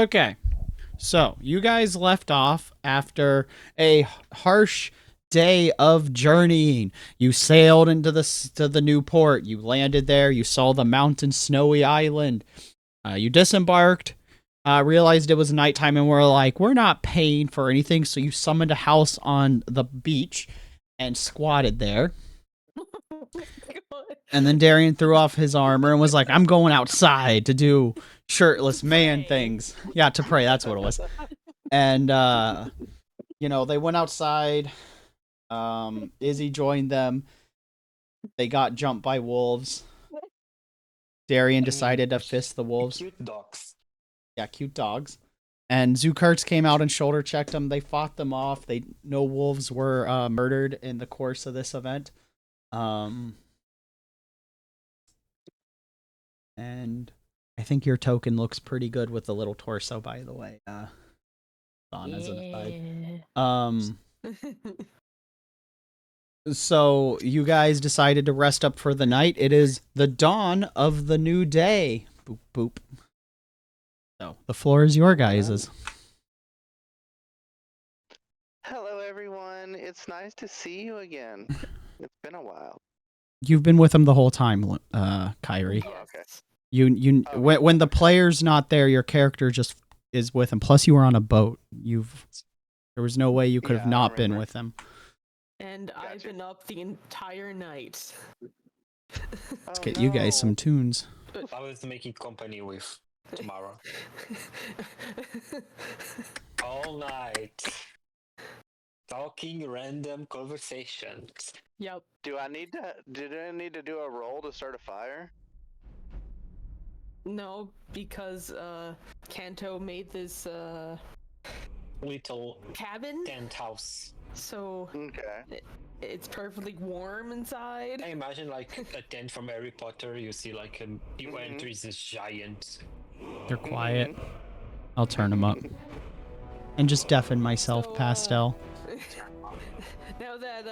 Okay. So, you guys left off after a harsh day of journeying. You sailed into the new port. You landed there. You saw the mountain snowy island. You disembarked, realized it was nighttime, and were like, we're not paying for anything. So you summoned a house on the beach and squatted there. And then Darian threw off his armor and was like, I'm going outside to do shirtless man things. Yeah, to pray. That's what it was. And, they went outside. Izzy joined them. They got jumped by wolves. Darian decided to fist the wolves. Cute dogs. Yeah, cute dogs. And Zukurts came out and shoulder checked them. They fought them off. No wolves were murdered in the course of this event. And I think your token looks pretty good with the little torso, by the way. On as an aside. So you guys decided to rest up for the night. It is the dawn of the new day. Boop boop. So the floor is your guys's. Hello, everyone. It's nice to see you again. It's been a while. You've been with him the whole time, Kyrie. Oh, okay. When the player's not there, your character just is with him. Plus, you were on a boat. There was no way you could have not been with him. And gotcha. I've been up the entire night. Let's get you guys some tunes. I was making company with tomorrow. All night. Talking random conversations. Yep. Did I need to do a roll to start a fire? No, because Kanto made this little cabin tent house. So okay. It's perfectly warm inside. I imagine like a tent from Harry Potter. You see like you enter this giant. They're quiet. I'll turn them up. And just deafen myself, Pastel. Now that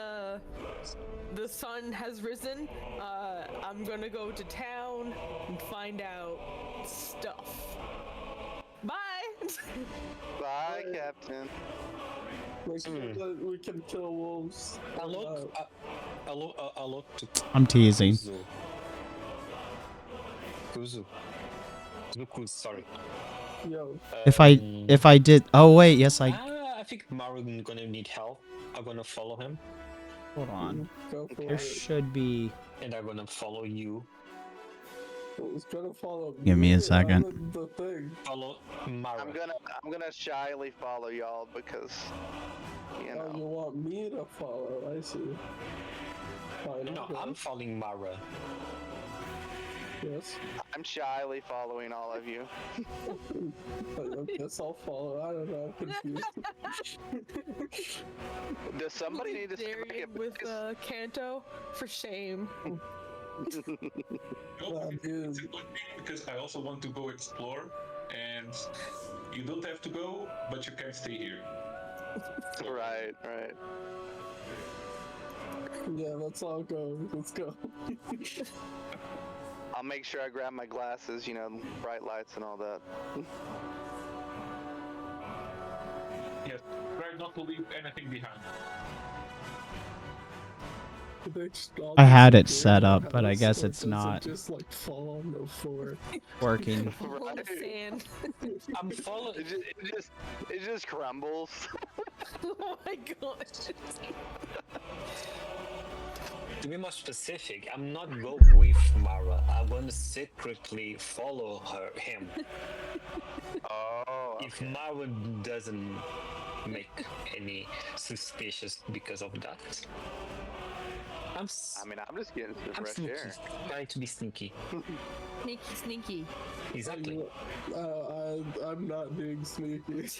the sun has risen, I'm gonna go to town and find out stuff. Bye! Bye, Captain. We can kill wolves. I look to I'm teasing. Kuzu. Sorry. Yo. If I did, oh wait, yes I think Maru's gonna need help. I'm gonna follow him. Hold on. There should be. And I'm gonna follow you. It's gonna follow me. Give me a second. The thing. Follow Maru. I'm gonna shyly follow y'all because you know. Oh, you want me to follow? I see. Fine, No, I'm following Mara. Yes. I'm shyly following all of you. I guess I'll follow. I don't know. I'm confused. Does somebody need to Darian with Kanto? For shame. Because I also want to go explore, and you don't have to go, but you can stay here. Right. Yeah, let's all go. Let's go. I'll make sure I grab my glasses, bright lights and all that. Yes, try not to leave anything behind. I had it set up, but I guess it's not just like fall on the floor. working. Right. I'm following. It just crumbles. Oh my gosh. To be more specific, I'm not go with Mara. I'm gonna secretly follow him. Oh. If Mara doesn't make any suspicious because of that. I'm just getting some fresh sneaky. air. Trying to be sneaky. Sneaky. Exactly. I'm not being sneaky.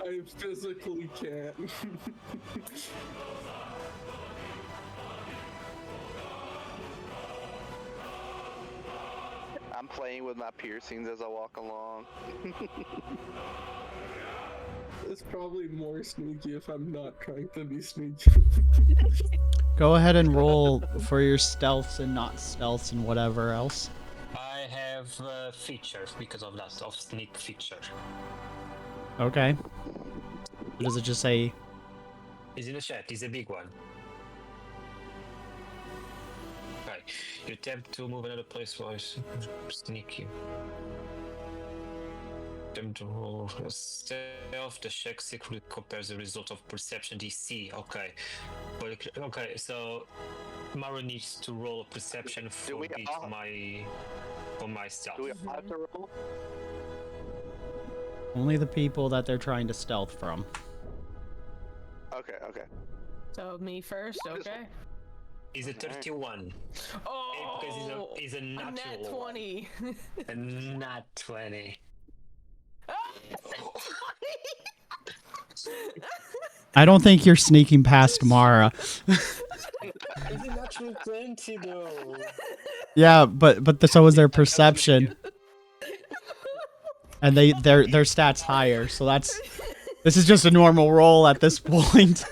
I physically can't. I'm playing with my piercings as I walk along. It's probably more sneaky if I'm not trying to be sneaky. Go ahead and roll for your stealths and not stealths and whatever else. I have features because of that, of sneak feature. Okay. What does it just say? It's in the chat. It's a big one. Okay. You attempt to move another place while sneaky. Attempt to roll stealth. The check secretly compares the result of perception DC. Okay. But okay, so Maru needs to roll a perception for we beat all- for my stealth. Do we all have to roll? Only the people that they're trying to stealth from. Okay, okay. So me first, okay? Is a 31. Oh, Because he's a a natural nat one. 20. A nat 20. I don't think you're sneaking past Mara. It's a natural 20 though. Yeah, but so is their perception. And their stats higher, so this is just a normal roll at this point.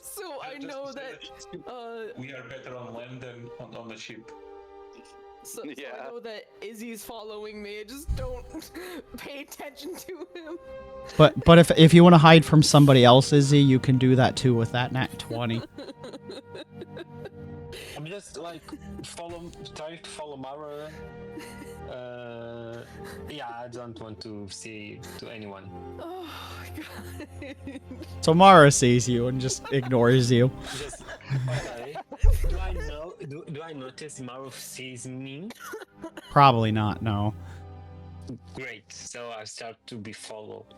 So I Just know to say that we are better on land than on the ship. so Yeah. I know that Izzy's following me. I just don't pay attention to him. But if you want to hide from somebody else, Izzy, you can do that too with that nat 20. I'm just like trying to follow Mara. Yeah, I don't want to see to anyone. Oh my god. So Mara sees you and just ignores you. Just okay. Do I notice Mara sees me? Probably not, no. Great. So I start to be followed.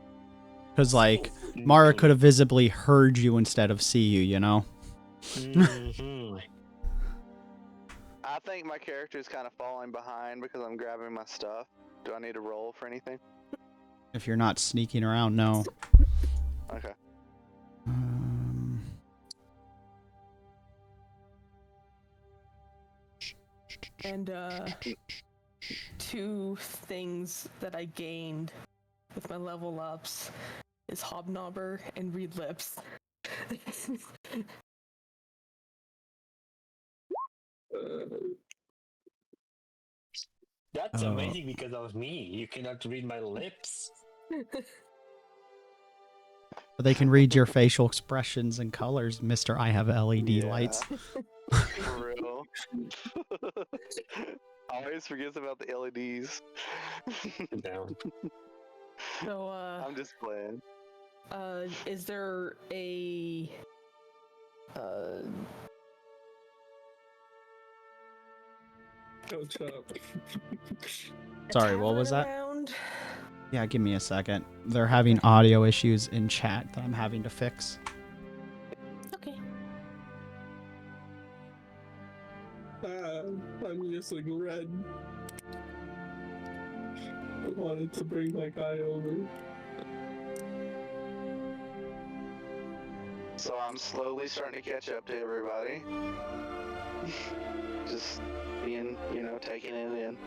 Because, like, Mara could have visibly heard you instead of see you, you know? Mm-hmm. I think my character is kind of falling behind because I'm grabbing my stuff. Do I need to roll for anything? If you're not sneaking around, no. Okay. And two things that I gained with my level ups is Hobnobber and Read Lips. That's amazing because of me. You cannot read my lips. But they can read your facial expressions and colors, Mr. I have LED Yeah. lights. For real. Always forgets about the LEDs. Down. So I'm just playing. is there a Go chop. Sorry, what was that? around? Yeah, give me a second. They're having audio issues in chat that I'm having to fix. Okay. I'm just like red. I wanted to bring my guy over. So I'm slowly starting to catch up to everybody. Just being, taking it in.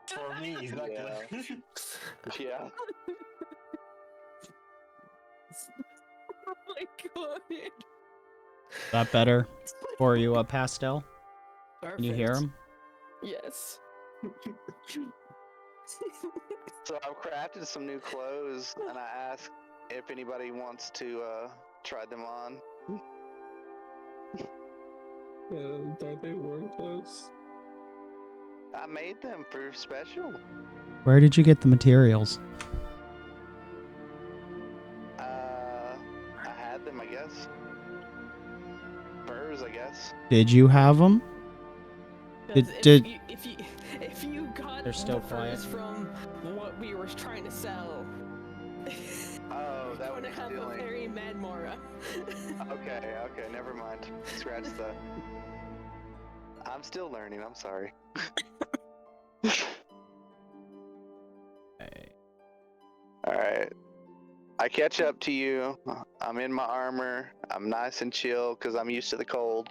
For me, it's like Yeah. Oh my god. Is that better for you, Pastel? Can you hear him? Yes. So I've crafted some new clothes, and I asked if anybody wants to try them on. Are they work clothes? I made them for special. Where did you get the materials? I had them, I guess. Furs, I guess. Did you have them? 'Cause Did- if you got They're still the quiet. furs from what we were trying to sell. Oh, that would gonna be have a stealing. very mad Mara. Okay, never mind. Scratch that. I'm still learning, I'm sorry. Okay. Alright. I catch up to you. I'm in my armor. I'm nice and chill because I'm used to the cold.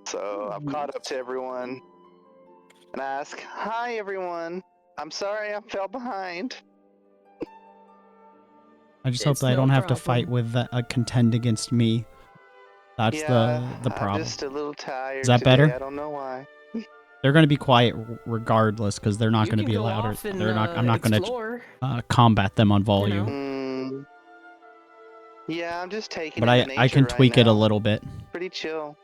So I'm caught up to everyone. And I ask, "Hi everyone. I'm sorry I fell behind." I just hope It's that I no don't have to fight problem. with a contend against me. That's the I'm problem. just a little tired Is that today. better? I don't know why. They're going to be quiet regardless because they're not You going to can be go allowed. off and They're not. I'm not going to explore. combat them on You know. volume, Yeah, I'm just taking but in the I nature can right tweak it a now. little bit. Pretty chill.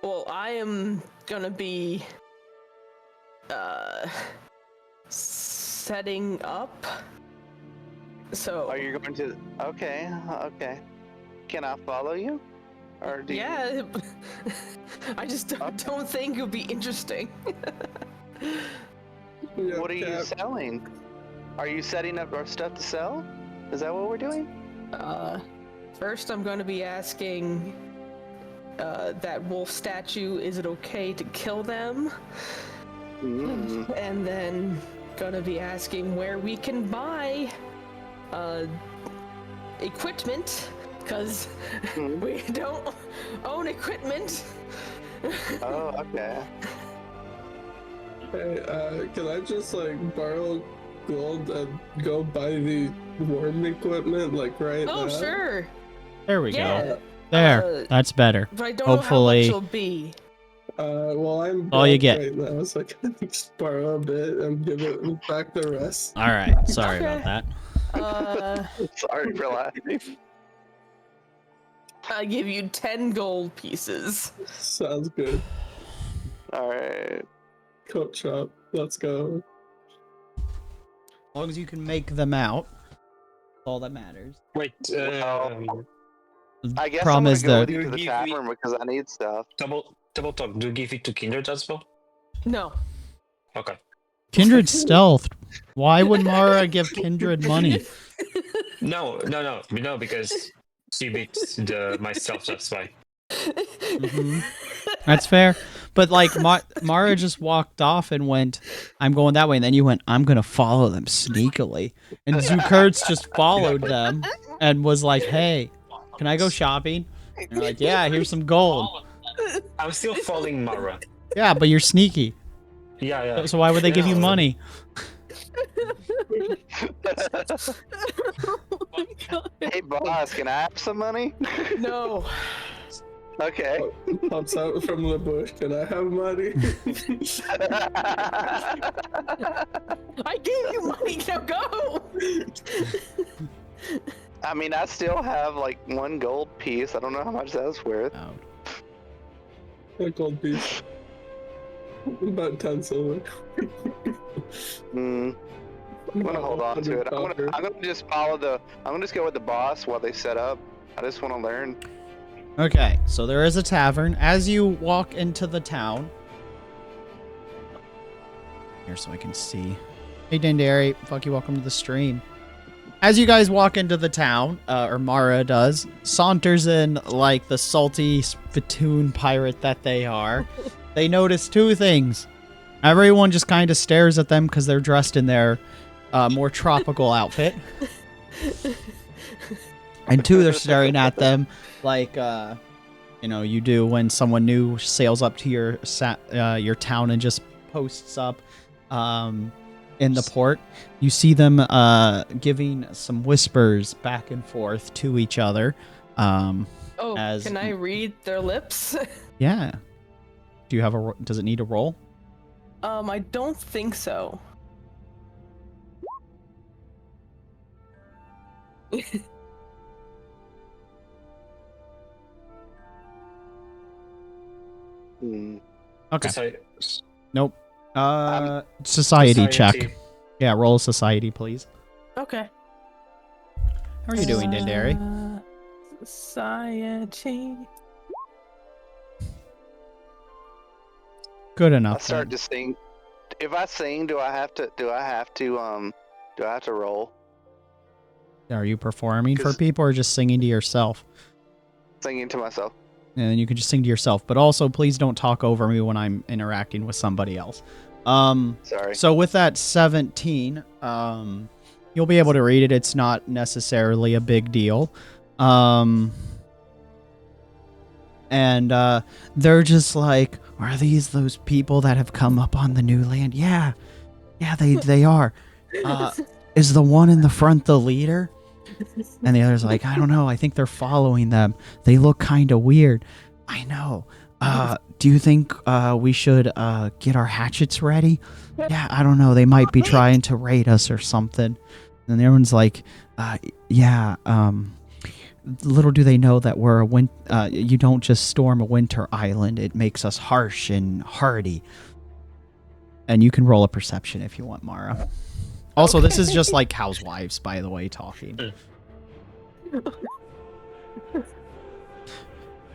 Well, I am gonna be setting up. So Are you going to? Okay, okay. Can I follow you? Or do yeah, I just don't think it would be interesting. you? What are you selling? Are you setting up our stuff to sell? Is that what we're doing? First I'm going to be asking that wolf statue, is it okay to kill them? And then gonna be asking where we can buy equipment, because we don't own equipment. Oh, okay. Hey, can I just like borrow gold and go buy the worm equipment like right now? Oh, sure. There we Yeah. go. There. That's better. But I don't Hopefully- know how much it'll be. Well, I'm All you broke get. right now, so I can just borrow a bit and give it back the rest. All right. Sorry Okay. about that. Sorry for laughing. I give you 10 gold pieces. Sounds good. Alright. Coat shop. Let's go. As long as you can make them out, that's all that matters. Wait, I guess Problem I'm is gonna go the- with you to the You give me- tavern because I need stuff. double talk. Do you give it to Kindred as well? No. Okay. Kindred stealth. Why would Mara give Kindred money? No, because she beat myself. That's why. Mhm. That's fair. But like Mara just walked off and went, "I'm going that way," and then you went, "I'm gonna follow them sneakily." And Zukurtz just followed them and was like, "Hey, can I go shopping?" And you're like, "Yeah, here's some gold." I'm still following Mara. Yeah, but you're sneaky. Yeah. So why would they give you Yeah. money? Oh my god. Hey boss, can I have some money? No. Okay. Pops out from the bush. Can I have money? I gave you money, now go! I mean, I still have like 1 gold piece. I don't know how much that's worth. Oh. A gold piece. About 10 silver. I'm gonna hold on to it. I'm gonna just follow the. I'm gonna just go with the boss while they set up. I just want to learn. Okay, so there is a tavern. As you walk into the town, here so I can see. Hey, Dendary, fuck you. Welcome to the stream. As you guys walk into the town, or Mara does, saunters in like the salty spittoon pirate that they are. They notice 2 things. Everyone just kind of stares at them because they're dressed in their more tropical outfit. And 2, they're staring at them like, you do when someone new sails up to your town and just posts up in the port. You see them giving some whispers back and forth to each other. Oh, As- can I read their lips? Yeah. Do you have does it need a roll? I don't think so. Okay. Society. Nope. Society check. Society. Yeah, roll a society, please. Okay. How are you doing, Dendary? Society. Good I enough. start then. to think If I sing, do I have to roll? Are you performing for 'Cause- people or just singing to yourself? Singing to myself. And then you can just sing to yourself. But also, please don't talk over me when I'm interacting with somebody else. Sorry. So with that 17, you'll be able to read it. It's not necessarily a big deal. And they're just like, are these those people that have come up on the new land? Yeah, they are. Is the one in the front the leader? And the other's like, I don't know. I think they're following them. They look kind of weird. I know. Do you think we should get our hatchets ready? Yeah, I don't know. They might be trying to raid us or something. And everyone's like, yeah. Little do they know that we're you don't just storm a winter island. It makes us harsh and hardy. And you can roll a perception if you want, Mara. Also, this is just like housewives, by the way, talking.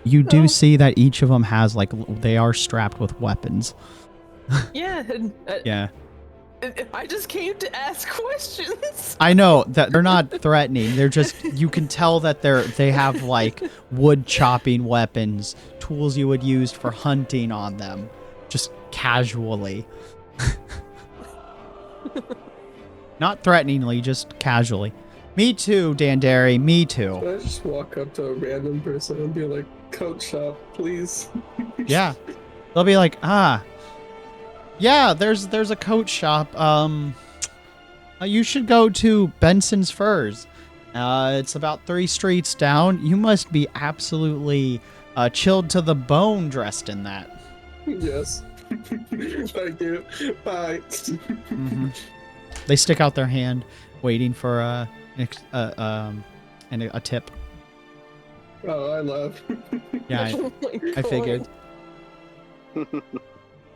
You do see that each of them has, like, they are strapped with weapons. Yeah. Yeah. I just came to ask questions. I know that they're not threatening. They're just, you can tell that they have like wood chopping weapons, tools you would use for hunting on them, just casually. Not threateningly, just casually. Me too, Dandari, me too. Can I just walk up to a random person and be like, coat shop, please? Yeah. They'll be like, yeah, there's a coat shop. You should go to Benson's Furs. It's about 3 streets down. You must be absolutely chilled to the bone dressed in that. Yes. Thank you. Bye. Mm-hmm. They stick out their hand, waiting for a tip. Oh, I love. Yeah, Oh my I figured. God.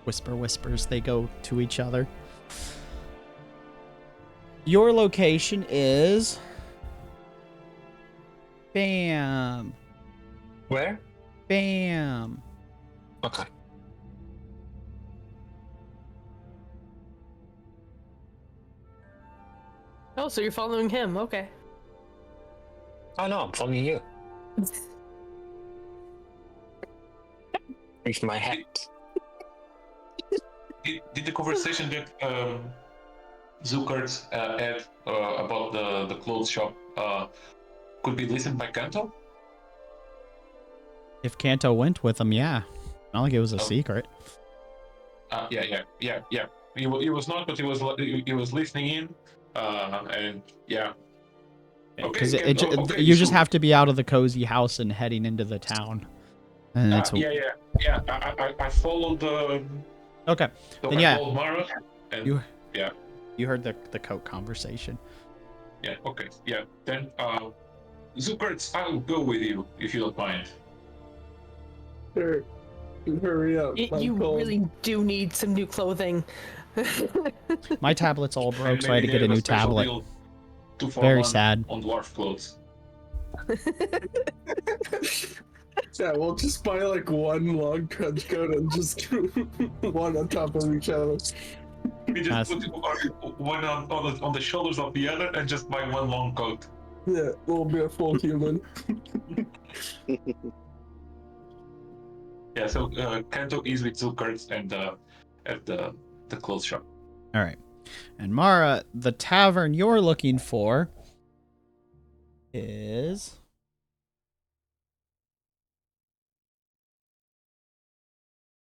Whispers, they go to each other. Your location is... Bam. Where? Bam. Okay. Oh, so you're following him? Okay. Oh no, I'm following you. With my hat. Did the conversation that Zuckert had about the clothes shop could be listened by Kanto? If Kanto went with them, yeah. Not like it was a Oh. secret. Yeah. He was not, but he was listening in, and yeah. Because Okay, you just sure. have to be out of the cozy house and heading into the town. And it's Yeah. I followed the. okay. So Then I yeah. called Mara, and You yeah. You heard the coat conversation. Yeah. Okay. Yeah. Then Zuckert, I'll go with you if you don't mind. Sure. Hurry up. I'm You cold. really do need some new clothing. My tablet's all broke, And so I had to maybe get a they have new special tablet. deal 2 for Very 1 sad. on dwarf clothes. Yeah, we'll just buy like one long trench coat and just one on top of each other. We just Nice. put one on the shoulders of the other and just buy one long coat. Yeah, we'll be a full human. Yeah, so Kanto is with Zuckert and at the clothes shop. All right. And Mara, the tavern you're looking for is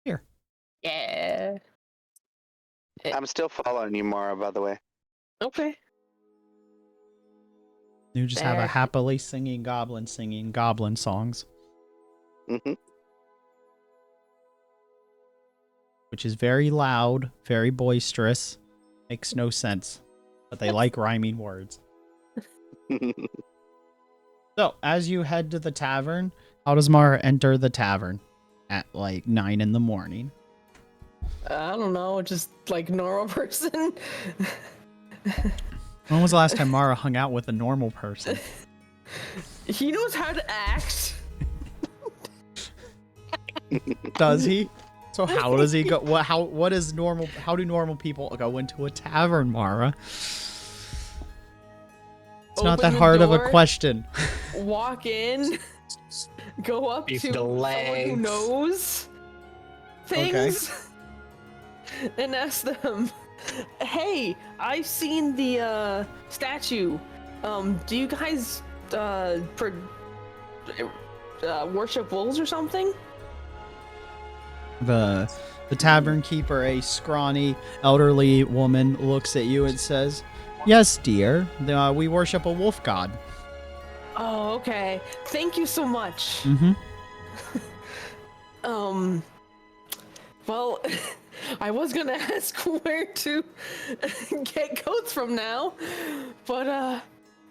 here. Yeah. I'm still following you, Mara, by the way. Okay. You just have a There. happily singing goblin songs, Hmm. which is very loud, very boisterous. Makes no sense, but they like rhyming words. So, as you head to the tavern, how does Mara enter the tavern at like 9 in the morning? I don't know, just like normal person. When was the last time Mara hung out with a normal person? He knows how to act. Does he? So how does he go? What is normal? How do normal people go into a tavern, Mara? It's not Open that the hard of a door. question. Walk in, go up With to the someone who legs. knows things, and ask them, "Hey, I've seen the statue. Do you guys worship wolves or something?" The tavern keeper, a scrawny, elderly woman, looks at you and says, "Yes, dear. We worship a wolf god." Oh, okay. Thank you so much. Mm-hmm. Well, I was gonna ask where to get goats from now, but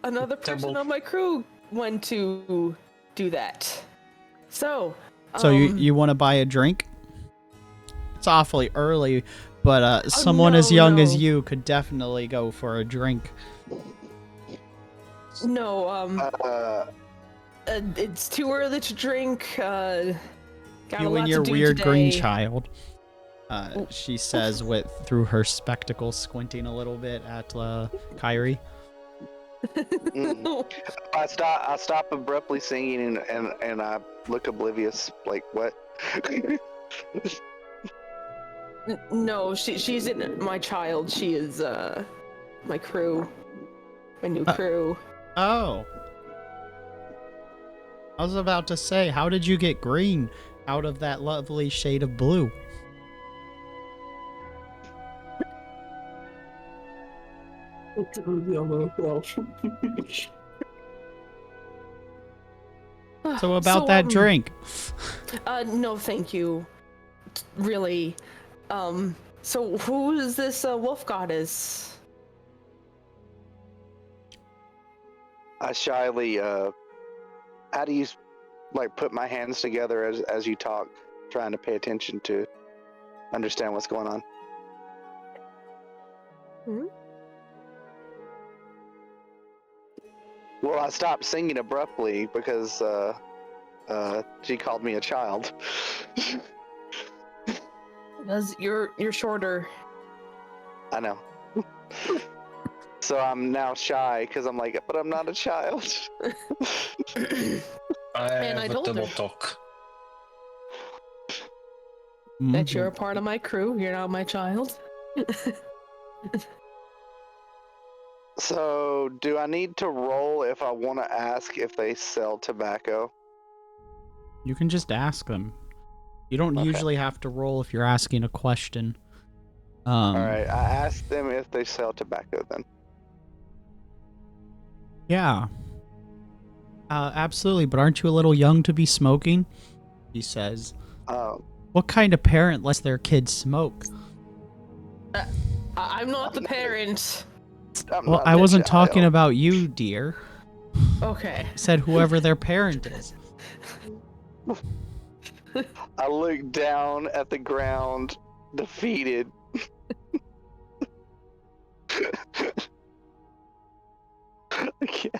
another person Double. on my crew went to do that. So, So you want to buy a drink? It's awfully early, but someone as no, young as no. you could definitely go for a drink. no, it's too early to drink. Got a You lot and to your do weird green today. child. She says through her spectacles, squinting a little bit at Kyrie. I stop abruptly singing and I look oblivious. Like what? No, she's in my child. She is my crew, my new crew. Oh. I was about to say, how did you get green out of that lovely shade of blue? So about that drink. No, thank you. Really. So who is this wolf goddess? I shyly how do you like put my hands together as you talk, trying to pay attention to understand what's going on? Hmm? Well, I stopped singing abruptly because she called me a child. Because you're shorter. I know. So I'm now shy because I'm like, but I'm not a child. And I have a told double her. talk. That you're a part of my crew. You're not my child. So do I need to roll if I want to ask if they sell tobacco? You can just ask them. You don't Okay. usually have to roll if you're asking a question. All right, I asked them if they sell tobacco then. Yeah. Absolutely, but aren't you a little young to be smoking? He says. What kind of parent lets their kid smoke? I'm not the parent. Well, I wasn't talking about you, dear. Okay. I said whoever their parent is. I look down at the ground, defeated. I can't.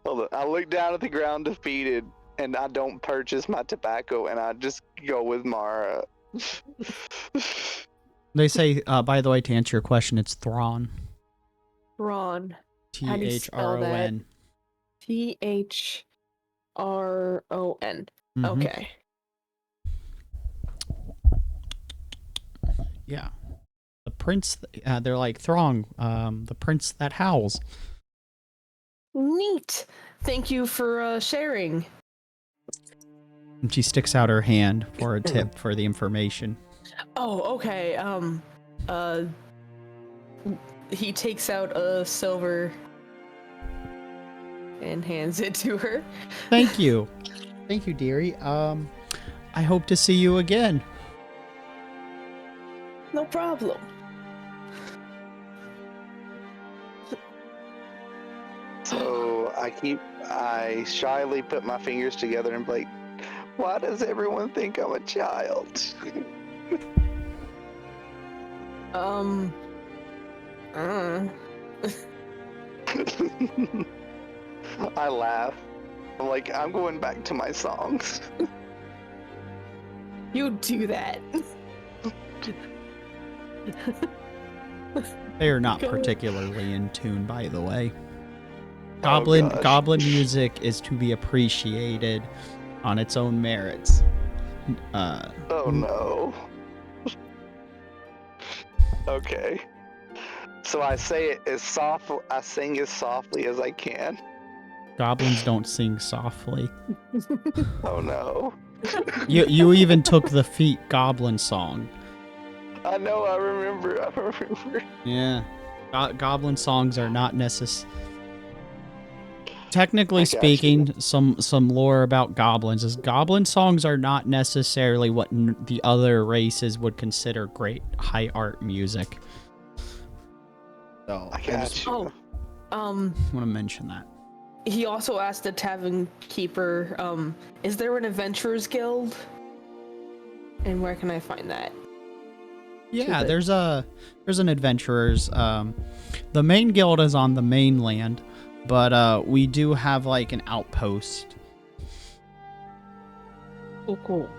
Hold on. I look down at the ground, defeated, and I don't purchase my tobacco, and I just go with Mara. They say, by the way, to answer your question, it's Thrawn. Ron. How do you spell that? Thron. Thron. Mhm. Okay. Yeah. The prince, they're like, Throng, the prince that howls. Neat. Thank you for sharing. And she sticks out her hand for a tip for the information. Oh, okay. He takes out a silver and hands it to her. Thank you. Thank you, dearie. I hope to see you again. No problem. So I shyly put my fingers together and be like, why does everyone think I'm a child? I laugh. I'm like, I'm going back to my songs. You do that. They are not Go. particularly in tune, by the way. Oh, gosh. Goblin music is to be appreciated on its own merits. Oh no. Okay. So I say it as soft. I sing as softly as I can. Goblins don't sing softly. Oh no. You even took the feat goblin song. I know. I remember. Yeah. Goblin songs are not necessary. Technically I got speaking, some lore about goblins is goblin songs are not necessarily what the other races would consider great high art music. So I got you. Oh, want to mention that. he also asked the tavern keeper, is there an adventurers guild? And where can I find that? Yeah, the- there's an adventurers. The main guild is on the mainland, but we do have like an outpost. Oh, cool.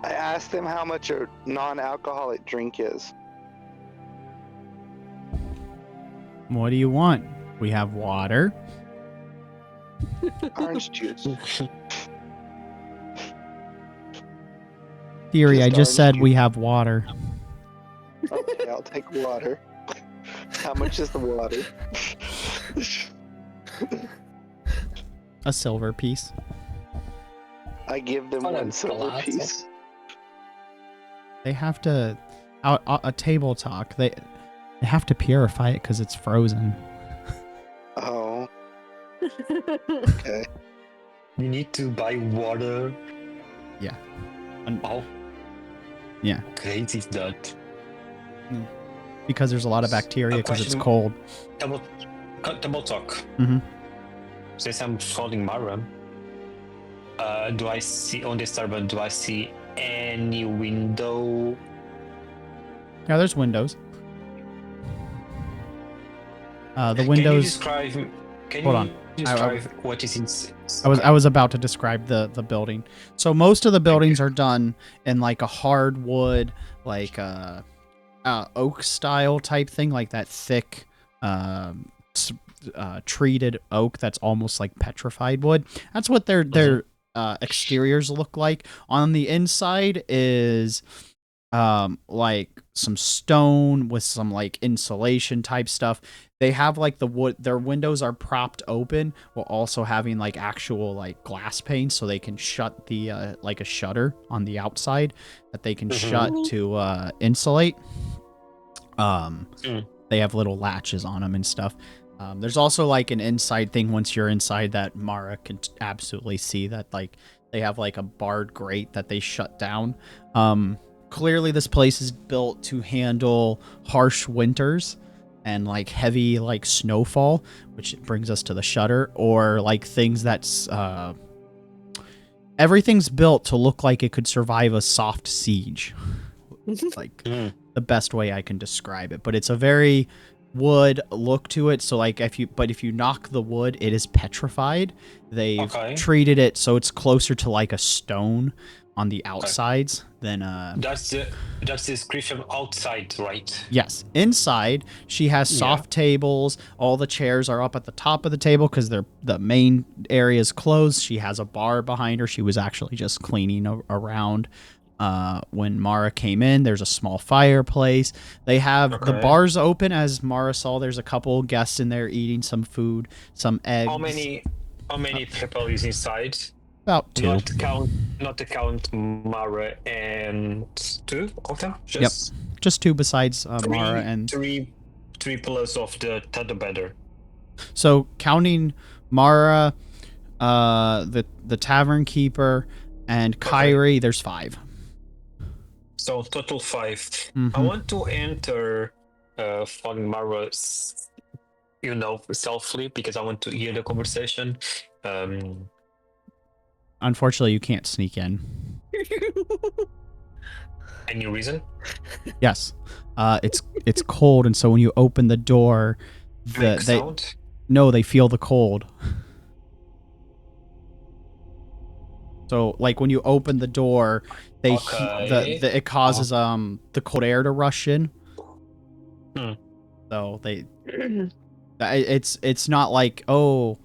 I asked him how much a non-alcoholic drink is. What do you want? We have water. Orange juice. Theory, I Just just said orange we juice. have water. Okay, I'll take water. How much is the water? A silver piece. I give them Oh, one that's silver glass. piece. They have to a table talk. They have to purify it because it's frozen. Oh, okay. You need to buy water. Yeah. How Yeah. great is that? Because there's a lot of bacteria because it's question- cold. Double talk. Mhm. Since I'm calling Mara, do I see on the starboard? Do I see any window? Yeah, there's windows. The Can you windows. describe? Can Hold you on. describe what is in? I was about to describe the building. So most of the buildings are done in like a hardwood, like oak style type thing, like that thick, treated oak that's almost like petrified wood. That's what their exteriors look like. On the inside is like some stone with some like insulation type stuff. They have like the wood, their windows are propped open while also having like actual like glass pane so they can shut the like a shutter on the outside that they can shut to insulate. They have little latches on them and stuff. There's also like an inside thing once you're inside that Mara can absolutely see that like they have like a barred grate that they shut down. Clearly this place is built to handle harsh winters and like heavy like snowfall, which brings us to the shutter, or like things that's everything's built to look like it could survive a soft siege. Like the best way I can describe it, but it's a very wood look to it. So like if you knock the wood, it is petrified. They've treated it so it's closer to like a stone on the outsides than That's the description outside, right? Yes. Inside, she has soft tables. All the chairs are up at the top of the table because the main area is closed. She has a bar behind her. She was actually just cleaning around when Mara came in. There's a small fireplace. They have the bars open. As Mara saw, there's a couple guests in there eating some food, some eggs. How many people is inside? About 2. Not to count Mara and 2 of them. Just 2 besides Mara and three plus of the better. So counting Mara, the tavern keeper, and Kyrie, there's 5. So total 5. Mm-hmm. I want to enter following Mara, softly because I want to hear the conversation. Unfortunately, you can't sneak in. Any reason? Yes. It's cold, and so when you open the door, Make sound? they feel the cold. So like when you open the door, Okay. it causes the cold air to rush in. Hmm. So it's not like, oh,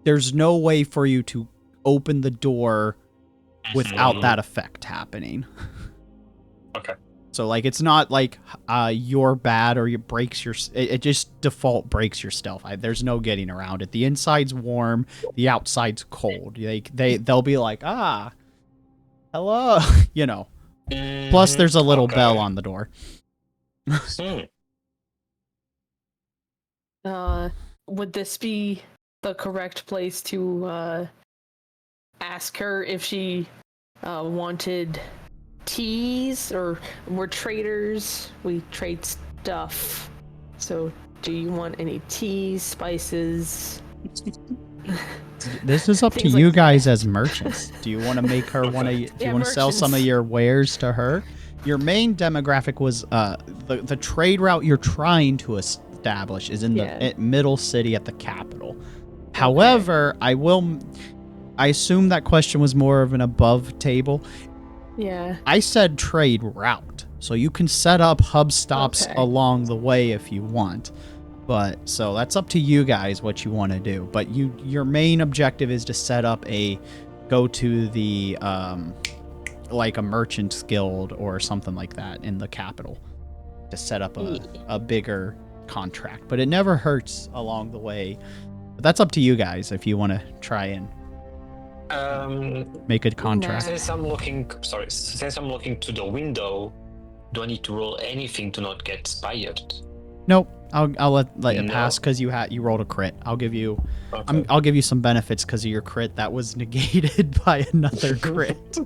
there's no way for you to open the door without that effect happening. Okay. So like it's not like you're bad or it breaks your it just default breaks your stealth. There's no getting around it. The inside's warm, the outside's cold. They'll be like, ah, hello, you know. Plus there's a little bell on the door. Would this be the correct place to ask her if she wanted teas, or we're traders, we trade stuff, so do you want any teas, spices? This is up to Things you like guys as merchants. Do you want to make her want to? Do you want to sell some of merchants. your wares to her? Your main demographic was the trade route you're trying to establish is in the middle city at the capital. However, I assume that question was more of an above table. Yeah. I said trade route, so you can set up hub stops along the way if you want. But so that's up to you guys what you want to do. But your main objective is to set up go to the like a merchant's guild or something like that in the capital to set up a bigger contract. But it never hurts along the way. But that's up to you guys if you want to try and make a contract. Since I'm looking to the window, do I need to roll anything to not get spied? Nope. I'll let it pass because you rolled a crit. I'll give you I'll give you some benefits because of your crit that was negated by another crit.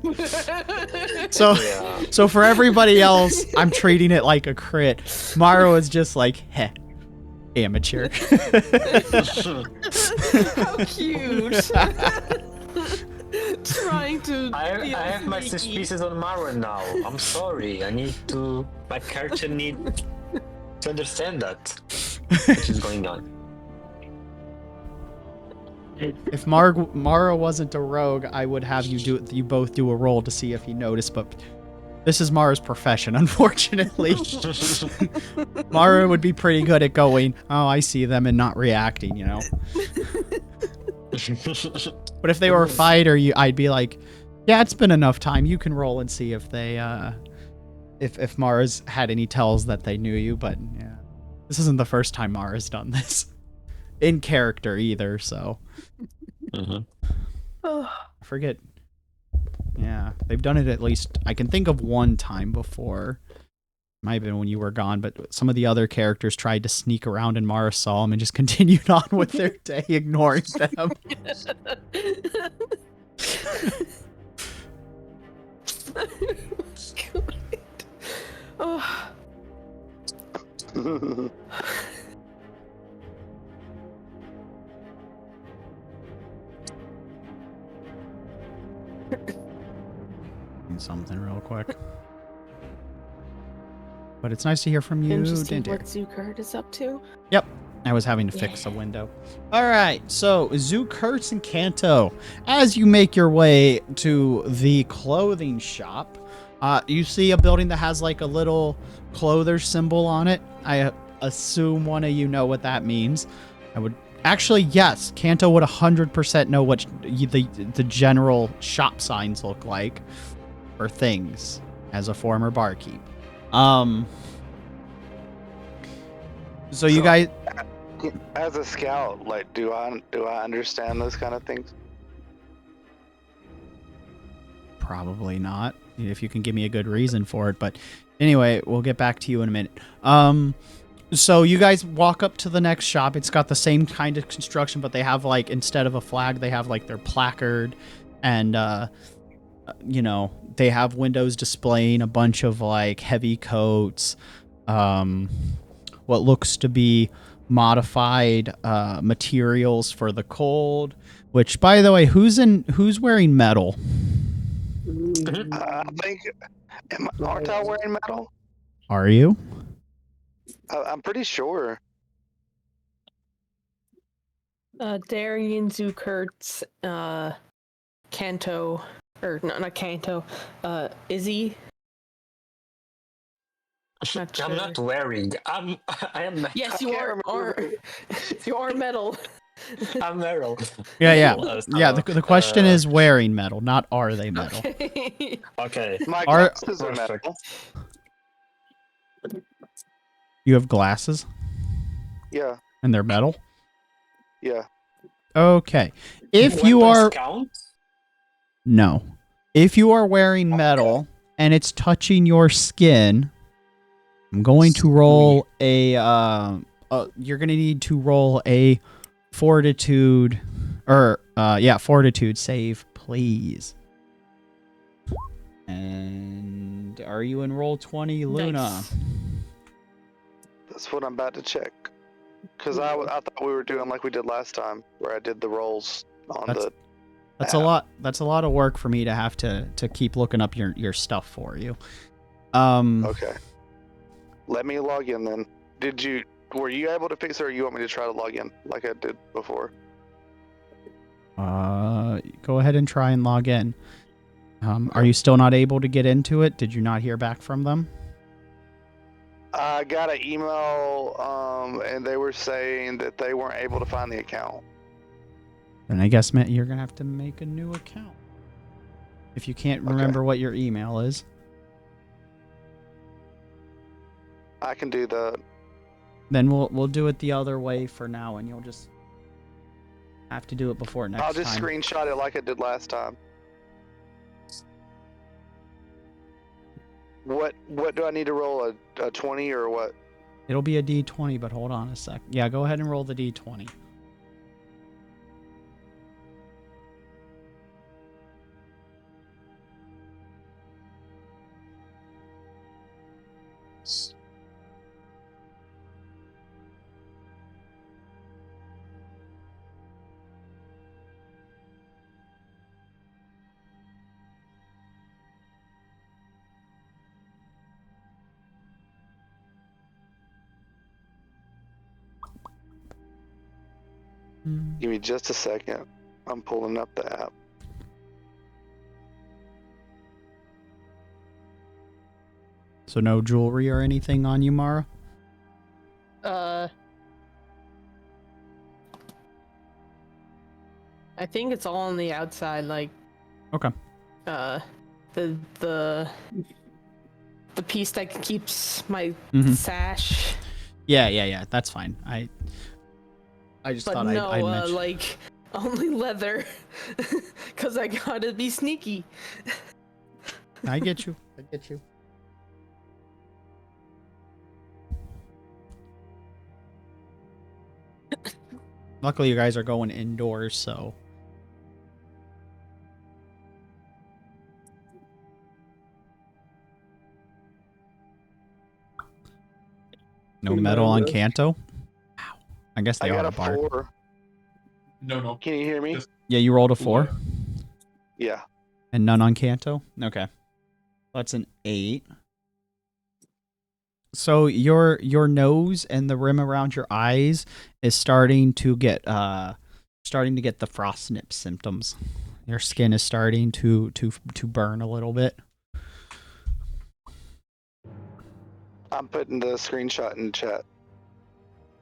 So for everybody else, I'm treating it like a crit. Maro is just like, heh, amateur. How cute. Trying to. I have my suspicions on Maro now. I'm sorry. My character needs to understand that. What is going on? If Maro wasn't a rogue, I would have you both do a roll to see if he noticed, but this is Mara's profession, unfortunately. Mara would be pretty good at going, oh, I see them, and not reacting, you know? But if they were a fighter, I'd be like, yeah, it's been enough time. You can roll and see if they, if Mara's had any tells that they knew you, but yeah. This isn't the first time Mara's done this. In character either, so. I forget. Yeah, they've done it at least, I can think of one time before. Might have been when you were gone, but some of the other characters tried to sneak around and Mara saw them and just continued on with their day, ignoring them. Something real quick. But it's nice to hear from you, Interesting Dindir. what Zukard is up to. Yep. I was having to fix a window. All right. So, Zukert and Kanto, as you make your way to the clothing shop, you see a building that has like a little clother symbol on it. I assume one of you know what that means. I would actually, yes, Kanto would 100% know what the general shop signs look like for things as a former barkeep. So you guys, as a scout, like, do I understand those kind of things? Probably not, if you can give me a good reason for it. But anyway, we'll get back to you in a minute. So you guys walk up to the next shop. It's got the same kind of construction, but they have like, instead of a flag, they have like their placard, and you know, they have windows displaying a bunch of like heavy coats, what looks to be modified materials for the cold. Which, by the way, who's wearing metal? I think. Aren't I wearing metal? Are you? I'm pretty sure. Darian, Zukurtz, Kanto, or no, not Kanto, Izzy. Not I'm not sure. wearing. I am. Yes, I you can't are. remember. You are metal. I'm Meryl. Yeah. So, The question is wearing metal, not are they metal. Okay. okay. My Are- glasses are Perfect. metal. You have glasses Yeah, and they're metal. yeah. Okay. If Weapons you are count? no, if you are wearing metal and it's touching your skin, I'm going to roll a. You're gonna need to roll a fortitude, fortitude save, please. And are you in roll 20, Luna? Nice. That's what I'm about to check. Because I thought we were doing like we did last time, where I did the rolls on That's- the. That's a lot. That's a lot of work for me to have to keep looking up your stuff for you. Okay. Let me log in then. Were you able to fix it, or you want me to try to log in like I did before? Go ahead and try and log in. Are you still not able to get into it? Did you not hear back from them? I got an email, and they were saying that they weren't able to find the account. Then I guess, Matt, you're gonna have to make a new account. If you can't remember what your email is. I can do that. Then we'll do it the other way for now, and you'll just have to do it before next time. I'll just screenshot it like I did last time. What do I need to roll? A 20 or what? It'll be a D20, but hold on a sec. Yeah, go ahead and roll the D20. Give me just a second. I'm pulling up the app. So no jewelry or anything on you, Mara? I think it's all on the outside, like Okay. the piece that keeps my Mhm. sash. Yeah. That's fine. I just But thought no, I'd mention. like only leather, cause I gotta be sneaky. I get you. Luckily, you guys are going indoors, so. No metal on Kanto? Wow. I guess they I got are a a bard. 4. No. Can you hear me? Just- Yeah, you rolled a 4? Yeah. And none on Kanto? Okay. That's an 8. So your nose and the rim around your eyes is starting to get the frost nip symptoms. Your skin is starting to burn a little bit. I'm putting the screenshot in chat.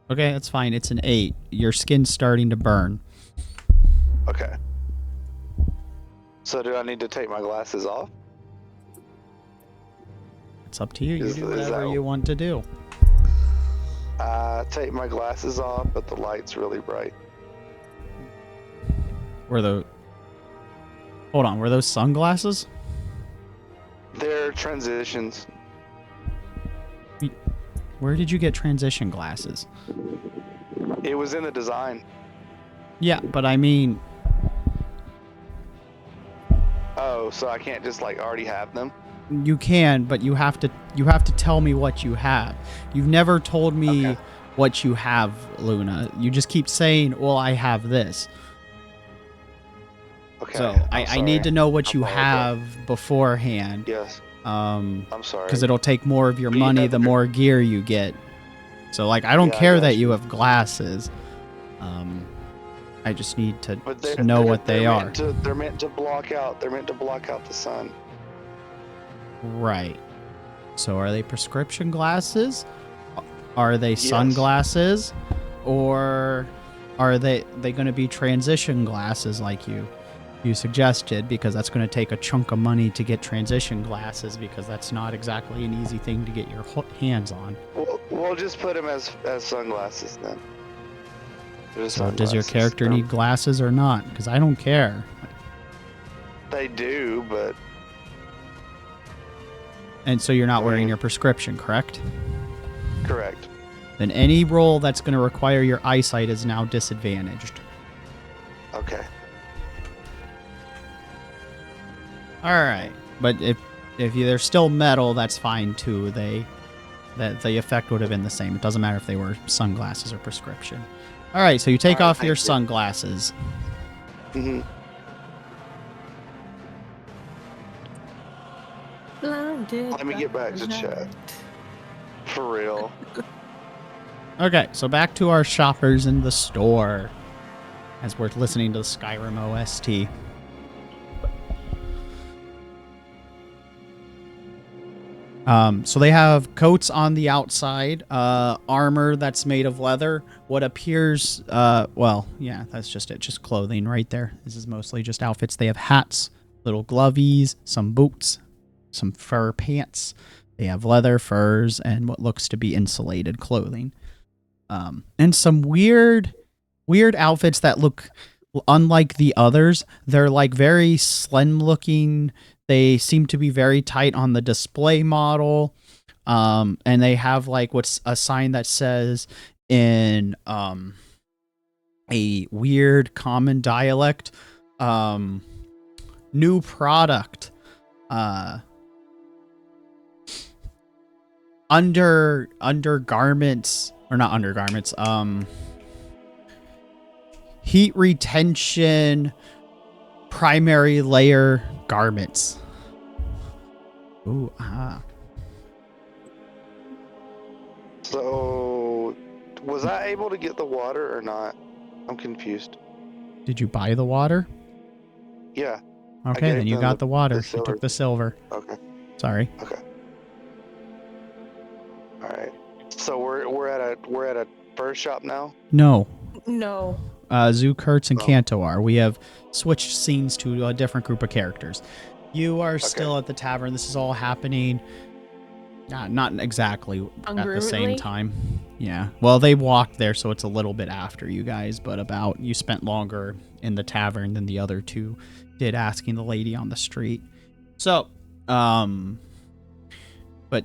Okay, that's fine. It's an 8. Your skin's starting to burn. Okay. So do I need to take my glasses off? It's up to you. You Is do whatever that- you want to do. Take my glasses off, but the light's really bright. Hold on, were those sunglasses? They're transitions. Where did you get transition glasses? It was in the design. Yeah, but I mean, Oh, so I can't just like already have them? you can, but you have to tell me what you have. You've never told me Okay. what you have, Luna. You just keep saying, "Well, I have this." Okay. So I'm I need sorry. to know what I you apologize. have beforehand. Yes. I'm sorry. because it'll take more of your Be money the better. more gear you get. So like I don't Yeah, I care got that you you. have glasses. I just need to But know what they are. They're meant to block out. They're meant to block out the sun. Right. So are they prescription glasses? Are they Yes. sunglasses? Or are they going to be transition glasses like you suggested? Because that's going to take a chunk of money to get transition glasses, because that's not exactly an easy thing to get your hands on. We'll just put them as sunglasses then. They're just So does your sunglasses. character need glasses or not? Because I don't care. They do, but And so you're not wearing your prescription, correct? correct. Then any roll that's going to require your eyesight is now disadvantaged. Okay. All right, but if they're still metal, that's fine too. The effect would have been the same. It doesn't matter if they were sunglasses or prescription. All right, so you take All right, off your thank you. sunglasses. Mm-hmm. Let me get back to chat. For real. Okay, so back to our shoppers in the store as we're listening to the Skyrim OST. So they have coats on the outside, armor that's made of leather, what appears, well, yeah, that's just it, just clothing right there. This is mostly just outfits. They have hats, little glovies, some boots, some fur pants. They have leather, furs, and what looks to be insulated clothing. And some weird outfits that look unlike the others. They're like very slim looking. They seem to be very tight on the display model. And they have like what's a sign that says in a weird common dialect, new product. Undergarments, or not undergarments, heat retention primary layer garments. Ooh, So, was I able to get the water or not? I'm confused. Did you buy the water? Yeah. Okay, gave then you them got the water. the You silver. took the silver. Okay. Sorry. Okay. All right. So we're at a fur shop now. No. No. Zukurts and Oh. Kanto are. We have switched scenes to a different group of characters. You are still at the tavern. This is all happening. Not exactly at the same Congruently? time. Yeah. Well, they walked there, so it's a little bit after you guys, but you spent longer in the tavern than the other two did asking the lady on the street. So, but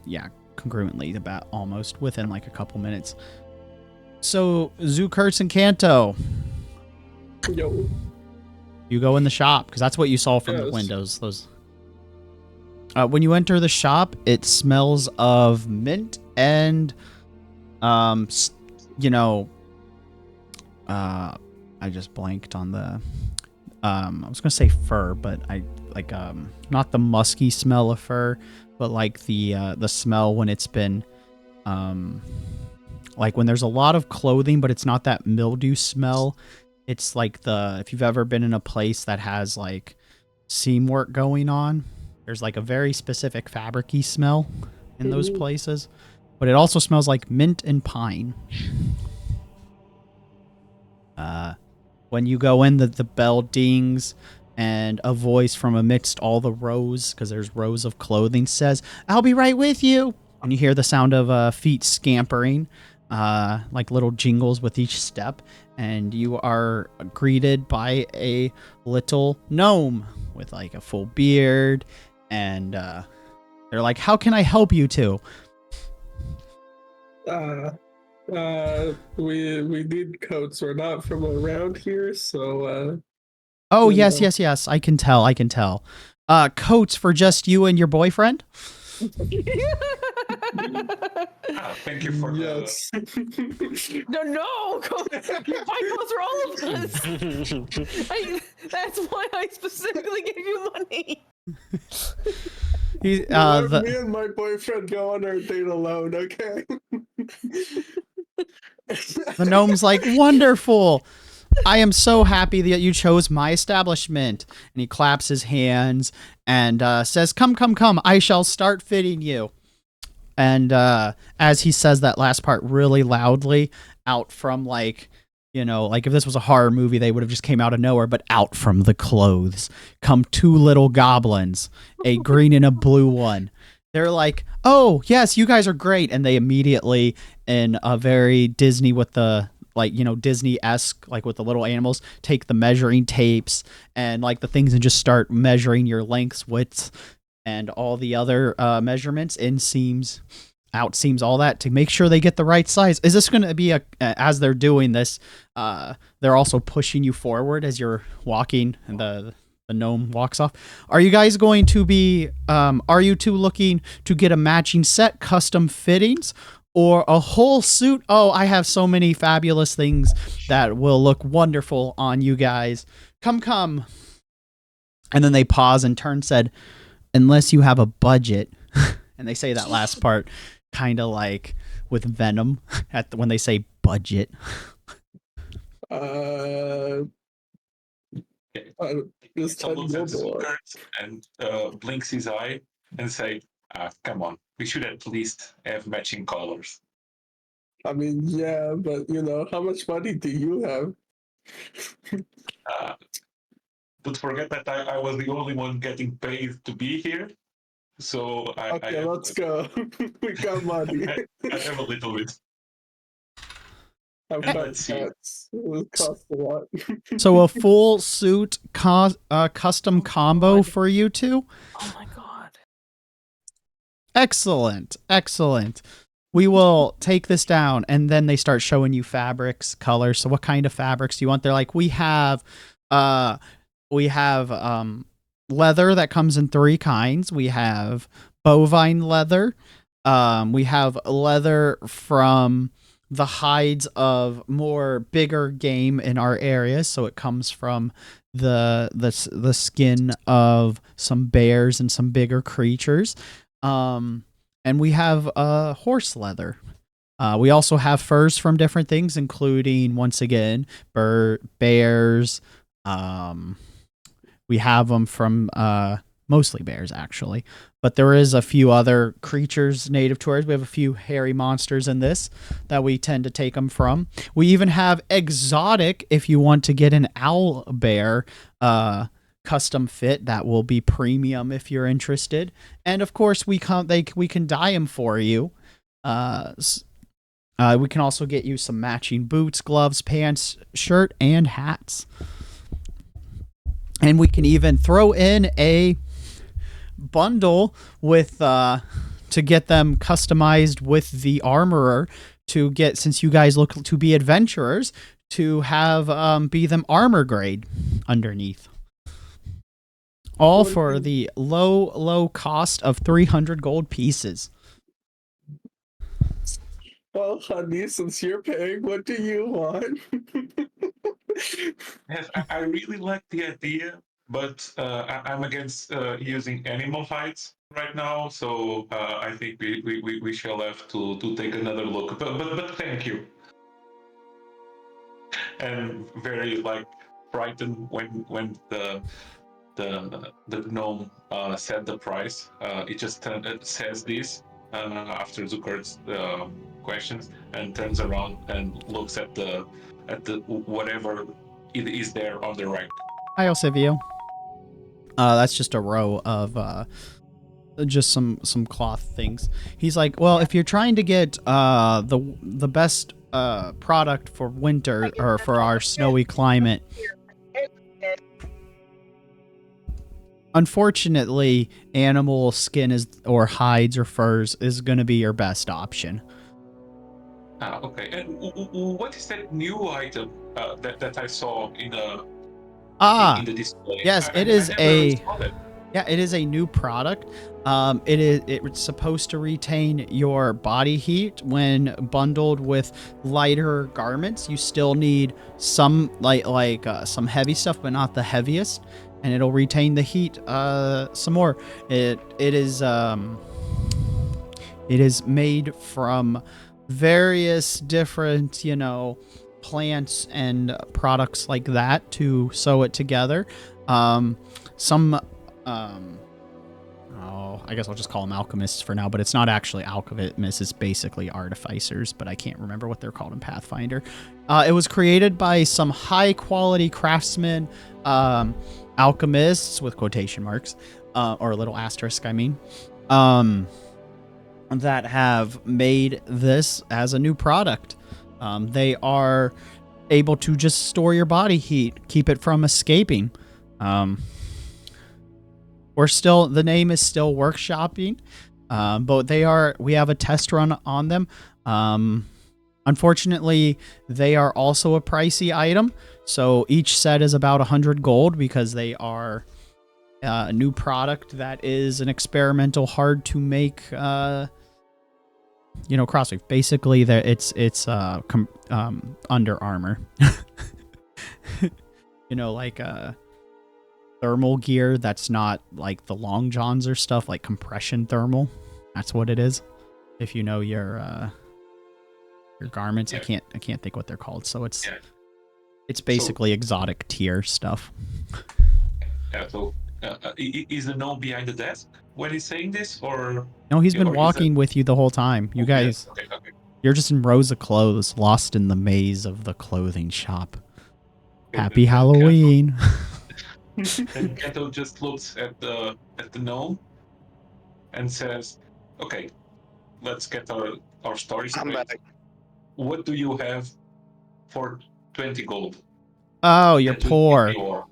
yeah, congruently about almost within like a couple minutes. So, Zukurts and Kanto, Yo. you go in the shop because that's what you saw from the Yes. windows. Those. When you enter the shop, it smells of mint and, I just blanked on the, I was gonna say fur, but I like, not the musky smell of fur, but like the smell when it's been, like when there's a lot of clothing, but it's not that mildew smell. It's like if you've ever been in a place that has like seam work going on, there's like a very specific fabric-y smell in those places, but it also smells like mint and pine. When you go in, the bell dings, and a voice from amidst all the rows, because there's rows of clothing, says, "I'll be right with you." And you hear the sound of feet scampering, like little jingles with each step, and you are greeted by a little gnome with like a full beard, and they're like, "How can I help you two?" We need coats. We're not from around here, so Oh, you yes, know. yes, yes. I can tell. Coats for just you and your boyfriend? Thank you for Yes. No, buy clothes for all of us. That's why I specifically gave you money. He, Let me and my boyfriend go on our date alone, okay? the gnome's like, wonderful. I am so happy that you chose my establishment. And he claps his hands and says, come, come, come. I shall start fitting you. And as he says that last part really loudly, out from like, you know, like if this was a horror movie, they would have just came out of nowhere, but out from the clothes come two little goblins, a green and a blue one. They're like, oh, yes, you guys are great. And they immediately, in a very Disney with the, like, you know, Disney-esque, like with the little animals, take the measuring tapes and like the things and just start measuring your lengths, widths, and all the other measurements, inseams, outseams, all that, to make sure they get the right size. Is this going to be as they're doing this, they're also pushing you forward as you're walking and the gnome walks off. Are you guys going to be, are you two looking to get a matching set, custom fittings, or a whole suit? Oh, I have so many fabulous things that will look wonderful on you guys. Come, come. And then they pause and turn said, unless you have a budget. And they say that last part kind of like with venom when they say budget. This Some time looks at the global. cards and blinks his eye and say, come on, we should at least have matching colors. I mean, yeah, but you know, how much money do you have? Don't forget that I was the only one getting paid to be here. So Okay, let's go. We got money. I have a little bit. I've And got let's see. cats. It would cost a lot. So a full suit custom combo for you two? Oh my god. Excellent. Excellent. We will take this down, and then they start showing you fabrics, colors. So what kind of fabrics do you want? They're like, we have leather that comes in 3 kinds. We have bovine leather. We have leather from the hides of more bigger game in our area. So it comes from the skin of some bears and some bigger creatures. And we have horse leather. We also have furs from different things, including, once again, bears. We have them from mostly bears, actually. But there is a few other creatures native to ours. We have a few hairy monsters in this that we tend to take them from. We even have exotic, if you want to get an owl bear custom fit, that will be premium if you're interested. And of course, we can dye them for you. We can also get you some matching boots, gloves, pants, shirt, and hats. And we can even throw in a bundle with to get them customized with the armorer, to get, since you guys look to be adventurers, to have be them armor grade underneath. All for the low cost of 300 gold pieces. Well, honey, since you're paying, what do you want? Yes, I really like the idea, but I'm against using animal hides right now. So I think we shall have to take another look. But thank you. And very like frightened when the gnome said the price. It just says this after Zucker's questions, and turns around and looks at the whatever it is there on the right. Hi, Osivio. That's just a row of just some cloth things. He's like, well, if you're trying to get the best product for winter or for our snowy climate, unfortunately, animal skin or hides or furs is going to be your best option. Okay. And what is that new item that I saw in the display? Yes, I never saw that. Yeah, it is a new product. It's supposed to retain your body heat when bundled with lighter garments. You still need some some heavy stuff, but not the heaviest, and it'll retain the heat some more. It is made from various different, plants and products like that to sew it together. I guess I'll just call them alchemists for now, but it's not actually alchemists. It's basically artificers, but I can't remember what they're called in Pathfinder. It was created by some high quality craftsmen, alchemists with quotation marks, or a little asterisk, I mean, that have made this as a new product. They are able to just store your body heat, keep it from escaping. The name is still workshopping, but we have a test run on them. Unfortunately, they are also a pricey item. So each set is about 100 gold because they are a new product that is an experimental, hard to make, crosswave. Basically, it's Under Armour. Thermal gear that's not like the long johns or stuff, like compression thermal. That's what it is. If you know your garments, yeah. I can't think what they're called. So it's basically exotic tier stuff. Yeah. So is the gnome behind the desk when he's saying this, or no? He's been walking with you the whole time. You guys, okay. You're just in rows of clothes, lost in the maze of the clothing shop. Happy Halloween. And Keto just looks at the gnome and says, "Okay, let's get our story straight. What do you have for 20 gold?" Oh, you're poor.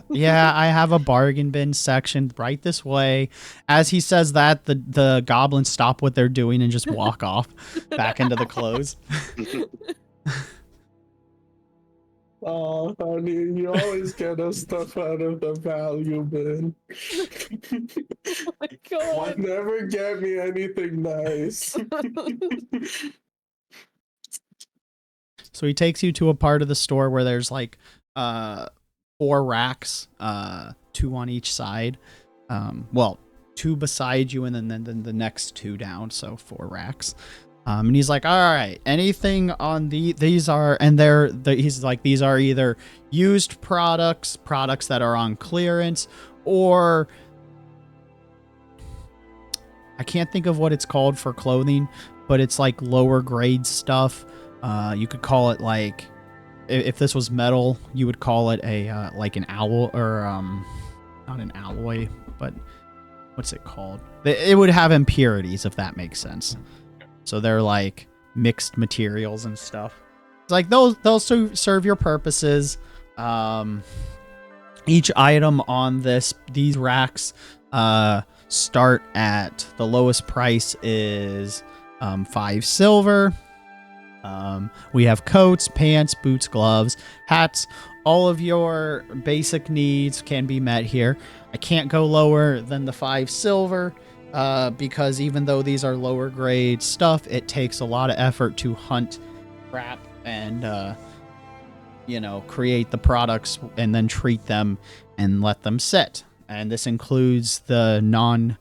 Yeah, I have a bargain bin section right this way. As he says that, the goblins stop what they're doing and just walk off back into the clothes. Oh, honey, you always get us stuff out of the value bin. Oh my god. Never get me anything nice. So he takes you to a part of the store where there's like 4 racks, 2 on each side. 2 beside you and then the next 2 down, so 4 racks. And he's like, all right, anything on these are, and he's like, these are either used products that are on clearance, or I can't think of what it's called for clothing, but it's like lower grade stuff. You could call it like, if this was metal, you would call it a like an owl, or not an alloy, but what's it called? It would have impurities, if that makes sense. So they're like mixed materials and stuff. It's like they'll serve your purposes. Each item on these racks start at, the lowest price is 5 silver. We have coats, pants, boots, gloves, hats. All of your basic needs can be met here. I can't go lower than the 5 silver. Because even though these are lower grade stuff, it takes a lot of effort to hunt crap and, create the products and then treat them and let them sit. And this includes the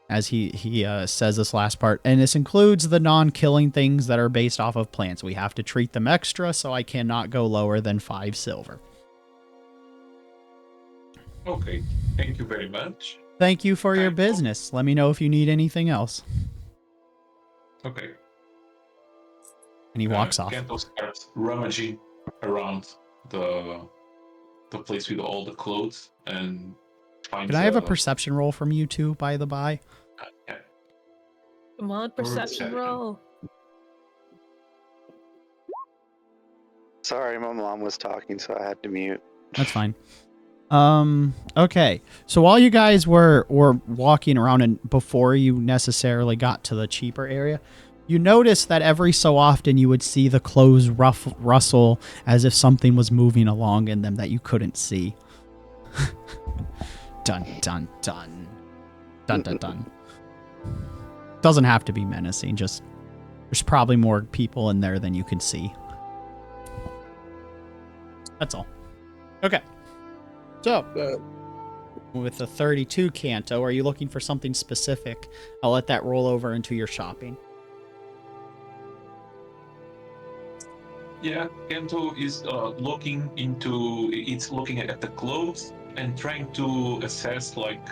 as he says this last part, and this includes the non-killing things that are based off of plants. We have to treat them extra, so I cannot go lower than 5 silver. Okay, thank you very much. Thank you for your business. Let me know if you need anything else. Okay. And he walks off. Kento starts rummaging around the place with all the clothes and finds. Can I have a perception roll from you two, by the by? Yeah. Come on, perception roll. Sorry, my mom was talking, so I had to mute. That's fine. Okay. So while you guys were walking around, and before you necessarily got to the cheaper area, you noticed that every so often you would see the clothes rustle as if something was moving along in them that you couldn't see. Dun dun dun. Dun dun dun. Doesn't have to be menacing, just there's probably more people in there than you can see. That's all. Okay. So, with the 32 Canto, are you looking for something specific? I'll let that roll over into your shopping. Yeah, Kento is looking at the clothes and trying to assess like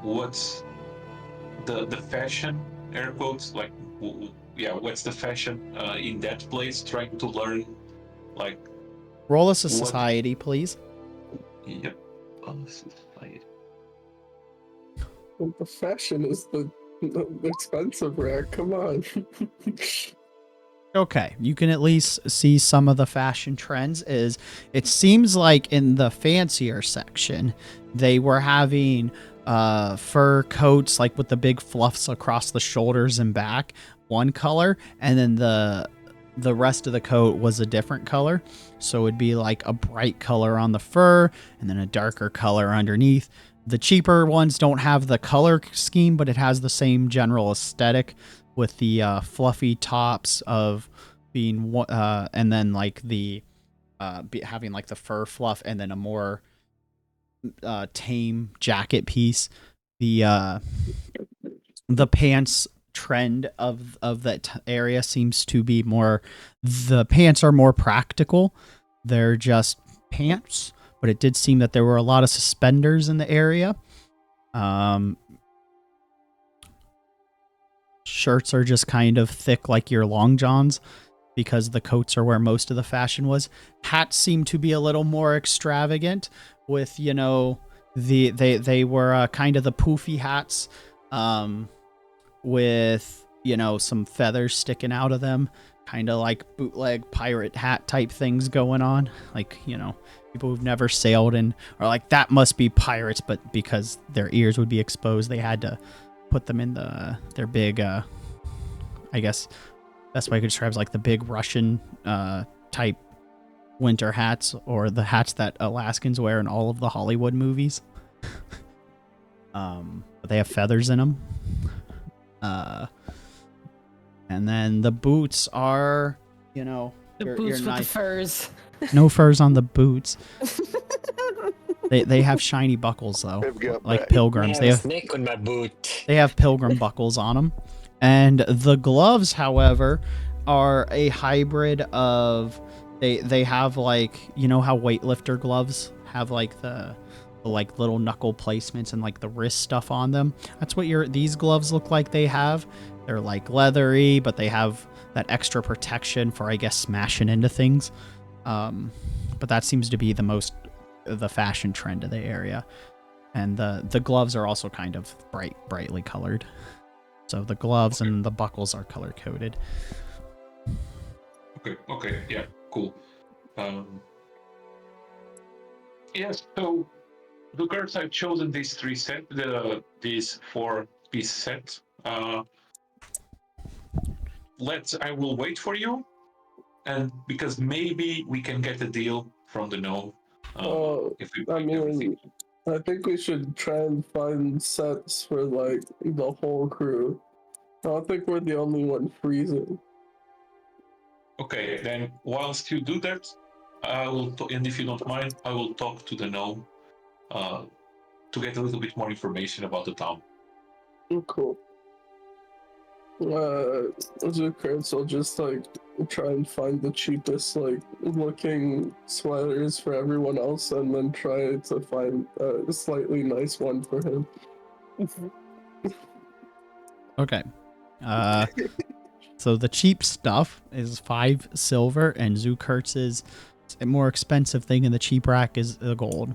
what's the fashion, air quotes, like what's the fashion in that place, trying to learn like Roll us a society, please. Yep. Society. Well, the fashion is the expensive rack. Come on. Okay, you can at least see some of the fashion trends. It seems like in the fancier section, they were having fur coats like with the big fluffs across the shoulders and back, one color, and then the rest of the coat was a different color. So it'd be like a bright color on the fur and then a darker color underneath. The cheaper ones don't have the color scheme, but it has the same general aesthetic with the fluffy tops of being and then like the having like the fur fluff and then a more tame jacket piece. The pants trend of that area seems to be more, the pants are more practical. They're just pants, but it did seem that there were a lot of suspenders in the area. Shirts are just kind of thick like your long johns because the coats are where most of the fashion was. Hats seem to be a little more extravagant with, you know, they were kind of the poofy hats with, you know, some feathers sticking out of them, kind of like bootleg pirate hat type things going on. Like, you know, people who've never sailed and are like, that must be pirates, but because their ears would be exposed, they had to put them in their big I guess best way I could describe is like the big Russian type winter hats, or the hats that Alaskans wear in all of the Hollywood movies. But they have feathers in them. And then the boots are, you know, The your boots with nice, the furs. no furs on the boots. They have shiny buckles though, They've got like back. pilgrims. I They have a have snake on my boot. They have pilgrim buckles on them. And the gloves, however, are a hybrid of they have like, you know how weightlifter gloves have like the like little knuckle placements and like the wrist stuff on them. That's what these gloves look like they have. They're like leathery, but they have that extra protection for, I guess, smashing into things. But that seems to be the fashion trend of the area. And the gloves are also kind of brightly colored. So the gloves and the buckles are color coded. Okay, yeah, cool. Yes, so the girls have chosen these these 4-piece set. I will wait for you, and because maybe we can get a deal from the gnome. If we I bring everything. mean, I think we should try and find sets for like the whole crew. I don't think we're the only one freezing. Okay, then whilst you do that, and if you don't mind, I will talk to the gnome to get a little bit more information about the town. Cool. Zukrits will just like try and find the cheapest like looking sweaters for everyone else, and then try to find a slightly nice one for him. Okay. So the cheap stuff is 5 silver, and Zukurtz's more expensive thing in the cheap rack is the gold.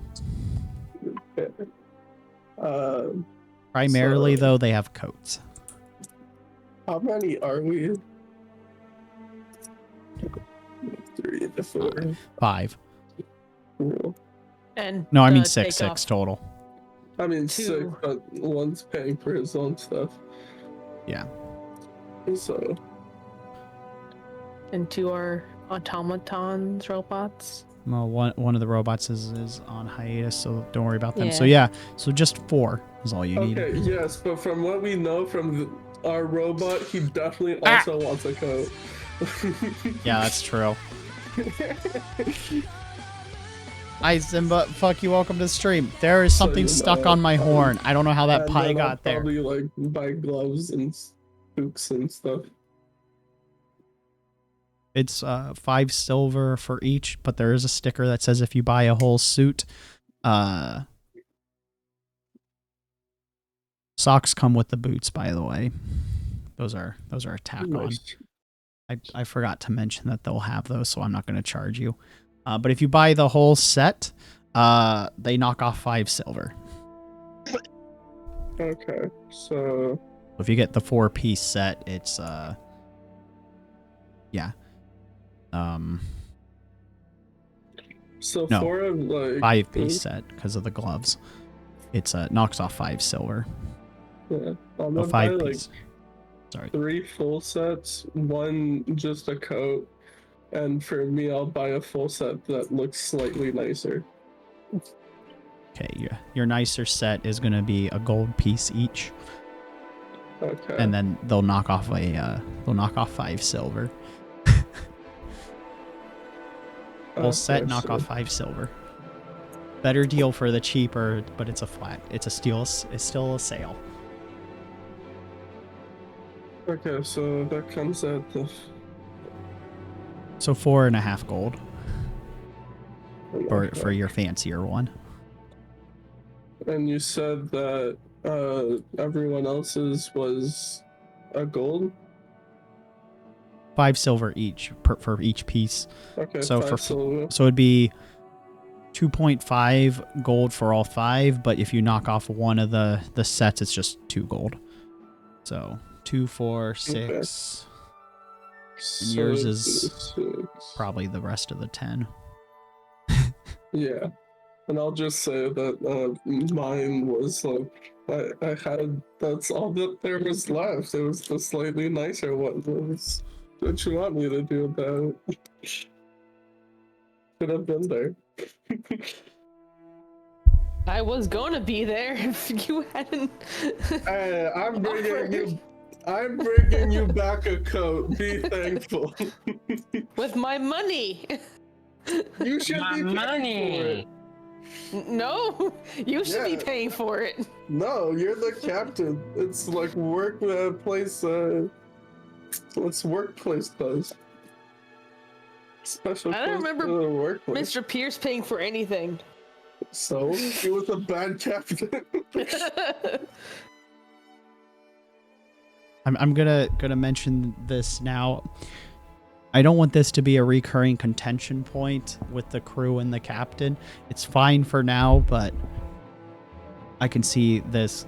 Primarily, though, they have coats. How many are we? 3 to 4. 5. Cool. And No, I mean take 6 off total. I mean 2. 6, but one's paying for his own stuff. Yeah. So into our automatons robots. Well, one of the robots is on hiatus, so don't worry about them. Yeah. So yeah, so just 4 is all you need. Okay, yes, but from what we know from our robot, he definitely also wants a coat. Yeah, that's true. Hi Simba, fuck you, welcome to the stream. There is So, something you stuck know, on my horn. I don't know how that and pie then I'll got there. probably like buy gloves and boots and stuff. It's 5 silver for each, but there is a sticker that says if you buy a whole suit, socks come with the boots, by the way. Those are a tack on. Nice. I forgot to mention that they'll have those, so I'm not going to charge you. But if you buy the whole set, they knock off 5 silver. Okay, so If you get the 4-piece set, it's yeah. so No, 4 of like 5-piece set because of the gloves. It's knocks off 5 silver. Yeah, I'm Oh, gonna buy 5 like piece. Sorry. 3 full sets, 1 just a coat, and for me, I'll buy a full set that looks slightly nicer. Okay, your nicer set is gonna be a gold piece each, Okay. and then they'll knock off 5 silver. Whole set, Okay, knock so- off 5 silver. Better deal for the cheaper, but it's a flat. It's still a sale. Okay, so that comes at the. So 4.5 gold for Okay. your fancier one. And you said that everyone else's was a gold. 5 silver each for each piece. Okay, So 5 for silver. so it'd be 2.5 gold for all 5, but if you knock off one of the sets, it's just 2 gold. So 2, 4, 6. And yours is 6. probably the rest of the 10. Yeah, and I'll just say that mine was like I had that's all that there was left. It was the slightly nicer one. What you want me to do about it? Should have been there. I was gonna be there if you hadn't. Hey, I'm offered. bringing you back a coat. Be thankful. With my money. You should My be paying money. for it. No, you should be Yeah. paying for it. No, you're the captain. It's like workplace. It's workplace clothes. Special. I don't clothes remember for the workplace. Mr. Pierce paying for anything. So he was a bad captain. I'm gonna mention this now. I don't want this to be a recurring contention point with the crew and the captain. It's fine for now, but I can see this.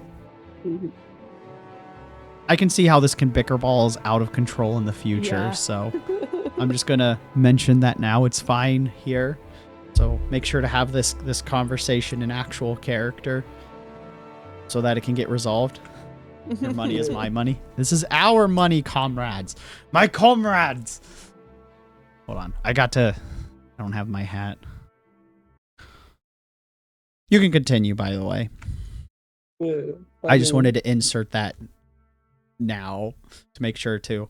I can see how this can BickerBallZ out of control in the future. Yeah. So I'm just gonna mention that now. It's fine here. So make sure to have this conversation in actual character so that it can get resolved. Your money is my money. This is our money, comrades. My comrades. Hold on. I don't have my hat. You can continue, by the way. Yeah, I just mean, wanted to insert that now to make sure to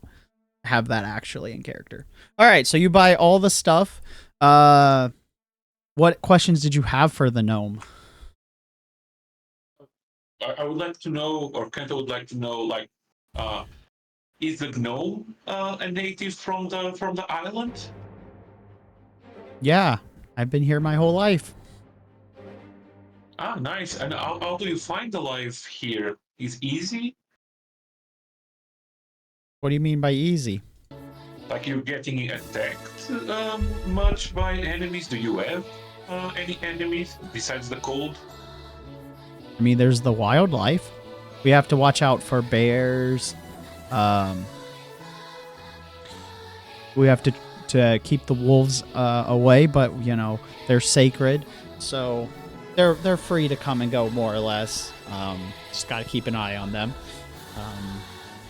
have that actually in character. All right, so you buy all the stuff. What questions did you have for the gnome? I would like to know, or Kenta would like to know, like, is the gnome a native from the island? Yeah, I've been here my whole life. Ah, nice. And how do you find the life here? Is easy? What do you mean by easy? Like you're getting attacked much by enemies? Do you have any enemies besides the cold? I mean, there's the wildlife. We have to watch out for bears. We have to keep the wolves away, but you know they're sacred, so they're free to come and go more or less. Just got to keep an eye on them.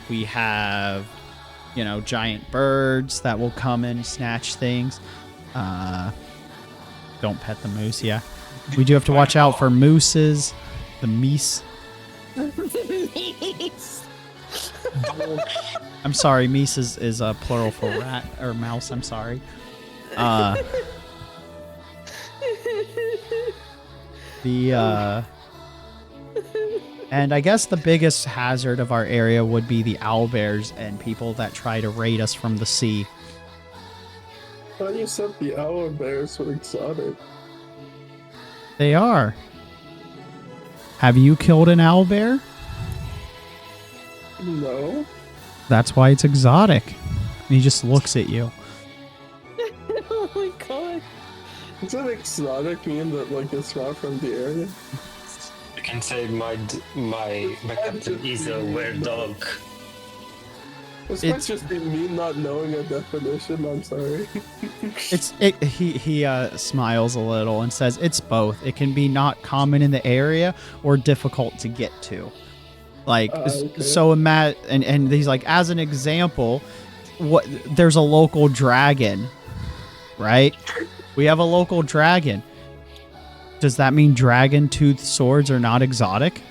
We have, giant birds that will come and snatch things. don't pet the moose. Yeah, we do have to watch out for mooses, the meese. I'm sorry, meese is a plural for rat or mouse. I'm sorry. And I guess the biggest hazard of our area would be the owlbears and people that try to raid us from the sea. I thought you said the owlbears were exotic. They are. Have you killed an owlbear? No. That's why it's exotic. And he just looks at you. Oh my god. Does that exotic mean that like it's not from the area? You can say my captain is a weird dog. This might just be me not knowing a definition. I'm sorry. He smiles a little and says it's both. It can be not common in the area or difficult to get to. Like Okay. so and he's like, as an example, there's a local dragon, right? We have a local dragon. Does that mean dragon tooth swords are not exotic?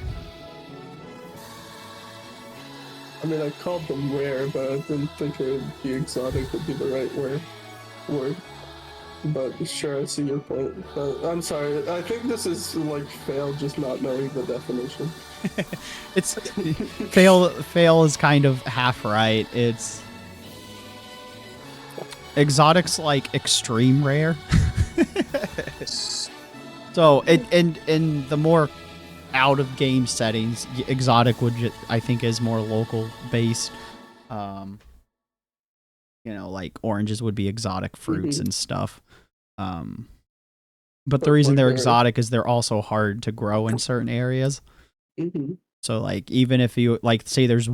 I mean, I called them rare, but I didn't think it would be exotic would be the right word. But sure, I see your point. But I'm sorry, I think this is like fail just not knowing the definition. It's fail is kind of half right. It's exotic's like extreme rare. So in the more out of game settings, exotic I think is more local based. Like oranges would be exotic fruits and stuff. But the reason they're exotic is they're also hard to grow in certain areas. Mm-hmm. So like even if you like say there's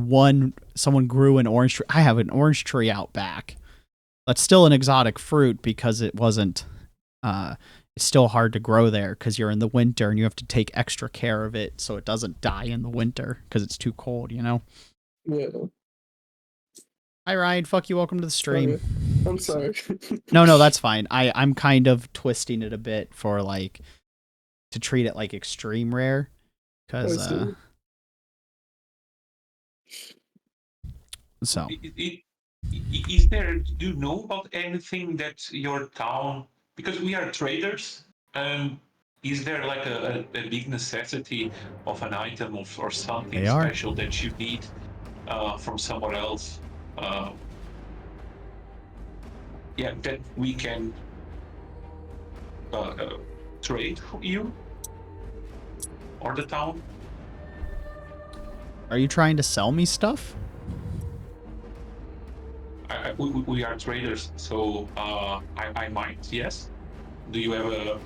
someone grew an orange tree. I have an orange tree out back. That's still an exotic fruit because it wasn't it's still hard to grow there because you're in the winter and you have to take extra care of it so it doesn't die in the winter because it's too cold, Yeah. Hi Ryan, fuck you, welcome to the stream. Okay. I'm sorry. No, that's fine. I'm kind of twisting it a bit for like to treat it like extreme rare because so Is there, do you know about anything that your town, because we are traders, is there like a big necessity of an item or something special that you need from somewhere else? That we can trade for you or the town? Are you trying to sell me stuff? We are traders, so I might, yes. Do you have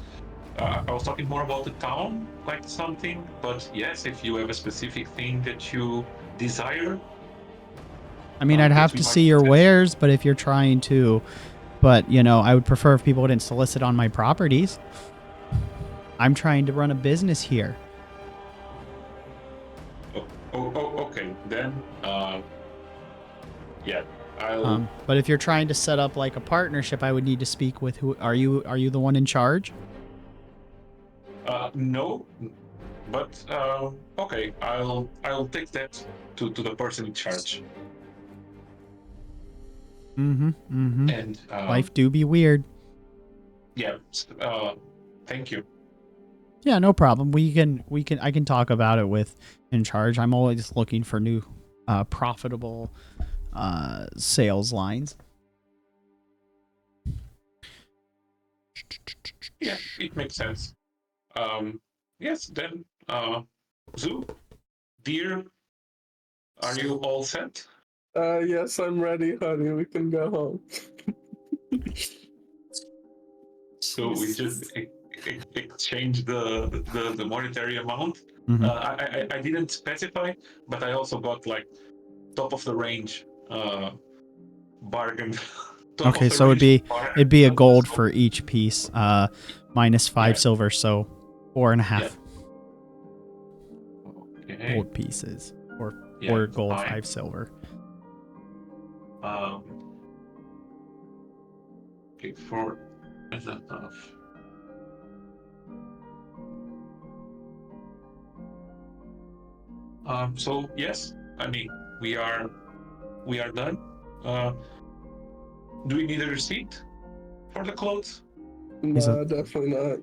I was talking more about the town, like something, but yes, if you have a specific thing that you desire. I mean, I'd have to see your wares, but if you're trying to, I would prefer if people didn't solicit on my properties. I'm trying to run a business here. Okay, then, yeah. But if you're trying to set up like a partnership, I would need to speak with who. Are you the one in charge? No, but okay, I'll take that to the person in charge. And life do be weird. Yeah. Thank you. Yeah, no problem. I can talk about it with in charge. I'm always looking for new profitable sales lines. Yeah, it makes sense. Yes, then Zoo, dear, are you all set? Yes, I'm ready, honey. We can go home. So we just exchange the monetary amount. Mm-hmm. I didn't specify, but I also got like top of the range bargain. Okay, so it'd be a gold for each piece, minus 5 silver, so 4.5 gold pieces, or 4 gold, 5 silver. Okay, 4 is enough. So yes, I mean we are done. Do we need a receipt for the clothes? Nah, definitely not.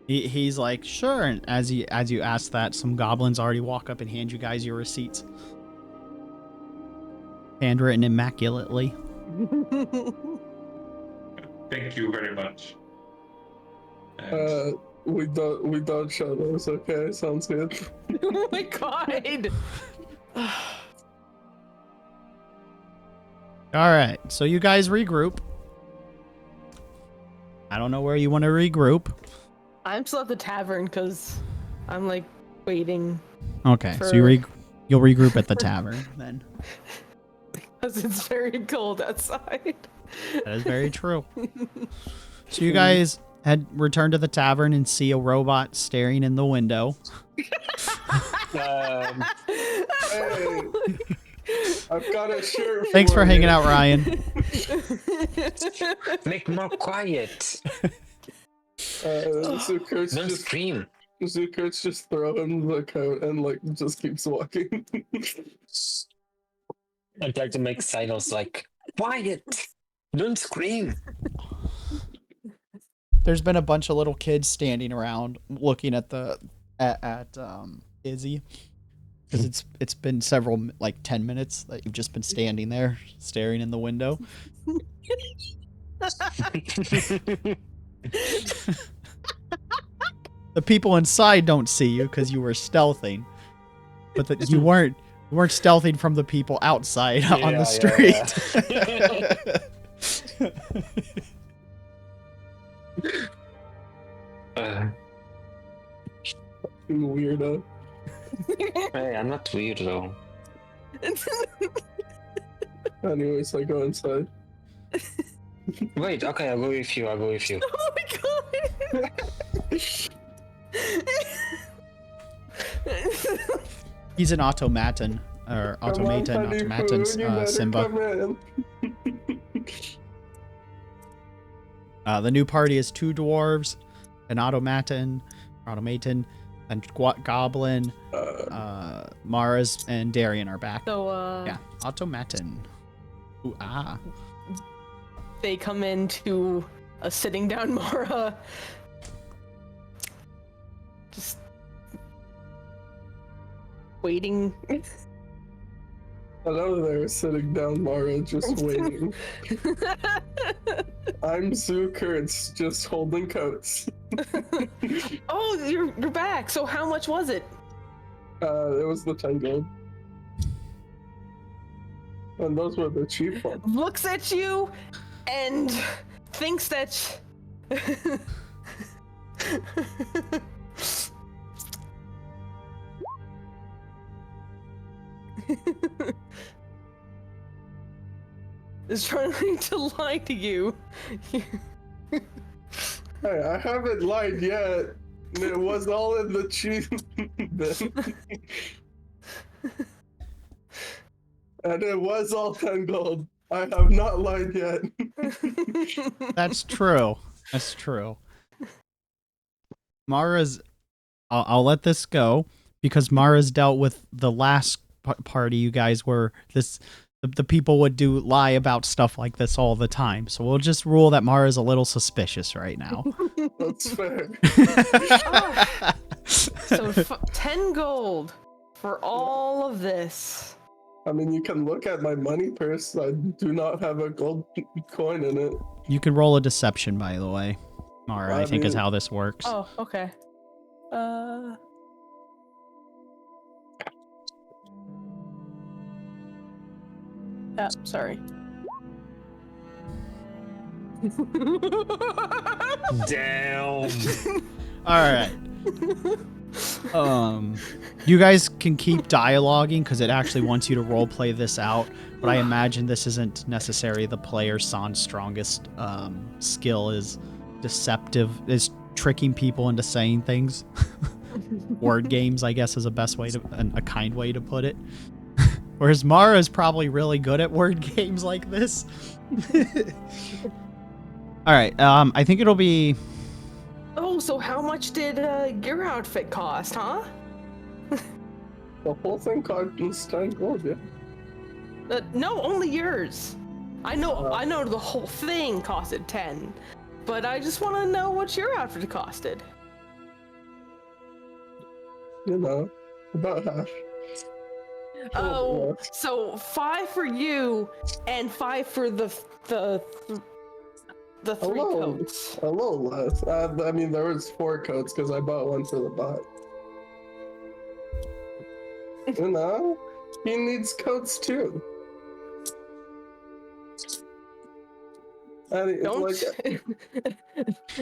He's like, sure. And as you ask that, some goblins already walk up and hand you guys your receipts, handwritten immaculately. Thank you very much. And We don't show those. Okay, sounds good. Oh my god. All right, so you guys regroup. I don't know where you want to regroup. I'm still at the tavern because I'm like waiting Okay, so you'll regroup at the tavern then. because it's very cold outside. That is very true. So you guys had returned to the tavern and see a robot staring in the window. Hey, I've got a shirt. Thanks for hanging out, Ryan. Make more quiet. Zukurt's Don't just scream. Zukurt's just throwing the coat and like just keeps walking. I try to make signals like quiet. Don't scream. There's been a bunch of little kids standing around looking at Izzy, because it's been several, like 10 minutes that you've just been standing there staring in the window. The people inside don't see you because you were stealthing, but you weren't stealthing from the people outside on the street. Weirdo. Hey, I'm not weird though. Anyways, I go inside. Wait, okay, I'll go with you. Oh my god. He's an automaton, or automaton, Simba. The new party is 2 dwarves, an automaton, and goblin, Mars and Darian are back. So Yeah, automaton. Ooh, ah. they come into a sitting down Mara. Just waiting. Hello there, sitting down, Mara, just waiting. I'm Zukurt's, just holding coats. Oh, you're back. So how much was it? It was the 10 gold. And those were the cheap ones. Looks at you and thinks that is trying to lie to you. Hey, I haven't lied yet. It was all in the cheap bin. And it was all 10 gold. I have not lied yet. That's true. That's true. Mara's... I'll let this go, because Mara's dealt with the last party you guys were... The people would lie about stuff like this all the time. So we'll just rule that Mara's a little suspicious right now. That's fair. So 10 gold for all of this. I mean, you can look at my money purse. I do not have a gold coin in it. You can roll a deception, by the way. Mara, I think is how this works. Oh, okay. Sorry. Damn. All right. You guys can keep dialoguing because it actually wants you to role play this out, but I imagine this isn't necessarily the player San's strongest skill is is tricking people into saying things. Word games, I guess, is a best way a kind way to put it. Whereas Mara is probably really good at word games like this. All right, I think it'll be... Oh, so how much did your outfit cost, huh? The whole thing costs 10 gold, yeah. No, only yours. I know the whole thing costed 10, but I just want to know what your outfit costed. You know, about half. Oh, so 5 for you and 5 for the 3 coats. A little less. I mean, there was 4 coats because I bought one for the bot. You know, he needs coats too. Don't.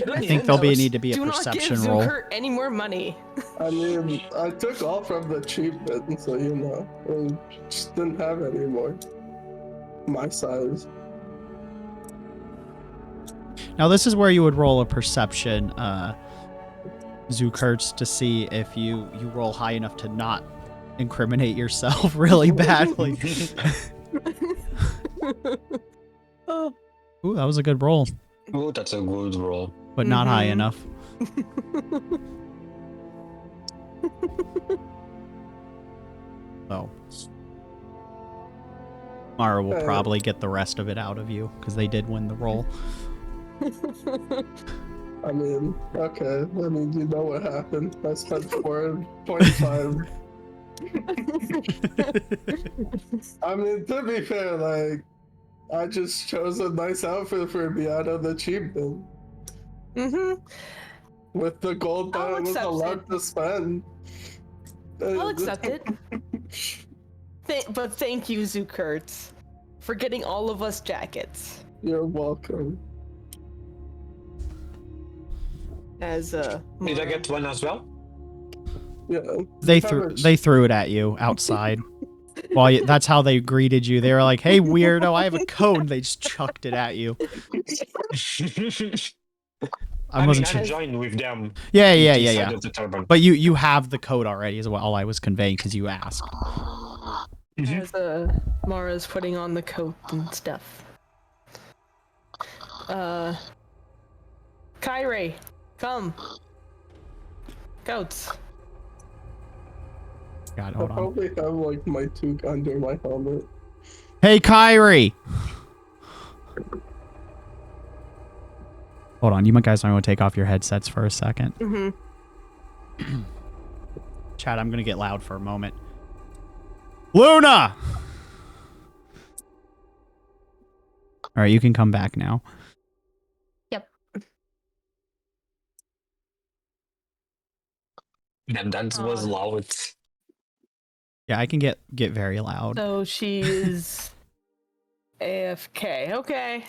I think there'll need to be a Do perception not give roll. Zucker any more money. I mean, I took all from the cheap bit, so you know, I just didn't have any more. My size. Now this is where you would roll a perception, Zukurts, to see if you roll high enough to not incriminate yourself really badly. Ooh, that was a good roll, Oh, that's a good roll. but not high enough. So Mara will probably get the rest of it out of you because they did win the roll. I mean, okay. I mean, you know what happened. I spent 4.5. I mean, to be fair, like, I just chose a nice outfit for me out of the cheap bin. With the gold that I was allowed to spend. I'll accept it. But thank you, Zukurts, for getting all of us jackets. You're welcome. As Did I get one as well? Yeah. They threw it at you outside. Well, that's how they greeted you. They were like, "Hey, weirdo, I have a code." They just chucked it at you. I joined with them. Yeah. Of the turban. But you have the code already, is what all I was conveying because you asked. As Mara's putting on the coat and stuff. Kyrie, come. Coats. God, I hold on. probably have like my toque under my helmet. Hey, Kyrie. Hold on, you guys might want to take off your headsets for a second. Chat, I'm gonna get loud for a moment. Luna! Alright, you can come back now. Yep. And that was loud. Yeah, I can get very loud. So she's AFK. Okay.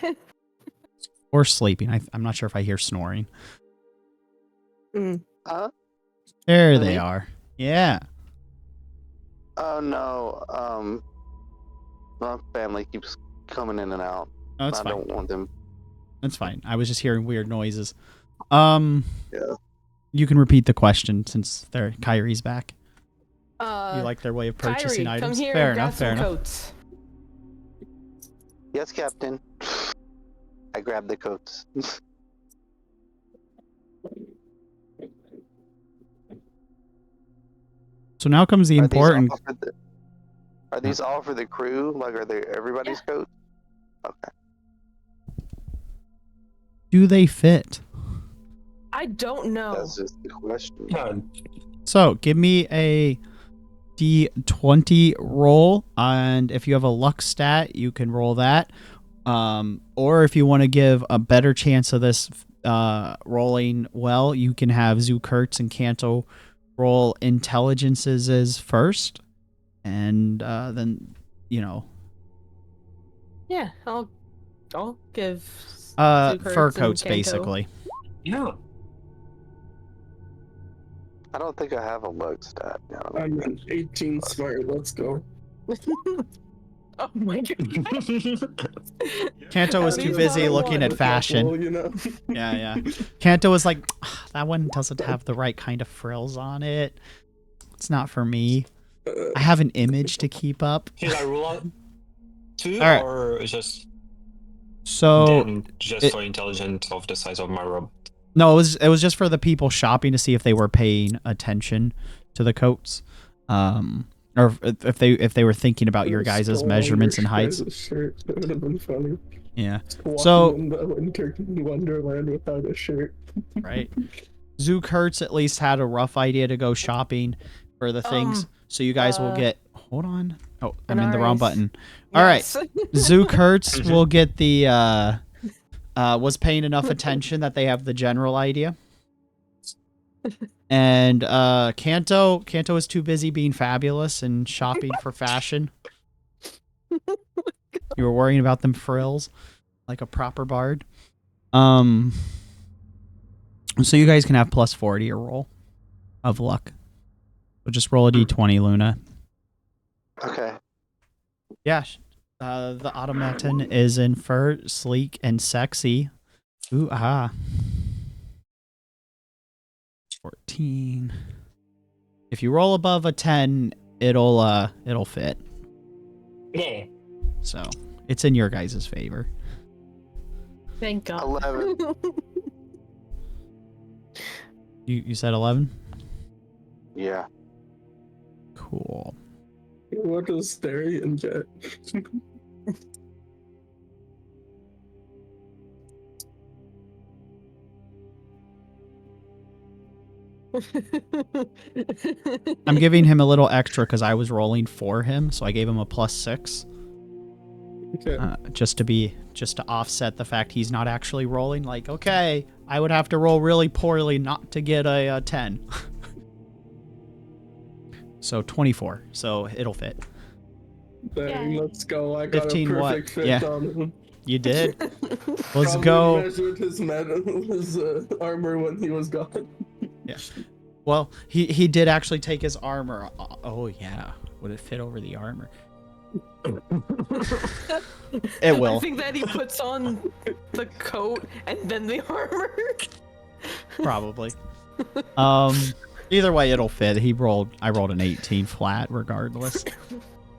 Or sleeping. I'm not sure if I hear snoring. Huh? There they are. Yeah. Oh no. My family keeps coming in and out. Oh, that's I fine. don't want them. That's fine. I was just hearing weird noises. Yeah. You can repeat the question since Kyrie's back. You like their way of purchasing Kyrie, items? Come here Fair and enough. Fair enough. coats. Yes, Captain. I grabbed the coats. So now comes the important. Are these all for the crew? Like, are they everybody's coats? Okay. Do they fit? I don't know. That's just the question. So give me a D20 roll, and if you have a luck stat, you can roll that. Or if you want to give a better chance of this rolling well, you can have Zukurts and Kanto roll intelligences first, and then Yeah, I'll give. fur coats basically. Yeah. I don't think I have a luck stat. I'm an 18 smart. Let's go. Oh my god. Kanto was too busy looking at fashion. Well, you know. Yeah. Kanto was like, that one doesn't have the right kind of frills on it. It's not for me. I have an image to keep up. Should I rule out 2 right. or just So for intelligence of the size of my robe? no, it was just for the people shopping to see if they were paying attention to the coats. or if they were thinking about your guys' Stole measurements your and heights. guys' shirt. That would have been funny. Yeah. Walking So in the winter wonderland without a shirt. right. Zook Hertz at least had a rough idea to go shopping for the things. So you guys will get. Hold on. Oh, I'm in the wrong button. All right. Zook Hertz will get the. Was paying enough attention that they have the general idea. And Kanto is too busy being fabulous and shopping for fashion. You were worrying about them frills like a proper bard. So you guys can have plus 40 a roll of luck. So just roll a d20, Luna. Okay. Yeah. The automaton is in fur, sleek, and sexy. Ooh, ah. 14. If you roll above a 10, it'll fit. Yeah. So it's in your guys' favor. Thank God. 11. You said 11? Yeah. Cool. What does Darian get? I'm giving him a little extra because I was rolling for him, so I gave him a plus 6. Okay. Just to offset the fact he's not actually rolling. Like, okay, I would have to roll really poorly not to get a 10. So 24. So it'll fit. Dang, let's go. I got a 15 what? perfect fit Yeah. on him. You did. Let's Probably go. measured his armor when he was gone. Yeah. Well, he did actually take his armor. Oh yeah. Would it fit over the armor? It will. I think that he puts on the coat and then the armor. Probably. Either way, it'll fit. I rolled an 18 flat, regardless.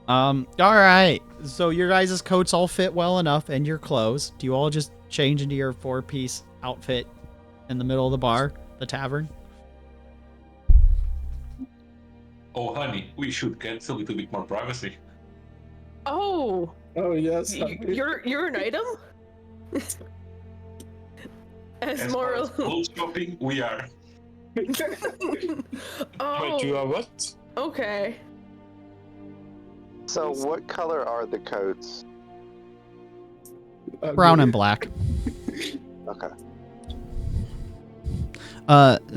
All right. So your guys' coats all fit well enough, and your clothes. Do you all just change into your 4-piece outfit in the middle of the bar, the tavern? Oh, honey, we should get a little bit more privacy. Oh, Oh yes. you're an item. As far as clothes shopping, we are. Oh, Wait, you are what? okay. So, what color are the coats? Brown and black. Okay.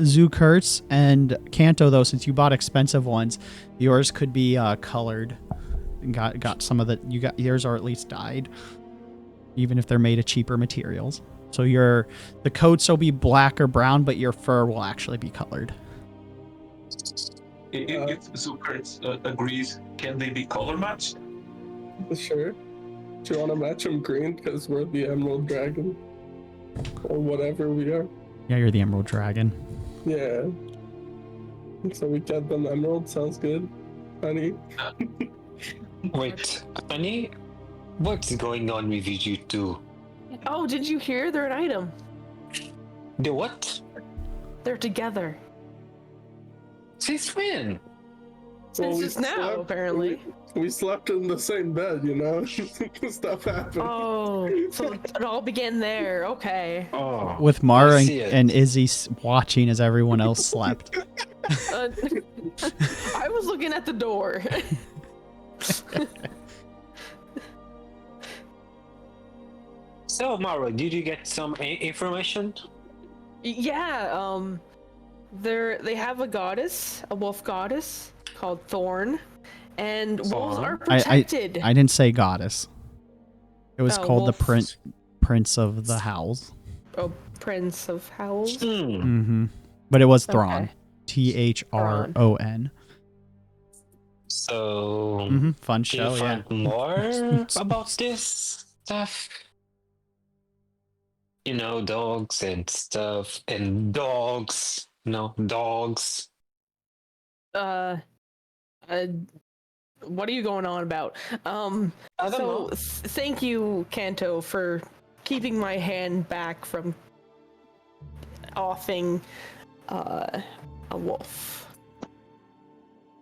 Zook Hertz and Kanto, though, since you bought expensive ones, yours could be colored. And got some of yours are at least dyed, even if they're made of cheaper materials. So the coats will be black or brown, but your fur will actually be colored. If Zuckert agrees, can they be color matched? Sure. Do you want to match him green because we're the Emerald Dragon, or whatever we are? Yeah, you're the Emerald Dragon. Yeah. So we get them emerald. Sounds good, honey. Wait, honey? What's going on with you two? Oh, did you hear? They're an item. The what? They're together. Since when? Since we just now, slept- apparently. We slept in the same bed, you know. Stuff happened. Oh, so it all began there. Okay. Oh. With Mara I see it. and Izzy watching as everyone else slept. I was looking at the door. So, Mara, did you get some information? Yeah, they have a goddess, a wolf goddess called Thorn, and wolves Thorn? are protected. I didn't say goddess. It was Oh, called wolf. the Prince of the Howls. Oh, Prince of Howls. Hmm. Mm-hmm. But it was Thrawn. Okay. Thron. So, Mm-hmm. Fun do you show, yeah. find more about this stuff? You know, dogs and stuff, and dogs. No, dogs. What are you going on about? I don't know. Thank you, Kanto, for keeping my hand back from offing a wolf.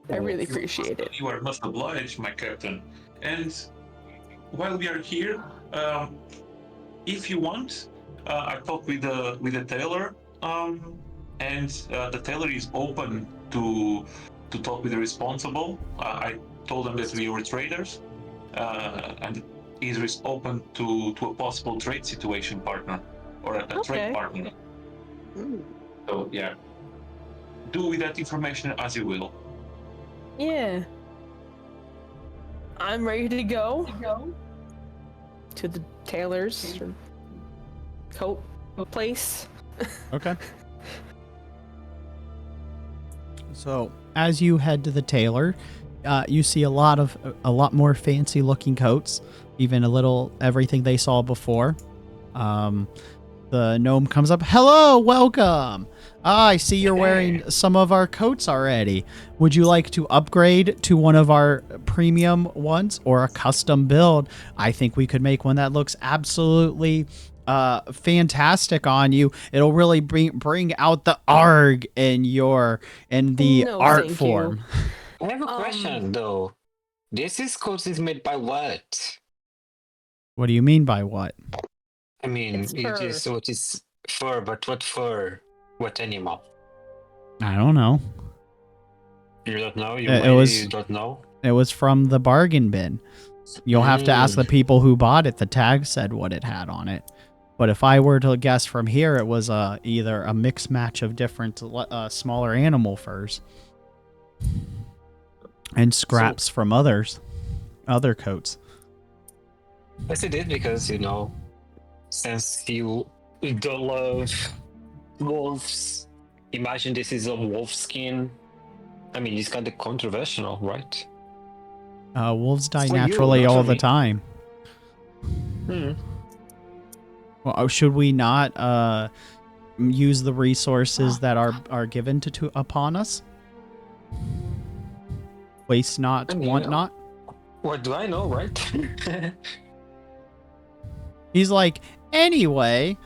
I really appreciate it. You are most obliged, my captain. And while we are here, if you want, I talked with the tailor, and the tailor is open to talk with the responsible. I told him that we were traders, and he's open to a possible trade situation partner or a trade partner. So yeah, do with that information as you will. Yeah. I'm ready to go to the tailor's coat place. Okay. So as you head to the tailor, you see a lot more fancy looking coats, even a little everything they saw before. The gnome comes up. Hello, welcome. I see you're wearing some of our coats already. Would you like to upgrade to one of our premium ones or a custom build? I think we could make one that looks absolutely fantastic on you. It'll really bring out the arg in the No, art thank form. I have a question though. This coat is made by what? What do you mean by what? I mean, It's it is fur. what is fur, but what fur? What animal? I don't know. You don't know? It You was- don't know? It was from the bargain bin. You'll have to ask the people who bought it. The tag said what it had on it. But if I were to guess from here, it was either a mixed match of different smaller animal furs and scraps from other coats. Yes, it is because, since you don't love wolves, imagine this is a wolf skin. I mean, it's kind of controversial, right? Wolves die For you, naturally not all for the me. time. Well, should we not use the resources that are given upon us? Waste not, I mean, want not. What do I know, right? He's like, anyway,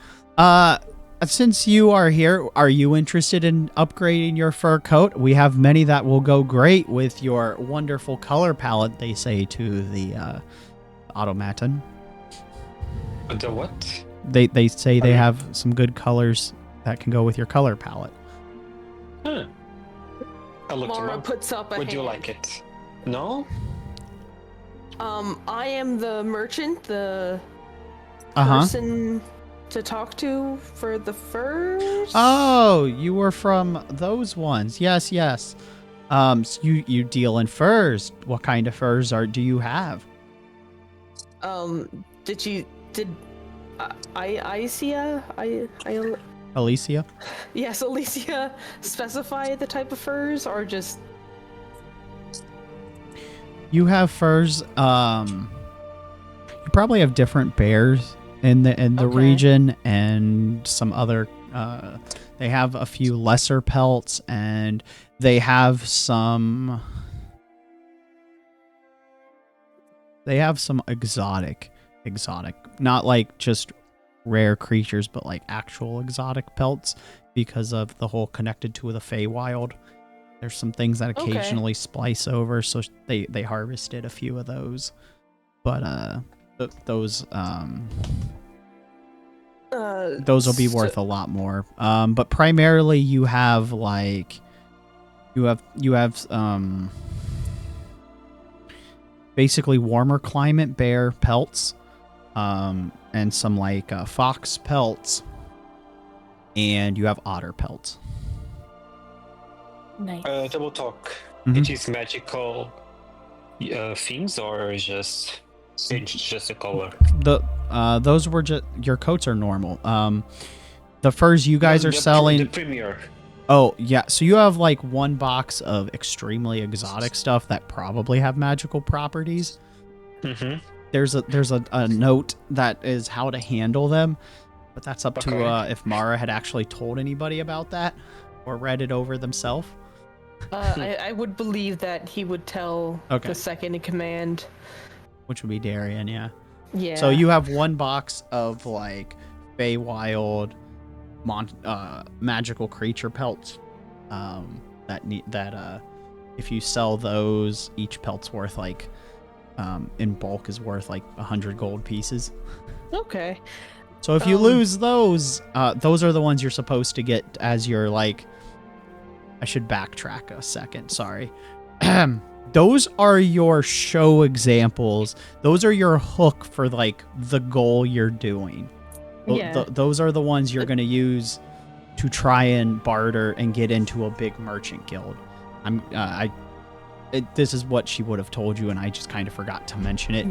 since you are here, are you interested in upgrading your fur coat? We have many that will go great with your wonderful color palette, they say to the automaton. The what? They say they have some good colors that can go with your color palette. Huh. I looked him Mara up. puts up a Would you hand. like it? No? I am the merchant, the Uh-huh. person to talk to for the furs. Oh, you were from those ones. Yes. So you deal in furs. What kind of furs do you have? Did Alicia? Yes, Alicia specify the type of furs or just You have furs. You probably have different bears in the Okay. region, and some other. They have a few lesser pelts, and they have some. They have some exotic, not like just rare creatures, but like actual exotic pelts because of the whole connected to the Feywild. There's some things that Okay. occasionally splice over, so they harvested a few of those. But those will be worth a lot more. But primarily you have basically warmer climate bear pelts, and some fox pelts, and you have otter pelts. Nice. Double talk. Mhm. It is magical things or just a color? Those were just your coats are normal. The furs you guys are selling. The premier. Oh yeah, so you have like one box of extremely exotic stuff that probably have magical properties. Mm-hmm. There's a note that is how to handle them, but that's up to if Mara had actually told anybody about that or read it over themselves. I would believe that he would tell Okay. the second in command. Which would be Darian, yeah. Yeah. So you have one box of like Feywild magical creature pelts that if you sell those, each pelt's worth like, in bulk is worth like 100 gold pieces. Okay. So if you lose those are the ones you're supposed to get as your like. I should backtrack a second. Sorry. Those are your show examples. Those are your hook for like the goal you're doing. Yeah. Those are the ones you're going to use to try and barter and get into a big merchant guild. This is what she would have told you, and I just kind of forgot to mention it.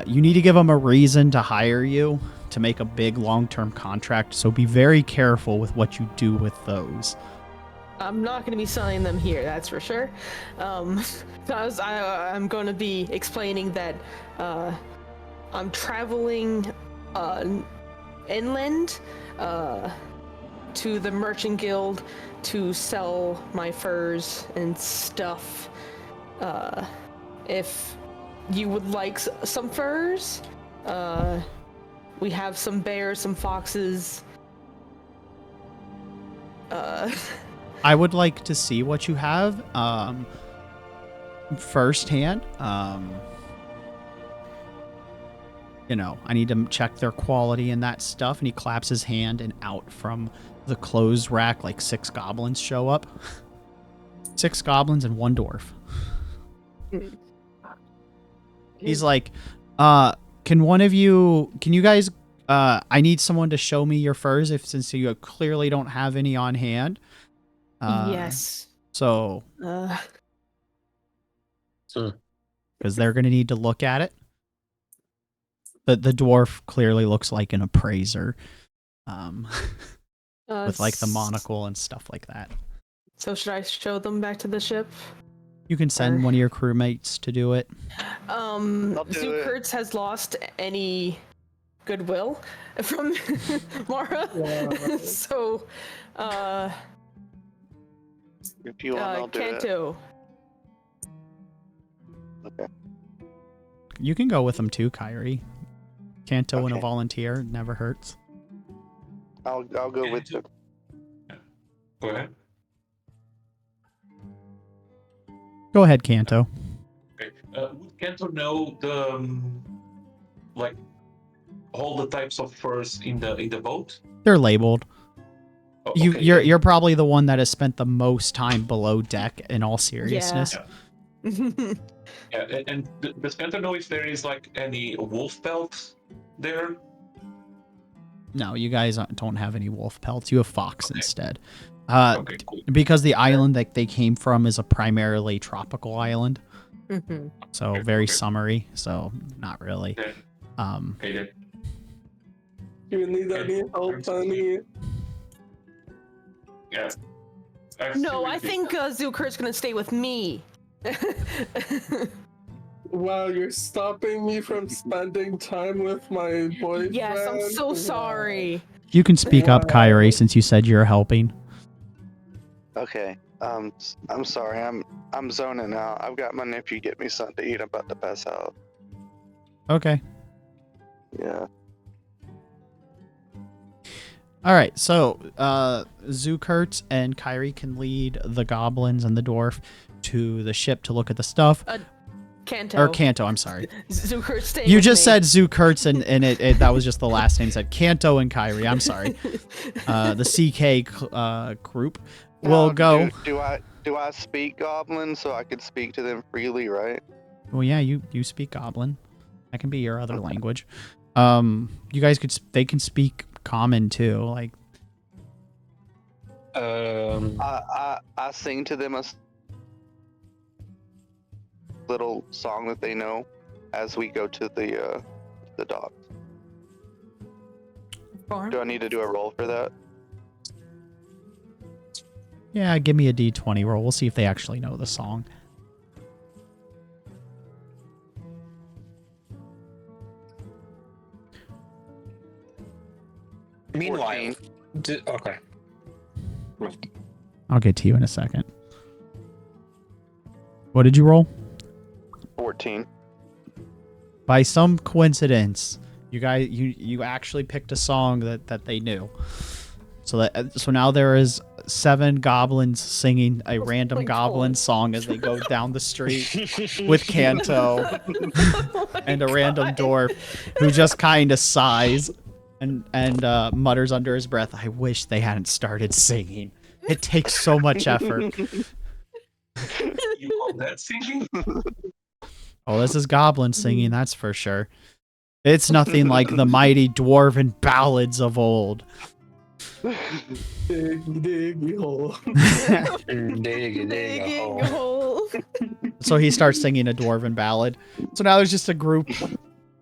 You need to give them a reason to hire you to make a big long-term contract. So be very careful with what you do with those. I'm not going to be selling them here, that's for sure. So I'm going to be explaining that I'm traveling inland to the merchant guild to sell my furs and stuff. If you would like some furs, we have some bears, some foxes. I would like to see what you have firsthand. I need to check their quality and that stuff. And he claps his hand, and out from the clothes rack, like 6 goblins show up. 6 goblins and 1 dwarf. He's like, can you guys, I need someone to show me your furs since you clearly don't have any on hand. Yes. So, because they're going to need to look at it. The dwarf clearly looks like an appraiser, with like the monocle and stuff like that. So should I show them back to the ship? You can send one of your crewmates to do it. Zukurtz has lost any goodwill from Mara. Wow. So, If you want, I'll do it. Kanto. Okay. You can go with them too, Kyrie. Kanto and a Okay. volunteer never hurts. I'll go with you. Go ahead. Go ahead, Kanto. Okay. Would Kento know the all the types of furs in the boat? They're labeled. Oh, You, okay, you're probably the one that has spent the most time below deck. In all seriousness, Yeah, and does Kento know if there is like any wolf pelt there? no, you guys don't have any wolf pelts. You have fox instead. Okay, cool. Because the island that they came from is a primarily tropical island, so Okay, very okay. summery. So not really. Then, okay, then. You need any help, honey? Yeah. No, I think Zukurt's gonna stay with me. Wow, you're stopping me from spending time with my boyfriend? Yes, I'm so Wow. sorry. You can speak up, Wow. Kyrie, since you said you're helping. Okay. I'm sorry. I'm zoning out. I've got my nephew get me something to eat. I'm about to pass out. Okay. Yeah. All right. So Zukurtz and Kyrie can lead the goblins and the dwarf to the ship to look at the stuff. Kanto. Or Kanto, I'm sorry. Zukurt's staying You with just me. said Zukurtz, and it that was just the last name. Said Kanto and Kyrie. I'm sorry. The CK group will Now, go. Do I speak Goblin so I could speak to them freely, right? Well, yeah, you speak Goblin. That can be your other language. You guys they can speak Common too. Like, I sing to them a little song that they know as we go to the dock. Farm? Do I need to do a roll for that? yeah, give me a D20 roll. We'll see if they actually know the song. Meanwhile, 14. Okay. I'll get to you in a second. What did you roll? 14. By some coincidence, you guys you actually picked a song that they knew. So now there is 7 goblins singing a Oh random my goblin God. song as they go down the street with Kanto Oh my and a random God. dwarf who just kind of sighs and mutters under his breath, "I wish they hadn't started singing. It takes so much effort." You call that singing? Oh, this is goblin singing, that's for sure. It's nothing like the mighty dwarven ballads of old. Diggy hole. Dig a Digging hole. hole. So he starts singing a dwarven ballad. So now there's just a group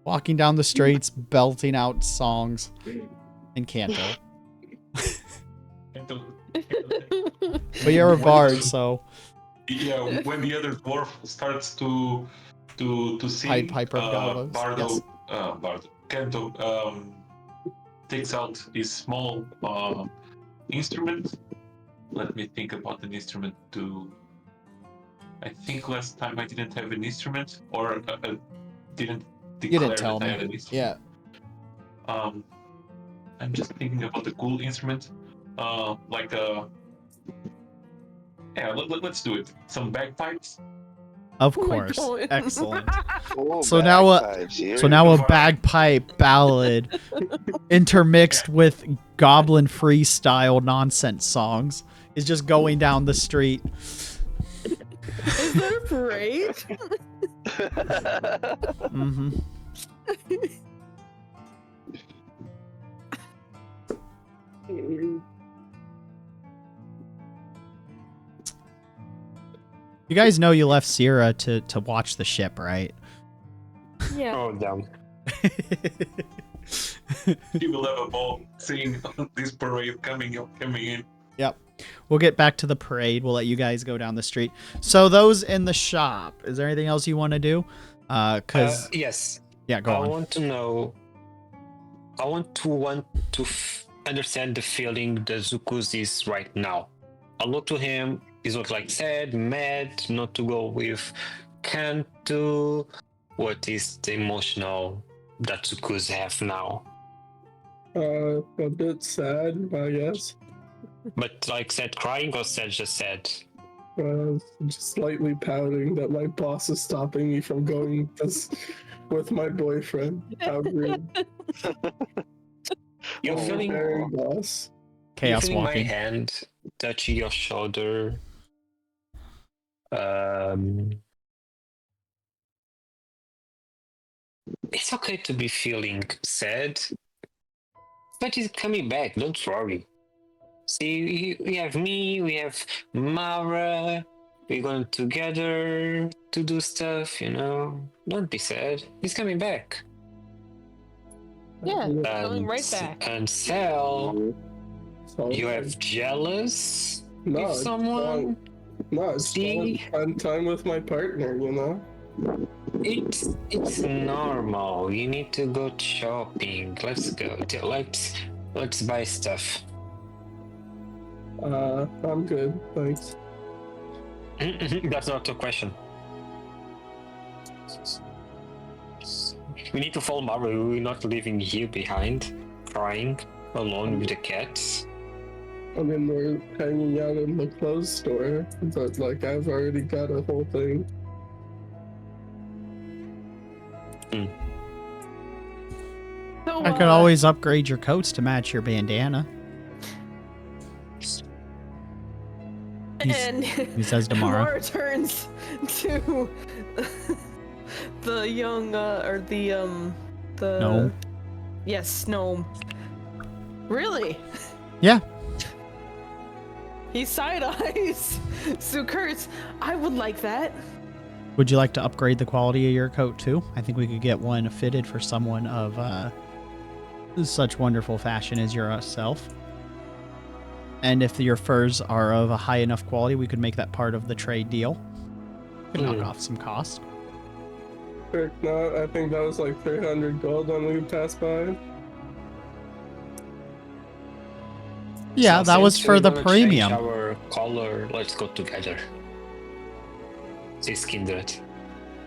walking down the streets, belting out songs in Kanto. But you're a bard, so Yeah, when the other dwarf starts to sing, Piper of Gallows, Bardo, yes. Bardo, Kento takes out his small instrument. Let me think about an instrument too. I think last time I didn't have an instrument, or didn't You declare didn't tell that I had an me. instrument. Yeah. I'm just thinking about a cool instrument, like a. Yeah, let's do it. Some bagpipes. Of Oh my course. God. Excellent. Oh, So now a- bagpipes, yeah. So now a bagpipe ballad intermixed with goblin freestyle nonsense songs is just going down the street. Is that a parade? Mm-hmm. You guys know you left Sierra to watch the ship, right? Yeah. Oh, damn. You will have a ball seeing this parade coming in. We'll get back to the parade. We'll let you guys go down the street. So those in the shop, is there anything else you want to do? Cause Yes. yeah, go I on. want to know. I want to understand the feeling that Zukus is right now. I look to him. He's not like sad, mad, not to go with Kanto. What is the emotional that Zukus have now? A bit sad, I guess. But like sad crying or sad just sad? Just slightly pouting that my boss is stopping me from going this with my boyfriend. How rude. You're Oh, feeling. Very boss. You're Chaos feeling my walking. hand touching your shoulder. It's okay to be feeling sad, but he's coming back. Don't worry. See, we have me, we have Mara. We're going together to do stuff. Don't be sad. He's coming back. Yeah. Uh, Coming right back. And Sal, so, you have jealous no, with it's someone. No, it's See? spend time with my partner, you know? It's normal. You need to go shopping. Let's go. Let's buy stuff. I'm good, thanks. That's not a question. We need to follow Mara. We're not leaving you behind, crying alone with the cats. I mean, we're hanging out in the clothes store, but like I've already got a whole thing. So, I could always upgrade your coats to match your bandana. And He says to Mara. Mara turns to the young or the Gnome. Yes, gnome. Really? Yeah. He side eyes Zukurt's. I would like that. Would you like to upgrade the quality of your coat too? I think we could get one fitted for someone of such wonderful fashion as yourself. And if your furs are of a high enough quality, we could make that part of the trade deal. Could knock off some cost. Frick, no, I think that was like 300 gold when we passed by. Yeah, So that was since for we're the gonna premium. change our color. Let's go together. It's kindred.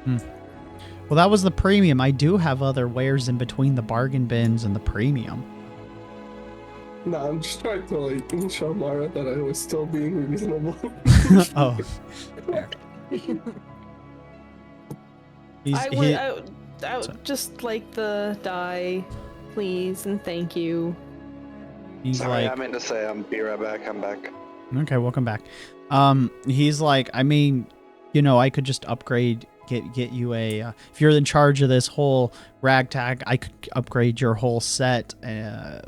Well, that was the premium. I do have other wares in between the bargain bins and the premium. Nah, I'm just trying to like show Mara that I was still being reasonable. Oh, fair. I would just like the die, please, and thank you. He's Sorry, like, I meant to say I'm be right back. I'm back. okay, welcome back. He's like, I mean, you know, I could just upgrade, get you a. If you're in charge of this whole ragtag, I could upgrade your whole set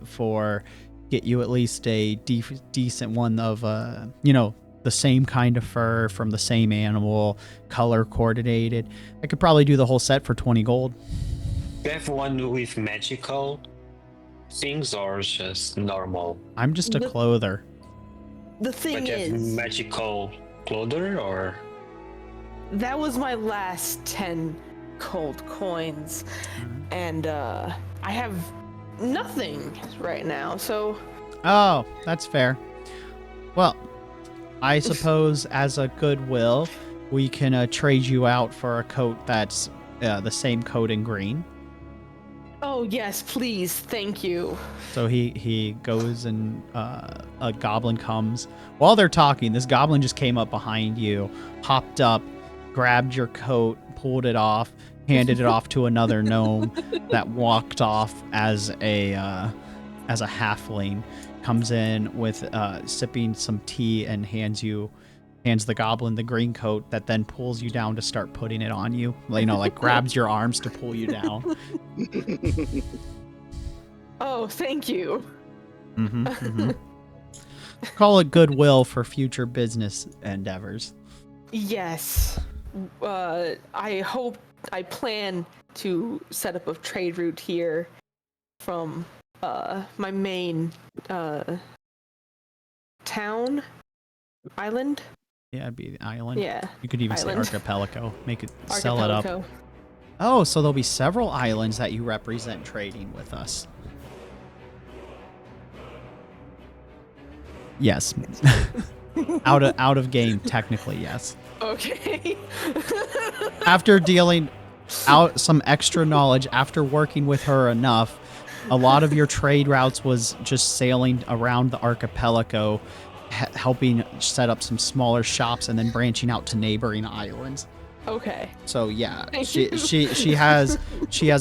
for get you at least a decent one of you know, the same kind of fur from the same animal, color coordinated. I could probably do the whole set for 20 gold. Do you have one with magical things or just normal? I'm just a The- clother. The But thing you have is, magical clother or? that was my last 10 cold coins, and I have nothing right now, so Oh, that's fair. Well, I suppose as a goodwill, we can trade you out for a coat that's the same coat in green. oh yes, please, thank you. So he goes and a goblin comes. While they're talking, this goblin just came up behind you, hopped up, grabbed your coat, pulled it off, handed it off to another gnome that walked off as a halfling. Comes in with sipping some tea and hands the goblin the green coat that then pulls you down to start putting it on you. You know, like grabs your arms to pull you down. Oh, thank you. Call it goodwill for future business endeavors. Yes. I plan to set up a trade route here from my main town island. Yeah, it'd be the island. Yeah. You could even Island. say archipelago. Make it sell it up. Archipelago. Oh, so there'll be several islands that you represent trading with us. Yes. out of game, technically, yes. Okay. After dealing out some extra knowledge, after working with her enough, a lot of your trade routes was just sailing around the archipelago, helping set up some smaller shops and then branching out to neighboring islands. Okay. So yeah, Thank she has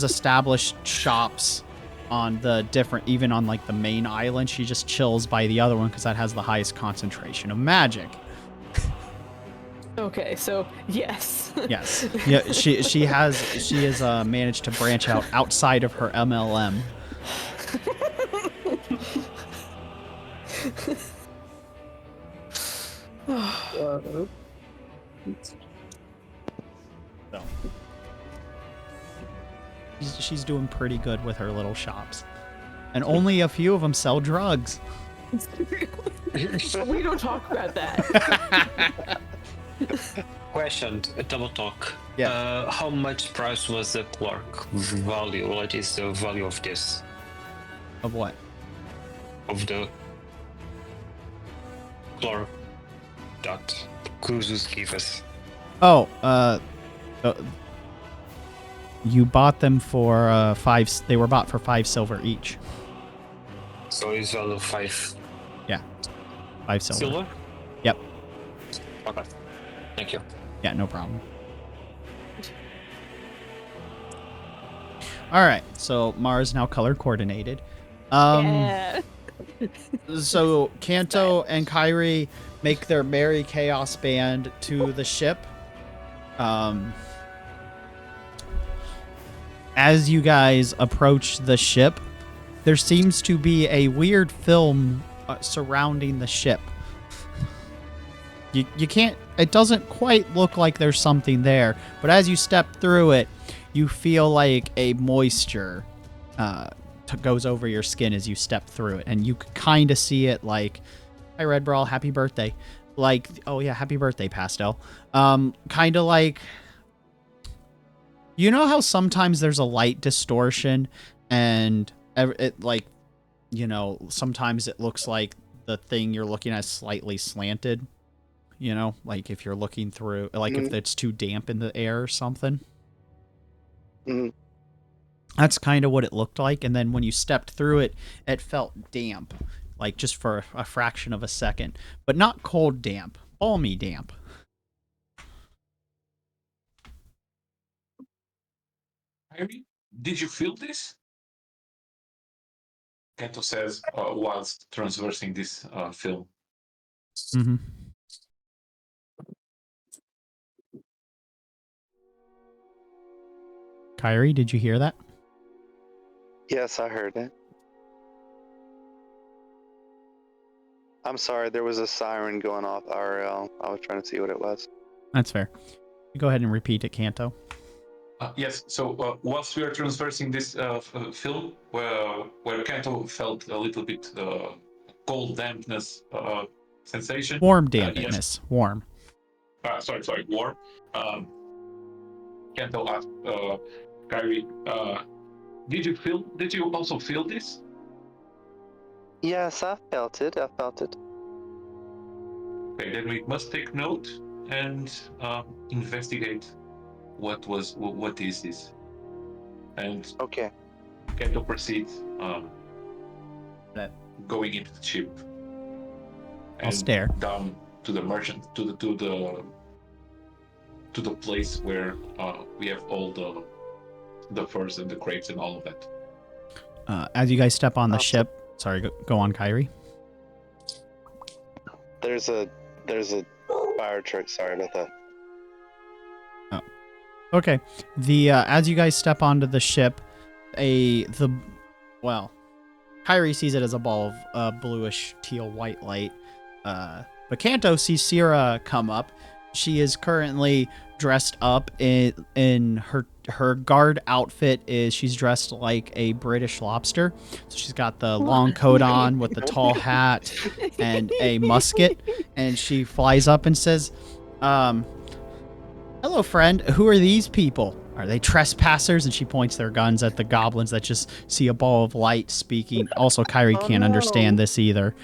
established shops on the different, even on like the main island. She just chills by the other one because that has the highest concentration of magic. Okay, so yes. Yes. Yeah, she has managed to branch out outside of her MLM. So she's doing pretty good with her little shops, and only a few of them sell drugs. We don't talk about that. Question, a double talk. Yeah. How much price was the clock value? What is the value of this? Of what? Of the clock that Cruises gave us? Oh, you bought them for 5. They were bought for 5 silver each. So it's value 5 Yeah, 5 silver. silver? Yep. Okay. Thank you. Yeah, no problem. All right, so Mara's now color coordinated. Yeah. So Kanto and Kairi make their merry chaos band to the ship. As you guys approach the ship, there seems to be a weird film surrounding the ship. You can't, it doesn't quite look like there's something there, but as you step through it, you feel like a moisture goes over your skin as you step through it, and you kind of see it like, hi Red Brawl, happy birthday. Like, oh yeah, happy birthday, Pastel. Kind of like, you know how sometimes there's a light distortion and it like, you know, sometimes it looks like the thing you're looking at is slightly slanted, you know, like if you're looking through, like if it's too damp in the air or something. That's kind of what it looked like. And then when you stepped through it, it felt damp like just for a fraction of a second, but not cold damp, balmy damp. Harry, did you feel this? Kato says whilst transversing this film. Mm-hmm. Kyrie, did you hear that? Yes, I heard it. I'm sorry, there was a siren going off RL. I was trying to see what it was. That's fair. Go ahead and repeat it, Kanto. Yes, so whilst we are transversing this film, where Kato felt a little bit cold dampness sensation. Warm dampness. Yes. Warm. Sorry, warm. Kato asked Kyrie, did you also feel this? Yes, I felt it. Okay, then we must take note and investigate what is this. And Okay. Kato proceeds going into the ship. I'll stare down to the merchant, to the place where we have all the furs and the crates and all of that. As you guys step on the ship, sorry, go on, Kyrie. There's a fire truck. Sorry about that. Okay. The as you guys step onto the ship, Kyrie sees it as a ball of bluish teal white light. But Kanto sees Sierra come up. She is currently dressed up in her guard outfit. She's dressed like a British lobster. So she's got the long coat on with the tall hat and a musket, and she flies up and says, "Hello, friend. Who are these people? Are they trespassers?" And she points their guns at the goblins that just see a ball of light speaking. Also, Kyrie can't understand this either.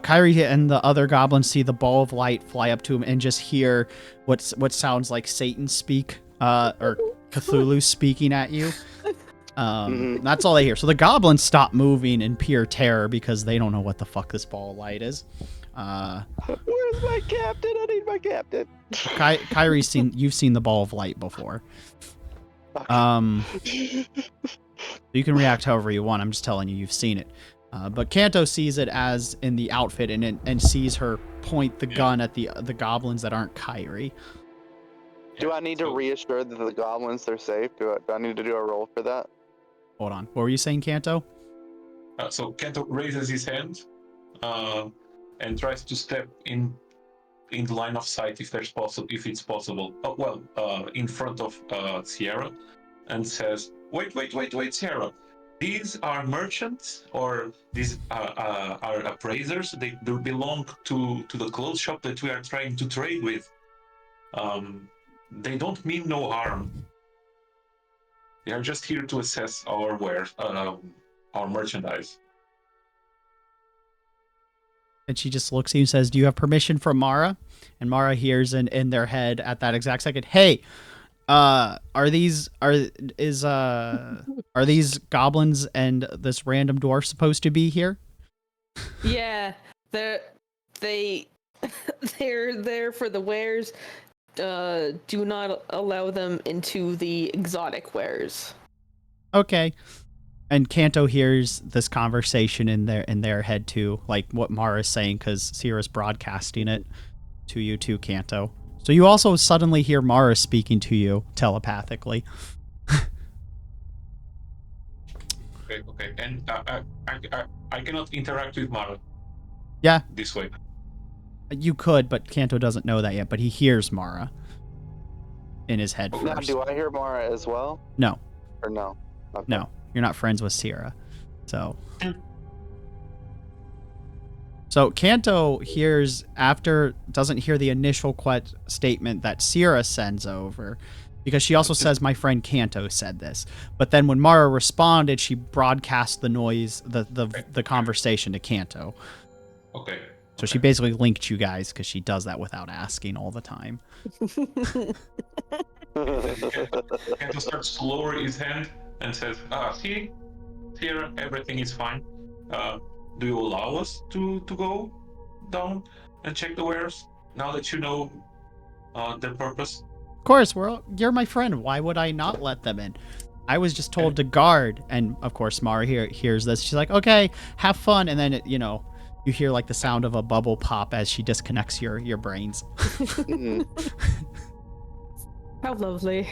Kyrie and the other goblins see the ball of light fly up to him and just hear what sounds like Satan speak, or Cthulhu speaking at you. That's all they hear. So the goblins stop moving in pure terror because they don't know what the fuck this ball of light is. Where's my captain? I need my captain. Kyrie's you've seen the ball of light before. You can react however you want. I'm just telling you, you've seen it. But Kanto sees it as in the outfit and sees her point the gun at the goblins that aren't Kyrie. Do I need to reassure that the goblins are safe? Do I need to do a roll for that? Hold on. What were you saying, Kanto? So Kanto raises his hand and tries to step in the line of sight if it's possible. In front of Sierra, and says, "Wait, Sierra. These are merchants, or these are appraisers. They belong to the clothes shop that we are trying to trade with. They don't mean no harm. They are just here to assess our our merchandise." And she just looks at you and says, "Do you have permission from Mara?" And Mara hears in their head at that exact second, "Hey, are these goblins and this random dwarf supposed to be here?" Yeah, they're there for the wares. Do not allow them into the exotic wares. Okay. And Kanto hears this conversation in their head too, like what Mara's saying, because Sierra's broadcasting it to you too, Kanto. So you also suddenly hear Mara speaking to you telepathically. Okay. And I cannot interact with Mara. Yeah. This way. You could, but Kanto doesn't know that yet, but he hears Mara in his head first. Now, do I hear Mara as well? No. Or no? Okay. No. You're not friends with Sierra. So Kanto doesn't hear the initial statement that Sierra sends over, because she also says, "My friend Kanto said this." But then when Mara responded, she broadcast the noise, the conversation to Kanto. Okay. So she basically linked you guys, because she does that without asking all the time. Kanto starts to lower his hand and says, "See, Sierra, everything is fine. do you allow us to go down and check the wares now that you know their purpose? Of course, you're my friend. Why would I not let them in? I was just told to guard, and of course Mara hears this. She's like, "Okay, have fun," and then you hear like the sound of a bubble pop as she disconnects your brains. Mm. How lovely.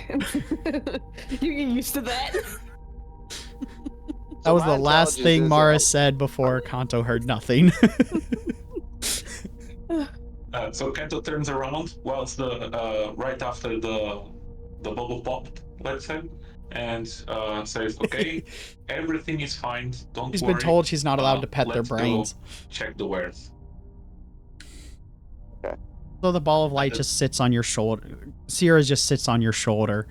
You get used to that. That was my the last intelligence thing is, Mara said before Kanto heard nothing. So Kento turns around whilst the right after the bubble popped, let's say, and says, "Okay, everything is fine. Don't She's worry. been told she's not allowed to pet their let's go brains. check the wares." So the ball of light just sits on your shoulder. Sierra just sits on your shoulder,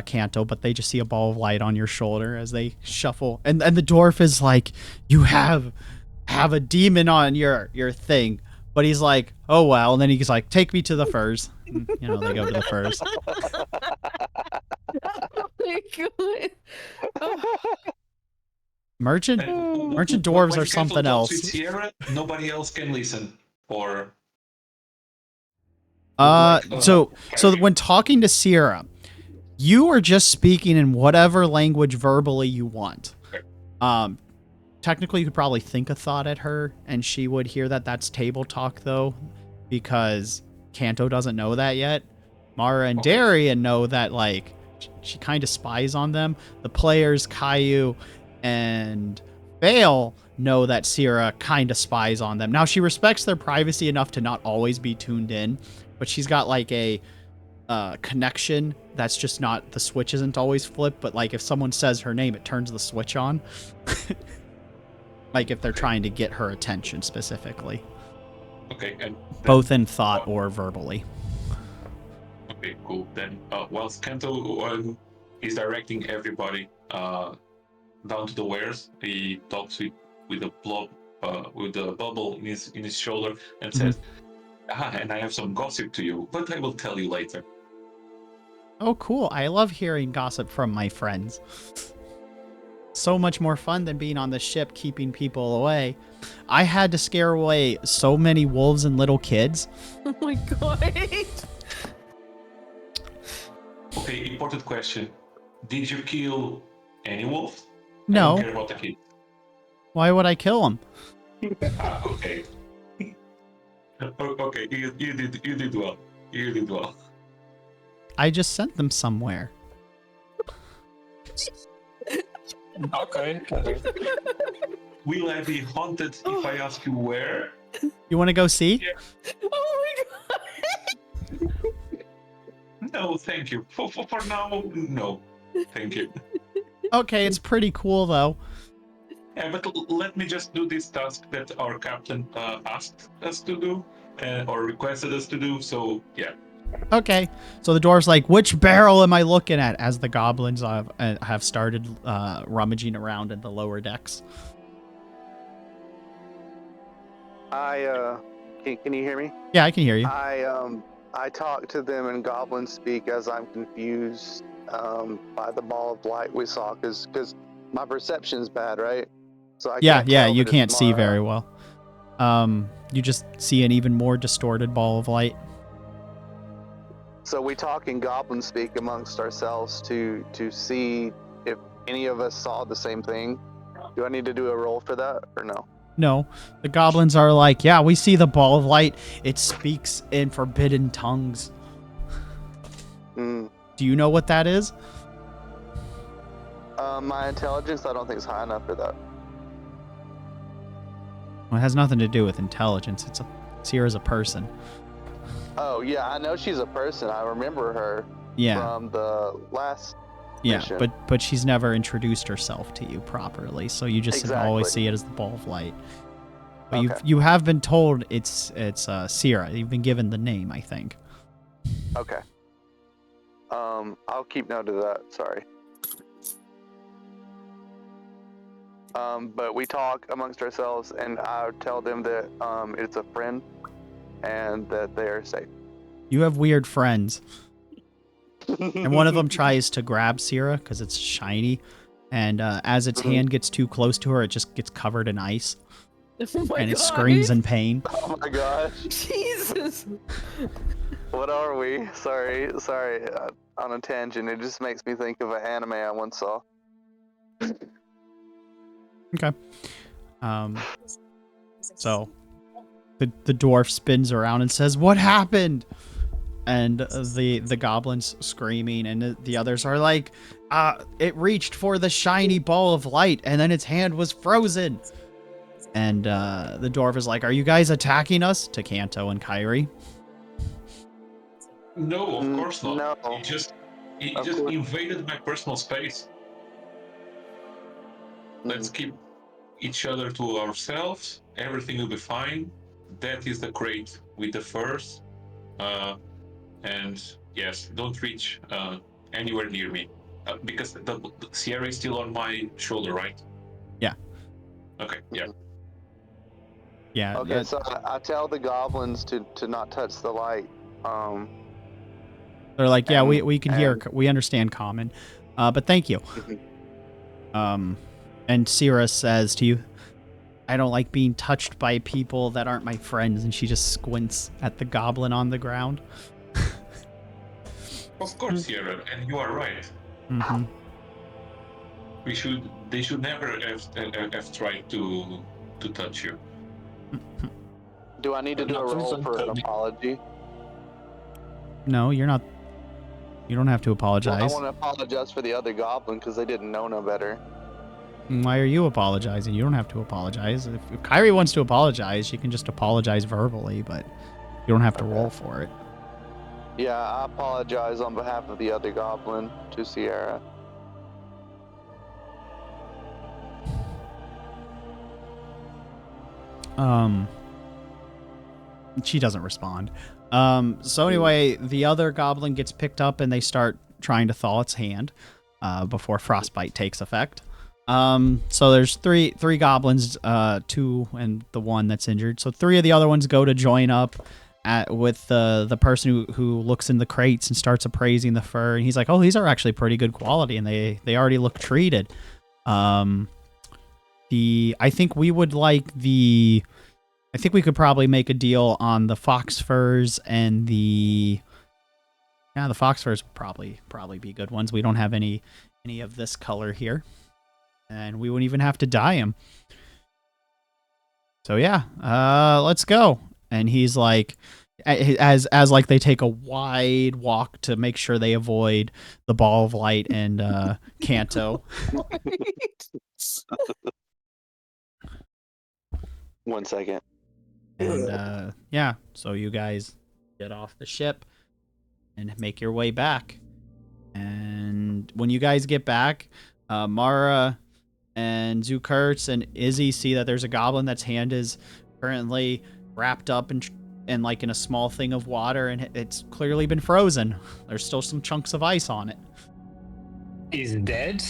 Kanto, but they just see a ball of light on your shoulder as they shuffle. And the dwarf is like, "You have a demon on your thing." But he's like, "Oh well." And then he's like, "Take me to the furs." And, they go to the furs. Oh my god. Oh. Merchant And dwarves when are Kento something talks else. with Sierra, nobody else can listen. Or So when talking to Sierra, you are just speaking in whatever language verbally you want. Technically, you could probably think a thought at her, and she would hear that. That's table talk, though, because Kanto doesn't know that yet. Mara and Darian know that, like, she kind of spies on them. The players, Caillou and Vale, know that Sierra kind of spies on them. Now, she respects their privacy enough to not always be tuned in, but she's got, like, a connection that's just not, the switch isn't always flipped, but, like, if someone says her name, it turns the switch on. Like if they're trying to get her attention specifically. Okay, and both in thought or verbally. Okay, cool. Then, whilst Kento is directing everybody down to the wares, he talks with a blob, with a bubble in his shoulder, and says, "And I have some gossip to you, but I will tell you later." Oh, cool! I love hearing gossip from my friends. So much more fun than being on the ship keeping people away. I had to scare away so many wolves and little kids. Oh my god. Okay, important question. Did you kill any wolf? No. I don't care about the kids. Why would I kill them? Okay. Okay, you did well. You did well. I just sent them somewhere. Okay. Will I be haunted if I ask you where? You want to go see? Yeah. Oh my god. No, thank you. For now, no. Thank you. Okay, it's pretty cool though. Yeah, but let me just do this task that our captain asked us to do, or requested us to do, so yeah. Okay, so the dwarf's like, which barrel am I looking at? As the goblins have started rummaging around in the lower decks. Can you hear me? Yeah, I can hear you. I talk to them in goblin speak as I'm confused by the ball of light we saw, because my perception's bad, right? So I can't tell you that can't it's see Mara. very well. You just see an even more distorted ball of light. So we talk in goblin speak amongst ourselves to see if any of us saw the same thing. Do I need to do a roll for that or no? No, the goblins are like, yeah, we see the ball of light. It speaks in forbidden tongues. Mm. Do you know what that is? My intelligence, I don't think is high enough for that. Well, it has nothing to do with intelligence. Sierra's a person. Oh yeah, I know she's a person. I remember her from the last mission. but she's never introduced herself to you properly, so you just always see it as the ball of light. But Okay. you have been told it's Sierra. You've been given the name, I think. Okay. I'll keep note of that. Sorry. But we talk amongst ourselves, and I tell them that it's a friend, and that they are safe. You have weird friends. And one of them tries to grab Sierra because it's shiny, and as its hand gets too close to her, it just gets covered in ice. Oh my and it God. screams in pain. Oh my gosh. Jesus. What are we? Sorry. On a tangent, it just makes me think of an anime I once saw. Okay. So the dwarf spins around and says, "What happened?" And the goblin's screaming, and the others are like, "It reached for the shiny ball of light, and then its hand was frozen." And the dwarf is like, "Are you guys attacking us?" To Kanto and Kyrie. No, of course not. No. He Of just course. invaded my personal space. Let's keep each other to ourselves. Everything will be fine. That is the crate with the furs. And yes, don't reach anywhere near me. Because the Sierra is still on my shoulder, right? Yeah. Okay, yeah. Yeah. Okay, so I tell the goblins to not touch the light. They're like, "Yeah, and- we can hear, we understand common, but thank you." And Sierra says to you, "I don't like being touched by people that aren't my friends," and she just squints at the goblin on the ground. Of course, Sierra, and you are right. Mm-hmm. They should never have tried to touch you. Do I need to do a roll for an apology? No, you're not. You don't have to Well, apologize. I want to apologize for the other goblin because they didn't know no better. Why are you apologizing? You don't have to apologize. If Kyrie wants to apologize, she can just apologize verbally, but you don't have to roll for it. Yeah, I apologize on behalf of the other goblin to Sierra. She doesn't respond. So anyway, the other goblin gets picked up and they start trying to thaw its hand before frostbite takes effect. So there's three goblins, two and the one that's injured. So three of the other ones go to join up with the person who looks in the crates and starts appraising the fur. And he's like, "Oh, these are actually pretty good quality, and they already look treated." I think we would like the. I think we could probably make a deal on the fox furs and the fox furs would probably be good ones. We don't have any of this color here, and we wouldn't even have to dye them. So yeah, let's go. And he's like, as like they take a wide walk to make sure they avoid the ball of light and Kanto. 1 second. And yeah, so you guys get off the ship and make your way back. And when you guys get back, Mara and Zukurtz and Izzy see that there's a goblin that's hand is currently wrapped up in like in a small thing of water, and it's clearly been frozen. There's still some chunks of ice on it. Is it dead?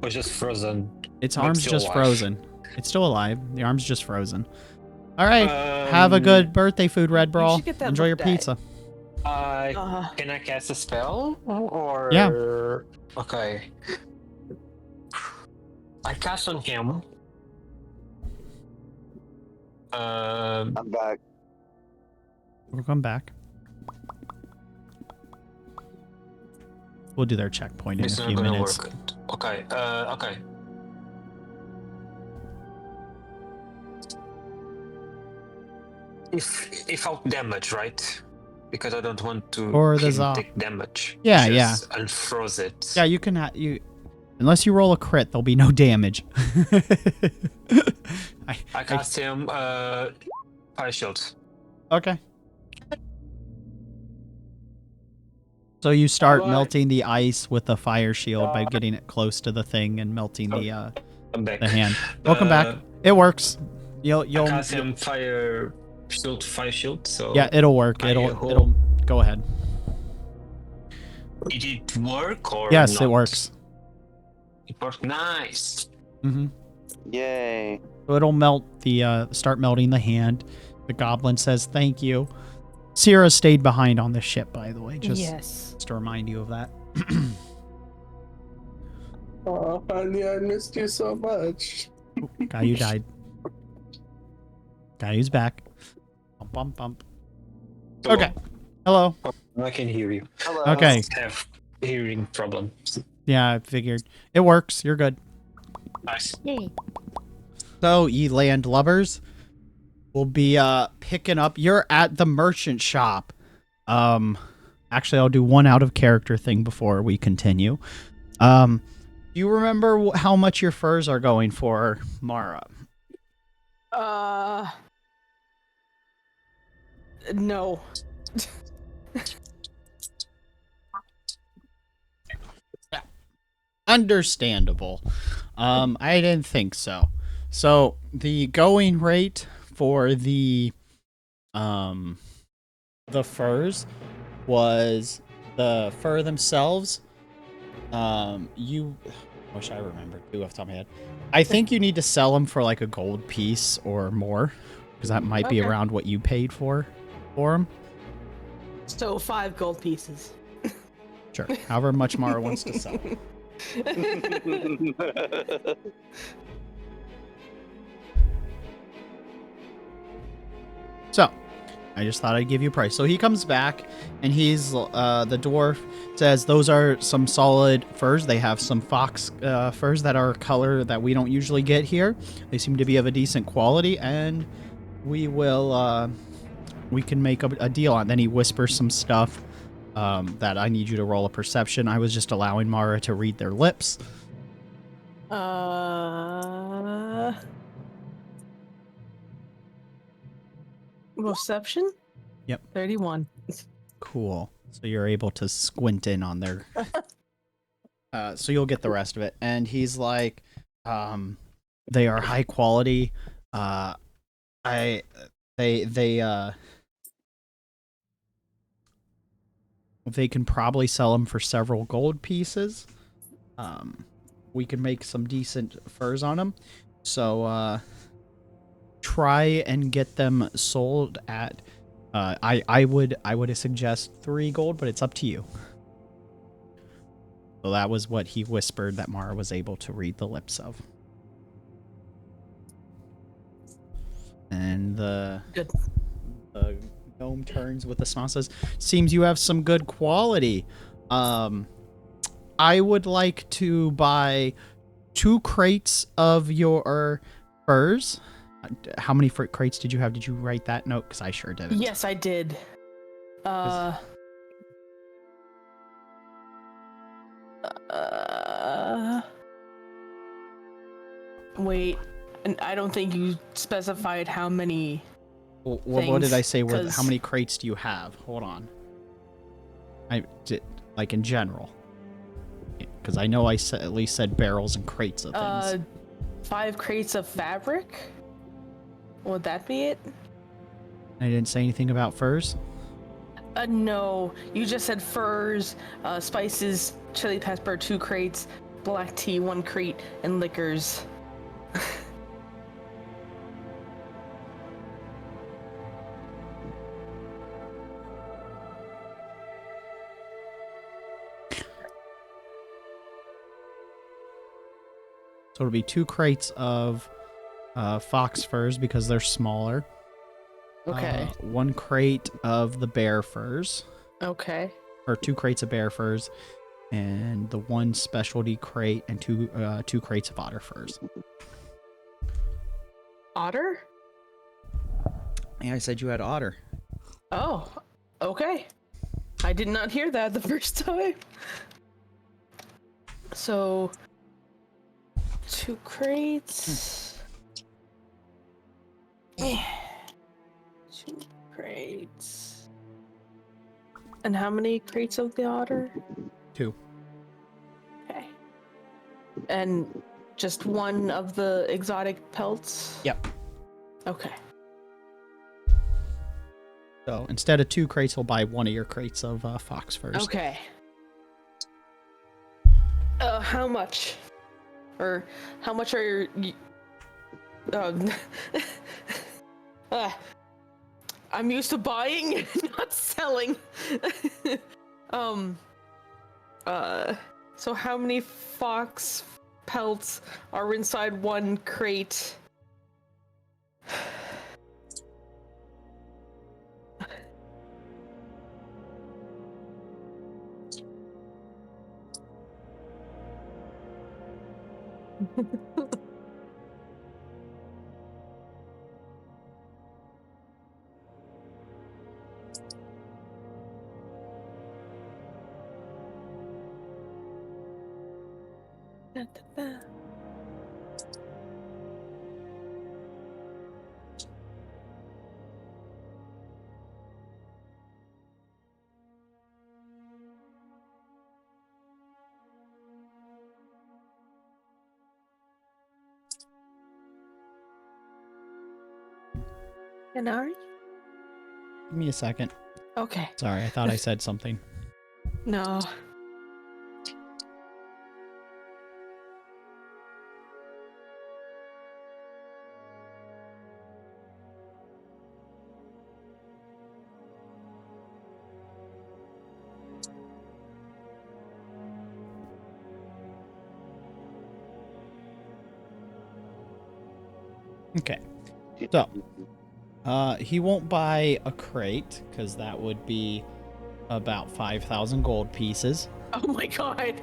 Or just frozen? Its But arm's still just alive. frozen. It's still alive. The arm's just frozen. All right. Have a good birthday food, Red Brawl. should get that Enjoy your looked at. pizza. Can I cast a spell? Or Yeah. Okay. I cast on him. I'm back. We'll come back. We'll do their checkpoint in It's a not few gonna minutes. work. Okay. Okay. If I'll damage, right? Because I don't want to Or the him Za. take damage. Yeah, Just unfroze it. Yeah, you can unless you roll a crit, there'll be no damage. I cast him fire shield. Okay. So you start Alright. melting the ice with a fire shield by getting it close to the thing and melting I'm back. the hand. Welcome back. It works. You'll I cast him fire shield. So yeah, it'll work. I It'll hope- go ahead. Did it work or Yes, not? it works. It worked. Nice. Mm-hmm. Yay. So it'll melt start melting the hand. The goblin says thank you. Sierra stayed behind on the ship, by the way, just to remind you of that. Oh, honey, I missed you so much. Guy, you died. Okay, he's back. Bump, bump, bump. Hello. Okay. Hello. I can hear you. Hello. Okay. I have hearing problems. Yeah, I figured. It works. You're good. Nice. Yay. So, ye land lubbers, we'll be picking up. You're at the merchant shop. Actually, I'll do one out of character thing before we continue. Do you remember how much your furs are going for, Mara? No. Understandable. I didn't think so. So the going rate for the furs was the fur themselves. You wish I remembered too off the top of my head. I think you need to sell them for like a gold piece or more, because that might be Okay. around what you paid for them. So 5 gold pieces. Sure, however much Mara wants to sell. So, I just thought I'd give you a price. So he comes back, and he's the dwarf says those are some solid furs. They have some fox furs that are a color that we don't usually get here. They seem to be of a decent quality, and we will we can make a deal on. Then he whispers some stuff that I need you to roll a perception. I was just allowing Mara to read their lips. Reception? Yep. 31. Cool. So you're able to squint in on their. So you'll get the rest of it. And he's like, they are high quality. They can probably sell them for several gold pieces. We can make some decent furs on them. So try and get them sold at. I would suggest 3 gold, but it's up to you. So that was what he whispered that Mara was able to read the lips of. And the gnome turns with a smile, says, "Seems you have some good quality. I would like to buy 2 crates of your furs." How many crates did you have? Did you write that note? Because I sure didn't. Yes, I did. Wait, and I don't think you specified how many. Well, what did I say? How 'cause- many crates do you have? Hold on. I did, like in general, because I know I at least said barrels and crates of things. 5 crates of fabric? Would that be it? I didn't say anything about furs. No. You just said furs, spices, chili pepper, 2 crates, black tea, 1 crate, and liquors. So it'll be 2 crates of fox furs because they're smaller. Okay. 1 crate of the bear furs, Okay. or 2 crates of bear furs, and the 1 specialty crate and 2 crates of otter furs. Otter? Yeah, I said you had otter. Oh, okay. I did not hear that the first time. So, 2 crates. 2 crates. And how many crates of the otter? 2. Okay. And just 1 of the exotic pelts? Yep. Okay. So instead of 2 crates, he'll buy 1 of your crates of fox furs. Okay. How much? Or how much are your... I'm used to buying, not selling. So how many fox pelts are inside 1 crate? Inari? Give me a second. Okay. Sorry, I thought I said something. No. Okay. So, he won't buy a crate because that would be about 5,000 gold pieces. Oh my god.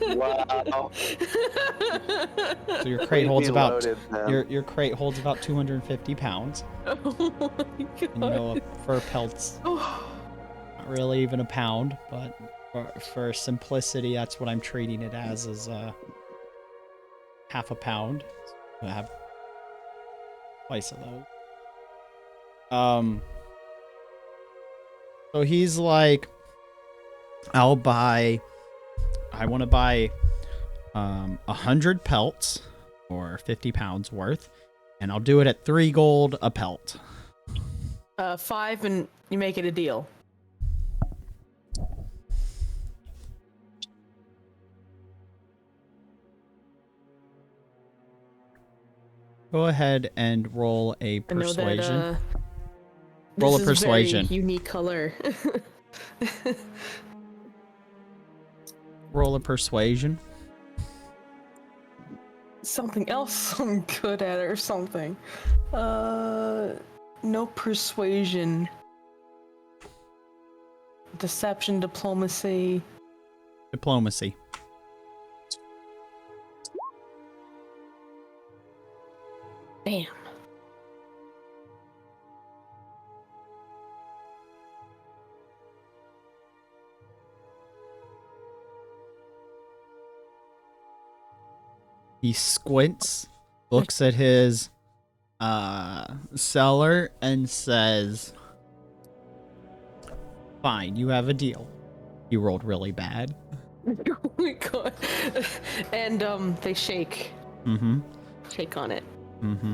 Wow. So your crate holds Be about loaded, then. your crate holds about 250 pounds. Oh my god. And, you know, fur pelts Oh. not really even a pound, but for simplicity, that's what I'm treating it as is half a pound. So I have twice of those. So he's like, I want to buy 100 pelts or 50 pounds worth, and I'll do it at 3 gold a pelt. 5 and you make it a deal. Go ahead and roll a I know persuasion. that Roll a this is persuasion. very unique color. Roll a persuasion. Something else I'm good at or something. No persuasion. Deception, diplomacy. Diplomacy. Damn. He squints, looks at his seller, and says, "Fine, you have a deal." You rolled really bad. Oh my god. And they shake. Mm-hmm. Shake on it. Mm-hmm.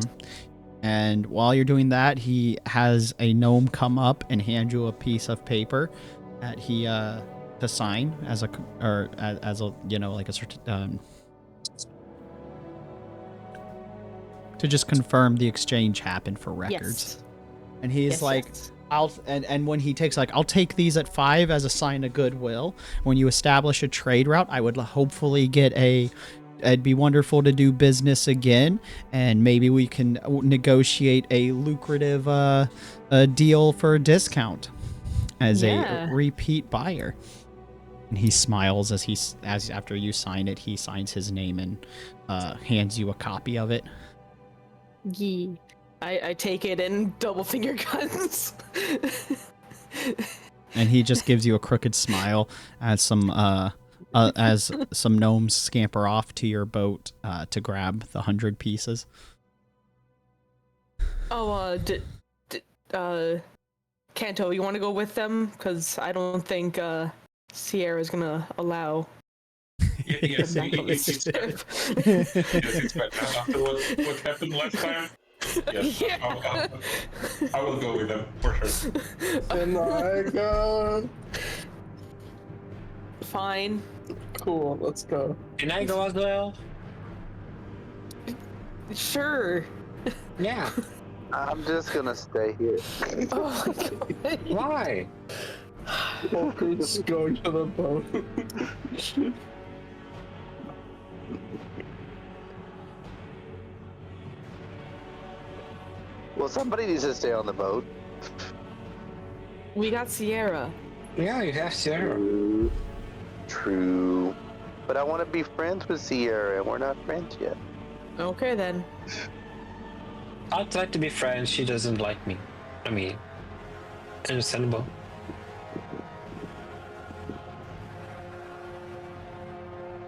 And while you're doing that, he has a gnome come up and hand you a piece of paper that he to sign as a you know, like a to just confirm the exchange happened for records. Yes. And he's Yes, like, yes. and when he takes I'll take these at 5 as a sign of goodwill. When you establish a trade route, I would hopefully get it'd be wonderful to do business again, and maybe we can negotiate a lucrative a deal for a discount as Yeah. a repeat buyer. And he smiles as after you sign it, he signs his name and hands you a copy of it. Yee. I take it and double finger guns. And he just gives you a crooked smile as some gnomes scamper off to your boat to grab the 100 pieces. Oh, Kanto, you want to go with them? Because I don't think Sierra's gonna allow. Yes, them back on this it's better. ship. Yes, it's better. After what happened last time, yes, Yeah. I will go with them for sure. And I go. Fine. Cool, let's go. Can I go as well? Sure. Yeah. I'm just gonna stay here. Oh my god. Why? Let's go to the boat. Well, somebody needs to stay on the boat. We got Sierra. Yeah, you have Sarah. True. True. But I want to be friends with Sierra, and we're not friends yet. Okay then. I tried to be friends. She doesn't like me. I mean, understandable.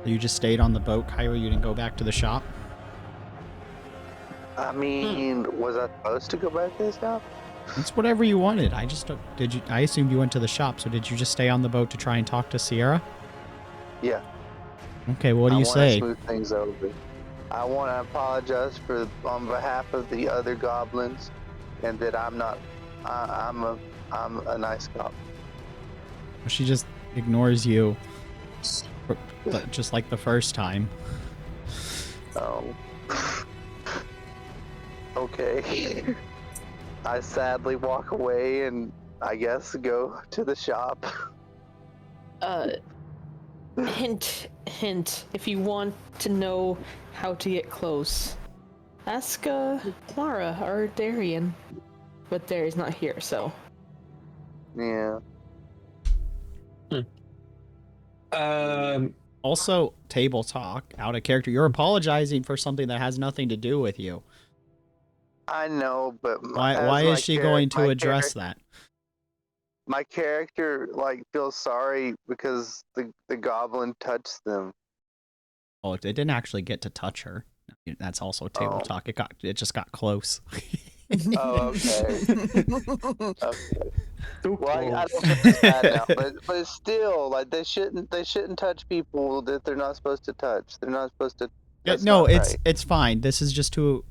You just stayed on the boat, Cairo? You didn't go back to the shop? I mean, was I supposed to go back to the shop? It's whatever you wanted. I just did you. I assumed you went to the shop, so did you just stay on the boat to try and talk to Sierra? Yeah. Okay, what do I you want say? to smooth things over. I want to apologize on behalf of the other goblins, and that I'm not. I'm a nice goblin. She just ignores you, just like the first time. Oh. Okay. I sadly walk away and I guess go to the shop. Hint, hint. If you want to know how to get close, ask Clara or Darian. But Darian's not here, so. Yeah. Also, table talk, out of character. You're apologizing for something that has nothing to do with you. I know, but Why is she going to address that? My character feels sorry because the goblin touched them. Oh, it didn't actually get to touch her. That's also table talk. It just got close. Oh, okay. Okay. Well, I don't feel as bad now, but still, they shouldn't touch people that they're not supposed to touch. They're not supposed to. That's No, not right. it's fine. This is just the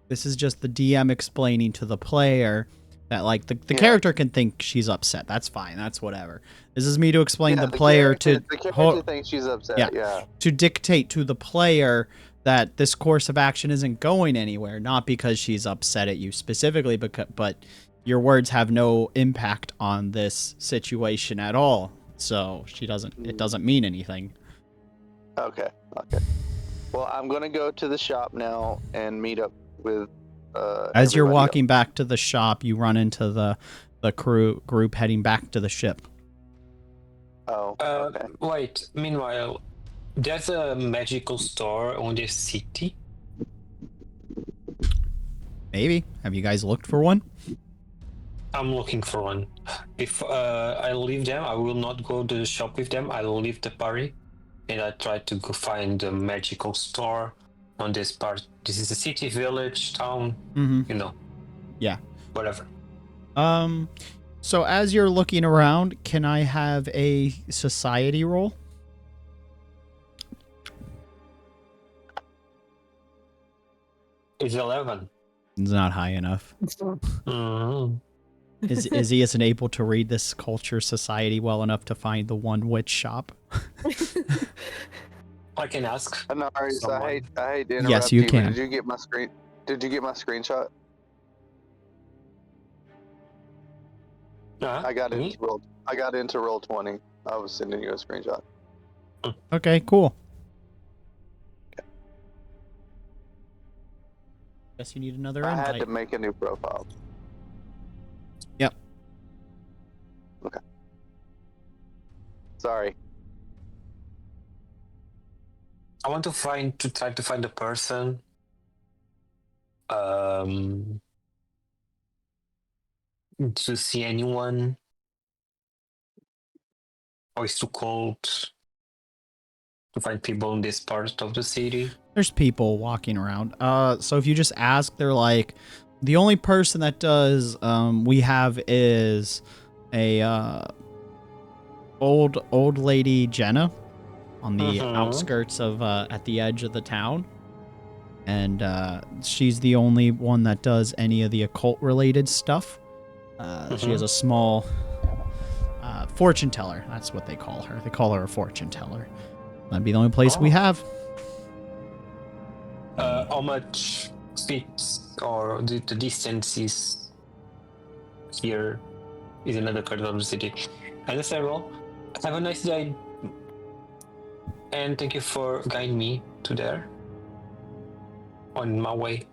DM explaining to the player that the character can think she's upset. That's fine. That's whatever. This is me to explain the player to the character thinks she's upset. Yeah. To dictate to the player that this course of action isn't going anywhere, not because she's upset at you specifically, but your words have no impact on this situation at all. So it doesn't mean anything. Okay. Well, I'm gonna go to the shop now and meet up with. As you're everybody walking back to the shop, you run into the group heading back to the ship. else. Oh. Okay. Wait, meanwhile, there's a magical store on the city. Maybe. Have you guys looked for one? I'm looking for one. If I leave them, I will not go to the shop with them. I'll leave the party, and I try to go find a magical store on this part. This is a city, village, town. Mm-hmm. You know. Yeah. Whatever. So as you're looking around, can I have a society roll? It's 11. It's not high enough. Mm-hmm. Is he isn't able to read this culture society well enough to find the one witch shop? I can ask. Anaris, I hate to interrupt Yes, you but can. Did you get my screenshot? I got me? into roll 20. I was sending you a screenshot. Okay, cool. Guess you need another I invite. had to make a new profile. Yep. Okay. Sorry. I want to try to find a person. To see anyone. Or it's too cold to find people in this part of the city. There's people walking around. So if you just ask, they're like, the only person that does we have is a old lady Jenna on the outskirts of at the edge of the town, and she's the only one that does any of the occult related stuff. She has a small fortune teller. That's what they call her. They call her a fortune teller. That'd be the only place we have. How much feet or the distance is here is another part of the city. Understandable. Have a nice day. And thank you for guiding me to there. On my way.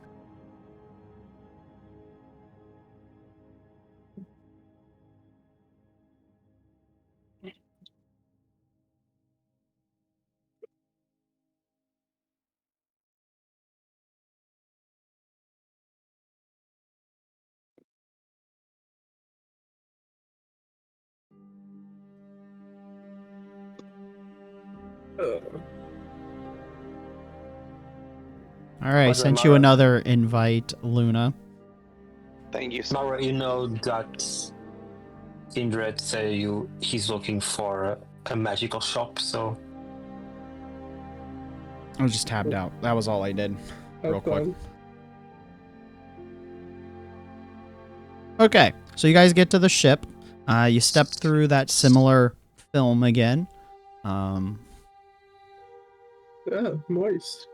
All right, I By the way, sent you Mara- another invite, Luna. Thank you, sir. Mara, you know that Kindred say he's looking for a magical shop, so I was just tabbed out. That was all I did. Real quick. fine. Okay, so you guys get to the ship. You step through that similar film again. Yeah, nice.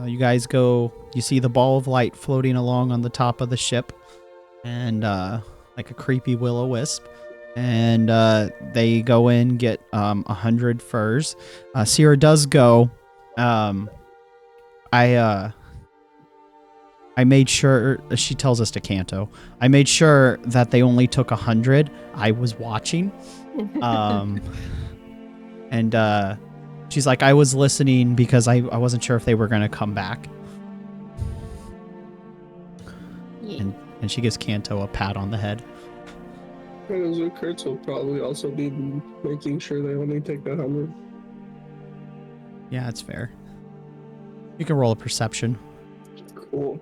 You guys go. You see the ball of light floating along on the top of the ship, and like a creepy will-o-wisp. And they go in, get 100 furs. Sierra does go. I made sure, she tells us to Kanto, I made sure that they only took 100. I was watching. And she's like, I was listening because I wasn't sure if they were going to come back. Yeah. And she gives Kanto a pat on the head. And Kurtz will probably also be making sure they only take 100. Yeah, that's fair. You can roll a perception. Cool.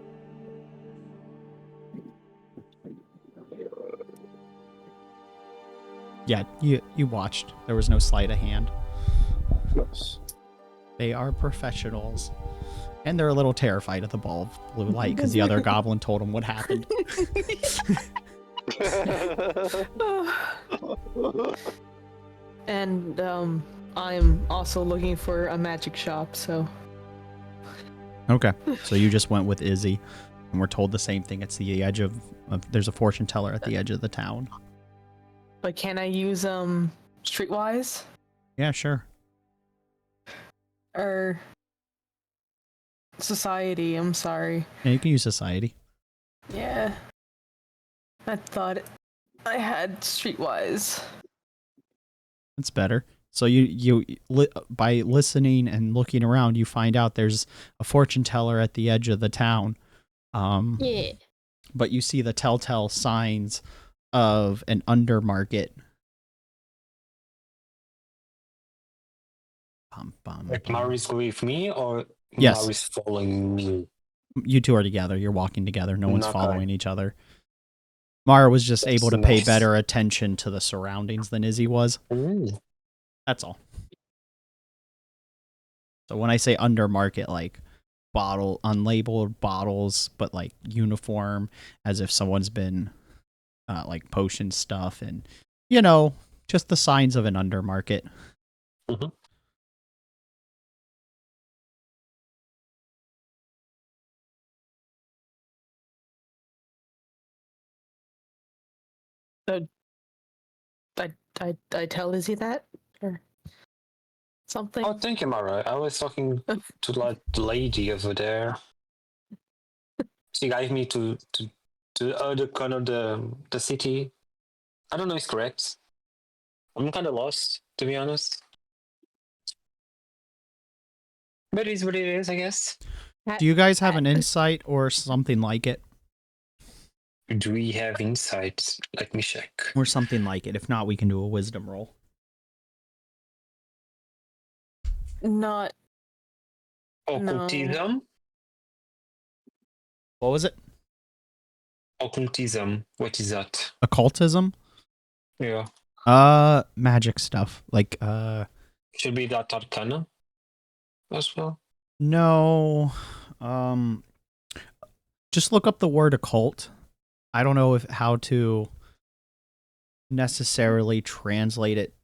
Yeah, you watched. There was no sleight of hand. Nice. They are professionals. And they're a little terrified of the ball of blue light because the other goblin told them what happened. And I'm also looking for a magic shop, so Okay. So you just went with Izzy. And we're told the same thing. It's the edge of there's a fortune teller at the edge of the town. but can I use Streetwise Yeah, sure. or Society? I'm sorry. Yeah, you can use society. Yeah. I thought I had Streetwise. That's better. So by listening and looking around, you find out there's a fortune teller at the edge of the town. Yeah. But you see the telltale signs of an undermarket. like Mari's with me or Yes. Mari's following me? You two are together. You're walking together. No one's Okay. following each other. Mara was just That's able to pay nice. better attention to the surroundings than Izzy was. Mm. That's all. So when I say undermarket, like unlabeled bottles, but like uniform, as if someone's been like potion stuff, and just the signs of an undermarket. Mhm. I tell Izzy that or something. Oh, thank you, Mara. I was talking to like the lady over there. She guided me to the other corner of the city. I don't know if it's correct. I'm kind of lost, to be honest. But it is what it is, I guess. Do you guys have an insight or something like it? Do we have insights? Let me check. Or something like it. If not, we can do a wisdom roll. Not Occultism? What was it? Occultism. What is that? Occultism? Yeah. Magic stuff. Like, Should be that arcana as well. no. Just look up the word occult. I don't know how to necessarily translate it.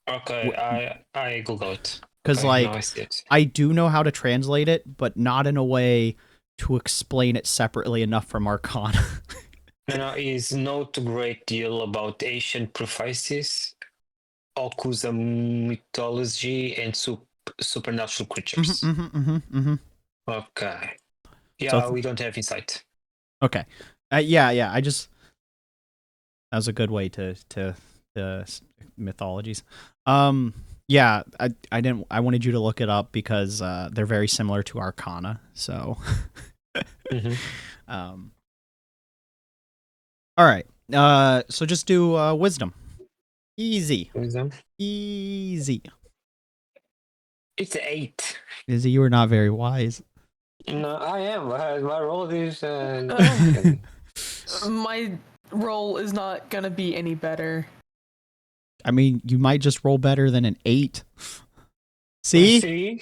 Okay, I Google it. Because, Okay, now I see it. I do know how to translate it, but not in a way to explain it separately enough from Arcana. Now is not a great deal about ancient prophecies, occultism, mythology, and supernatural creatures. Okay. Yeah, So we don't have insight. Okay. Yeah. I just that was a good way to mythologies. Yeah. I wanted you to look it up because they're very similar to Arcana. So. Mm-hmm. All right. So just do wisdom. Easy. Wisdom. Easy. It's 8. Izzy, you are not very wise. No, I am. My roll is. My roll is not gonna be any better. I mean, you might just roll better than an 8. See? See?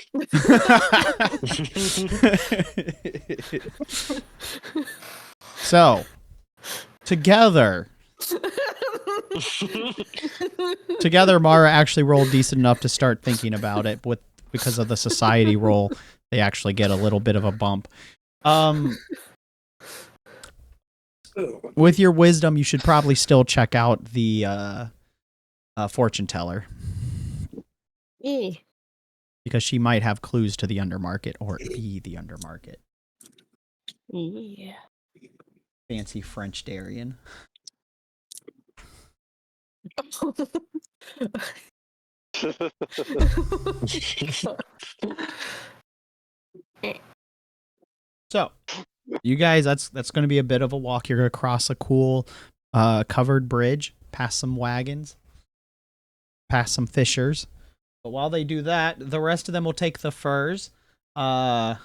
So, together, Mara actually rolled decent enough to start thinking about it. Because of the society roll, they actually get a little bit of a bump. With your wisdom, you should probably still check out the fortune teller. Yeah. Because she might have clues to the undermarket or be the undermarket. Yeah. Fancy French Darien. So, you guys, that's going to be a bit of a walk. You're going to cross a cool covered bridge, past some wagons, past some fishers. But while they do that, the rest of them will take the furs. When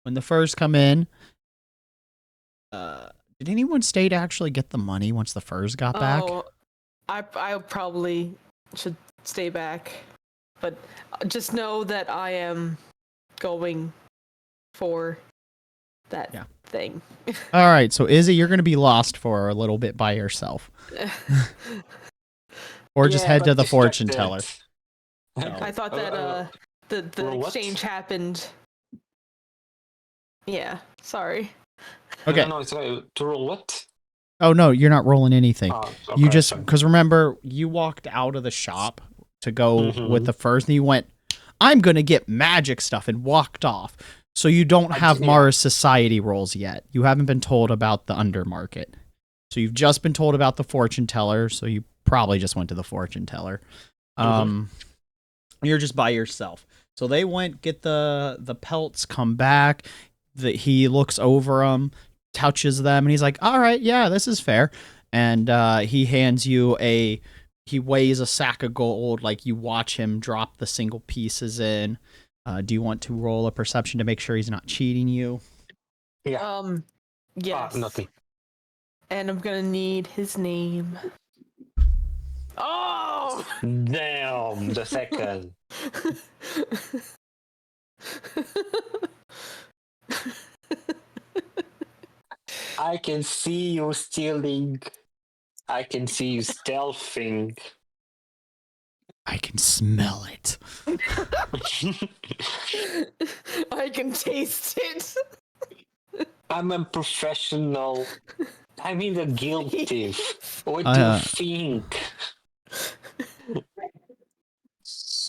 the furs come in, did anyone stay to actually get the money once the furs got back? Oh, I probably should stay back, but just know that I am going for that thing. All right, so Izzy, you're going to be lost for a little bit by yourself. Or just head to the fortune teller. I thought that the exchange happened. Yeah, sorry. Okay. No, it's to roll what? Oh, no, you're not rolling anything. Okay, You just, because remember, you walked out of the shop to go with the furs, and you went, I'm going to get magic stuff, and walked off. So you don't have Mara's society rolls yet. You haven't been told about the undermarket. So you've just been told about the fortune teller, so you probably just went to the fortune teller. You're just by yourself. So they went, get the pelts, come back. He looks over them, touches them, and he's like, all right, yeah, this is fair. And he hands you he weighs a sack of gold. Like, you watch him drop the single pieces in. Do you want to roll a perception to make sure he's not cheating you? Yeah. Yes. Nothing. And I'm gonna need his name. Oh! Damn, the second. I can see you stealing. I can see you stealthing. I can smell it. I can taste it. I'm a professional. I mean, a guild thief. What do you think?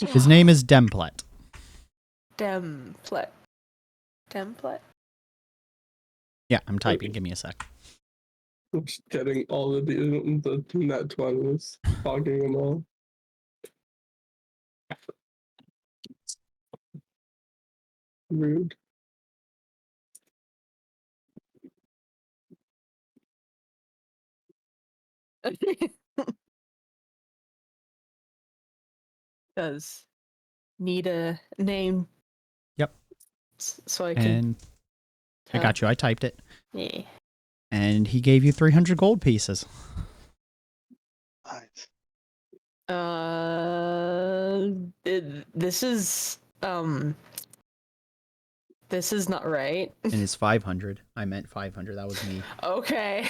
His name is Demplet. Demplet. Yeah, I'm typing. Give me a sec. I'm just getting all of the net 20s, fogging them all. Rude. Does need a name. Yep. So I can. And I got you. I typed it. Yeah. And he gave you 300 gold pieces. Nice. This is not right. And it's 500. I meant 500. That was me. Okay.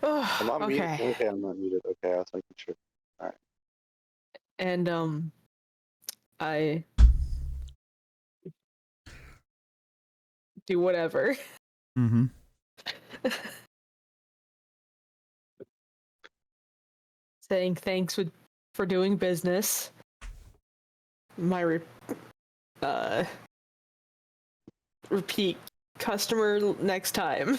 I'm not muted. Okay. Okay, I'm not muted. Okay, I was making sure. All right. And I do whatever. Mm-hmm. Saying thanks for doing business. My repeat customer next time.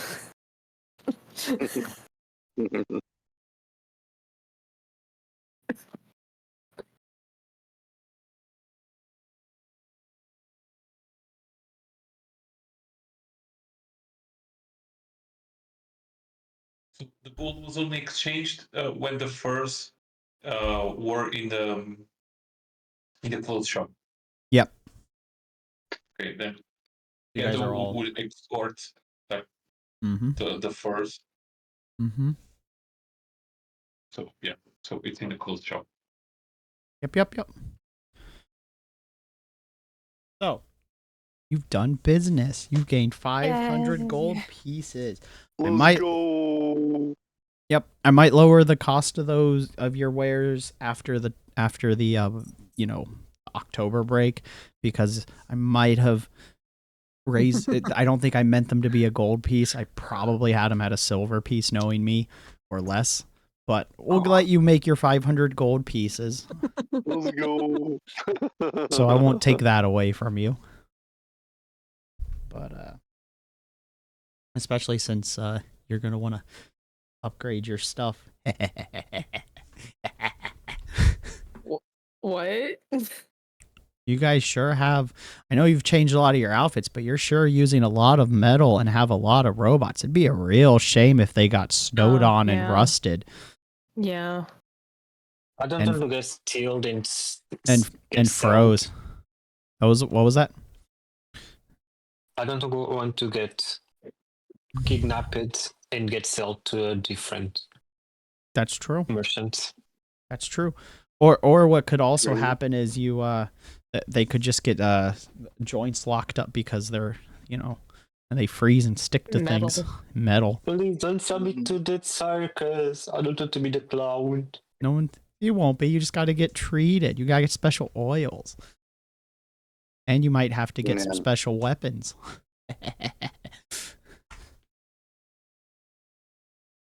So the gold was only exchanged when the furs were in the clothes shop. Yep. Okay, then You yeah, guys they are all. would export like Mm-hmm. the furs. Mm-hmm. So yeah, so it's in the clothes shop. Yep. So, you've done business. You've gained 500 gold pieces. I Let's might. go. Yep, I might lower the cost of those of your wares after the October break, because I might have raised it. I don't think I meant them to be a gold piece. I probably had them at a silver piece, knowing me, or less. But we'll let you make your 500 gold pieces, Let's go. so I won't take that away from you. But especially since you're gonna want to upgrade your stuff. What? You guys sure have. I know you've changed a lot of your outfits, but you're sure using a lot of metal and have a lot of robots. It'd be a real shame if they got snowed on and Yeah. rusted Yeah. I don't And- want to get stealed and and get froze. What was that? I don't want to get kidnapped and get sold to a different That's true. merchant. That's true. Or what could also Right. happen is they could just get joints locked up because they're and they freeze and stick to Metal. things. Metal. Please don't send me to that circus. I don't want to be the clown. No one. You won't be. You just got to get treated. You got to get special oils, and you might have to get some Man. special weapons.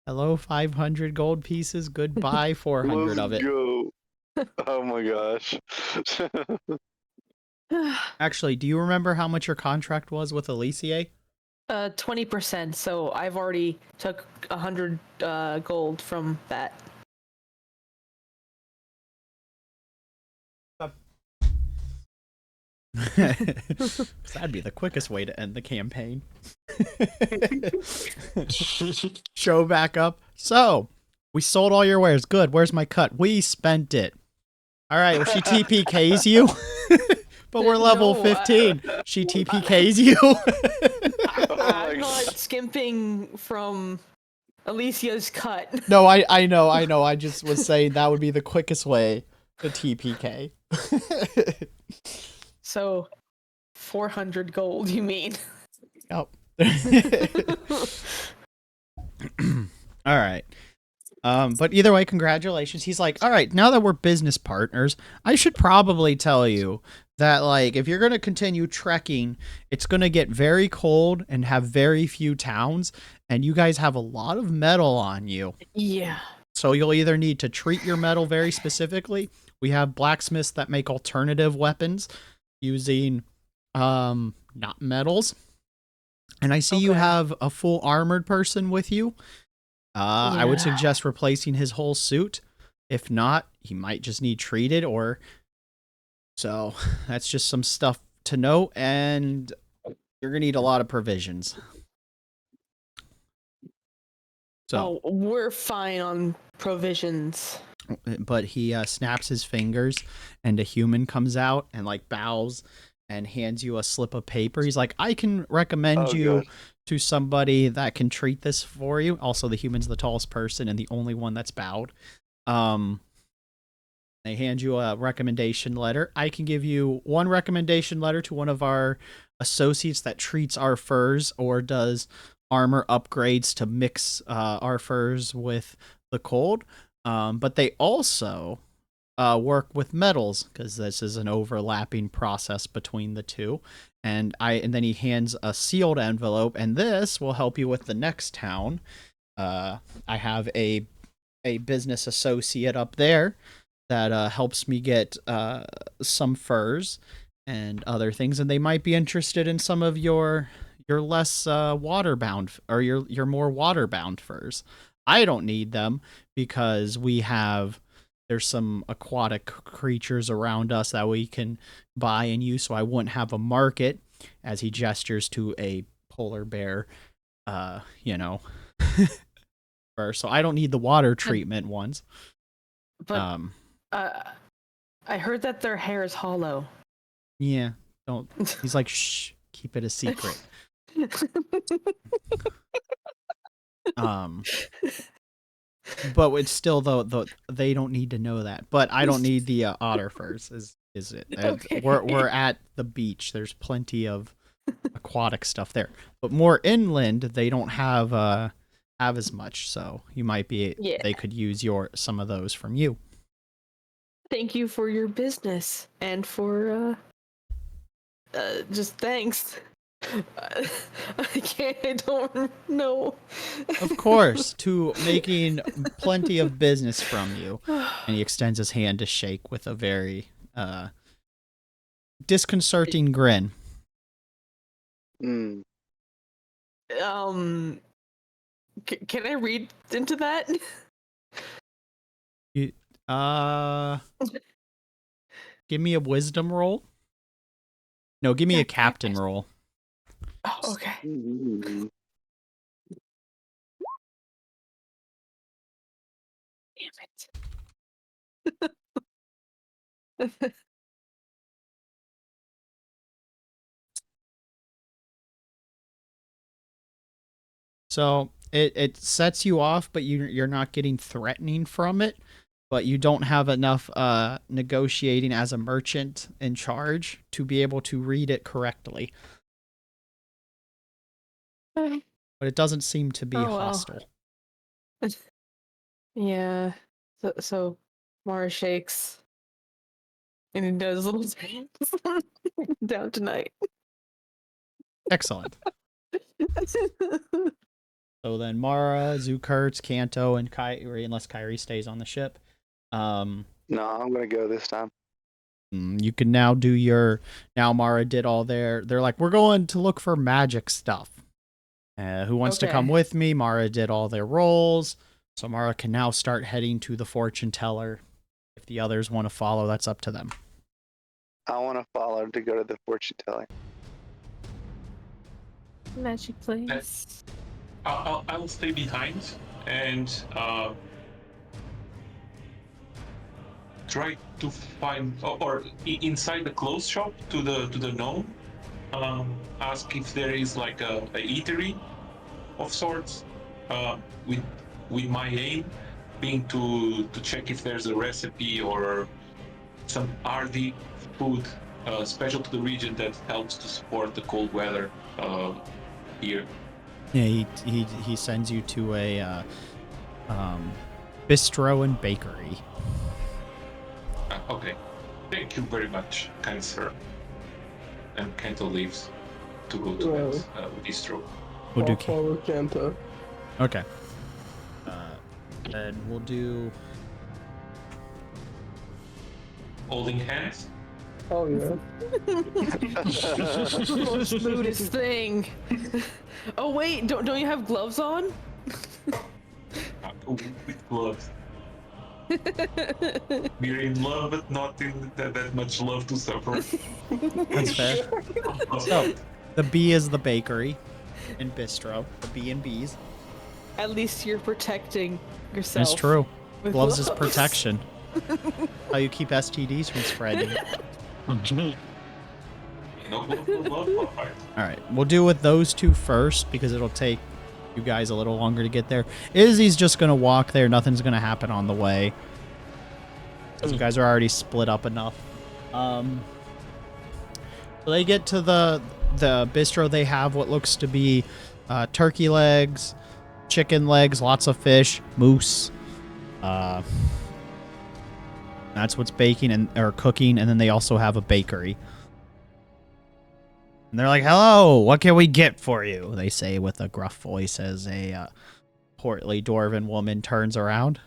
Hello, 500 gold pieces. Goodbye, 400 of Let's it. go. Oh my gosh. Actually, do you remember how much your contract was with Alicia? 20%. So I've already took 100 gold from that. That'd be the quickest way to end the campaign. Show back up. So, we sold all your wares. Good. Where's my cut? We spent it. All right. Well, she TPKs you. But we're level No, 15. She TPKs you. I'm not skimping from Alicia's cut. No, I know. I just was saying that would be the quickest way to TPK. So 400 gold, you mean? Yep. All right. But either way, congratulations. He's like, all right, now that we're business partners, I should probably tell you that, like, if you're going to continue trekking, it's going to get very cold and have very few towns, and you guys have a lot of metal on you. Yeah. So you'll either need to treat your metal very specifically. We have blacksmiths that make alternative weapons using not metals. And I see you Okay. have a full armored person with you. I would Yeah. suggest replacing his whole suit. If not, he might just need treated, or so that's just some stuff to note, and you're gonna need a lot of provisions. So, Oh, we're fine on provisions. but he snaps his fingers, and a human comes out and like bows and hands you a slip of paper. He's like, I can recommend Oh, you God. to somebody that can treat this for you. Also, the human's the tallest person and the only one that's bowed. They hand you a recommendation letter. I can give you one recommendation letter to one of our associates that treats our furs or does armor upgrades to mix our furs with the cold. But they also work with metals, because this is an overlapping process between the two. And then he hands a sealed envelope, and this will help you with the next town. I have a business associate up there that helps me get some furs and other things, and they might be interested in some of your less waterbound, or your more waterbound furs. I don't need them because there's some aquatic creatures around us that we can buy and use, so I wouldn't have a market, as he gestures to a polar bear, first, so I don't need the water treatment ones. But I heard that their hair is hollow. Yeah, don't. He's like, shh, keep it a secret. But it's still though they don't need to know that. But I don't need the otter furs. Is it? Okay. We're at the beach. There's plenty of aquatic stuff there. But more inland, they don't have as much. So you might be. Yeah. They could use some of those from you. Thank you for your business and for just thanks. I don't know. Of course, to making plenty of business from you. And he extends his hand to shake with a very disconcerting grin. Mm. Can I read into that? Give me a wisdom roll. No, give me a captain roll. Oh, okay. Mm. Damn it. So it sets you off, but you're not getting threatening from it. But you don't have enough negotiating as a merchant in charge to be able to read it correctly. But it doesn't seem to be hostile. Yeah. So Mara shakes and he does little dance down tonight. Excellent. So then Mara, Zukurtz, Kanto, and Kyrie, unless Kyrie stays on the ship. No, I'm gonna go this time. You can now do your. Now Mara did all their. They're like, we're going to look for magic stuff. Who wants to come with me? Mara did all their rolls. So Mara can now start heading to the fortune teller. If the others want to follow, that's up to them. I want to follow to go to the fortune telling. Magic place. I'll stay behind and try to find or inside the clothes shop to the gnome. Ask if there is like a eatery of sorts. With my aim being to check if there's a recipe or some RD food special to the region that helps to support the cold weather here. Yeah, he sends you to a bistro and bakery. Okay, thank you very much, kind sir. And Kanto leaves to go to that bistro. We'll do follow Kanto. Okay. And we'll do Holding hands. Oh yeah. Most Buddhist thing. Oh wait, don't you have gloves on? With gloves. We're in love, but not in that much love to suffer. That's fair. So, the B is the bakery and bistro. The B and B's. At least you're protecting yourself. That's true. with Gloves is protection. How you keep STDs from spreading. No love. All right, we'll do with those two first because it'll take you guys a little longer to get there. Izzy's just gonna walk there. Nothing's gonna happen on the way. You guys are already split up enough. So they get to the bistro. They have what looks to be turkey legs, chicken legs, lots of fish, moose. That's what's baking or cooking, and then they also have a bakery. And they're like, "Hello, what can we get for you?" They say with a gruff voice as a portly dwarven woman turns around.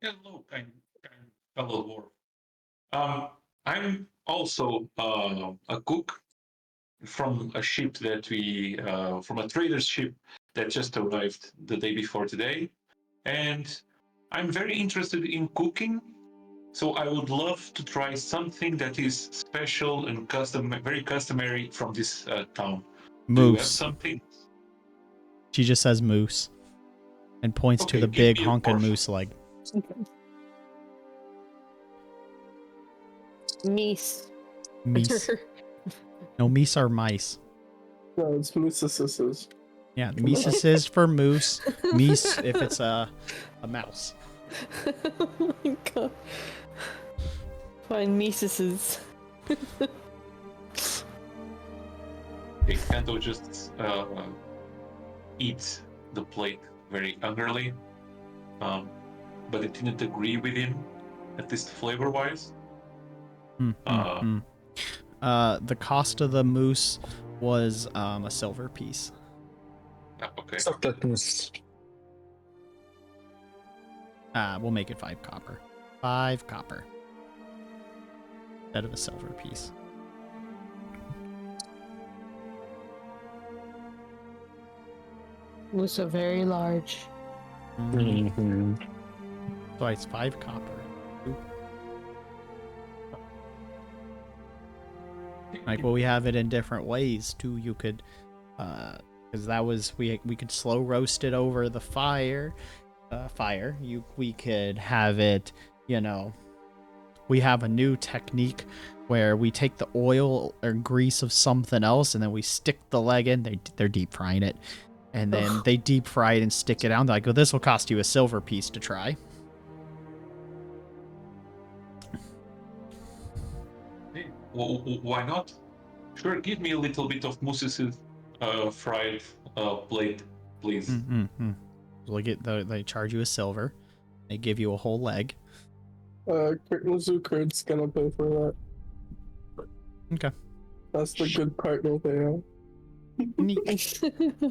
Hello, kind fellow dwarf. I'm also a cook from a ship that from a trader's ship that just arrived the day before today, and I'm very interested in cooking. So I would love to try something that is special and very customary from this town. Moose. Do you have something? She just says moose and points to Okay, the give big me a honking morph. moose leg. Meese. Meese. No, meese are mice. No, it's Mooseses. Yeah, meeses is for moose. Meese if it's a mouse. Oh my god. Fine, Mises. Okay, Kento just eats the plate very hungrily, but it didn't agree with him, at least flavor-wise. The cost of the moose was a silver piece. Okay. Chocolate mousse. We'll make it 5 copper. 5 copper. Instead of a silver piece. Was a very large. Mm-hmm. So it's 5 copper. Like, well, we have it in different ways too. You could, because that was we could slow roast it over the fire. We could have it. You know, we have a new technique where we take the oil or grease of something else and then we stick the leg in. They're deep frying it, and then they deep fry it and stick it out. They're like, well, this will cost you a silver piece to try. Hey, why not? Sure, give me a little bit of Moose's fried plate, please. Mm-hmm. They charge you a silver. They give you a whole leg. Zukurd's gonna pay for that. Okay. That's the good partner they have. Neat.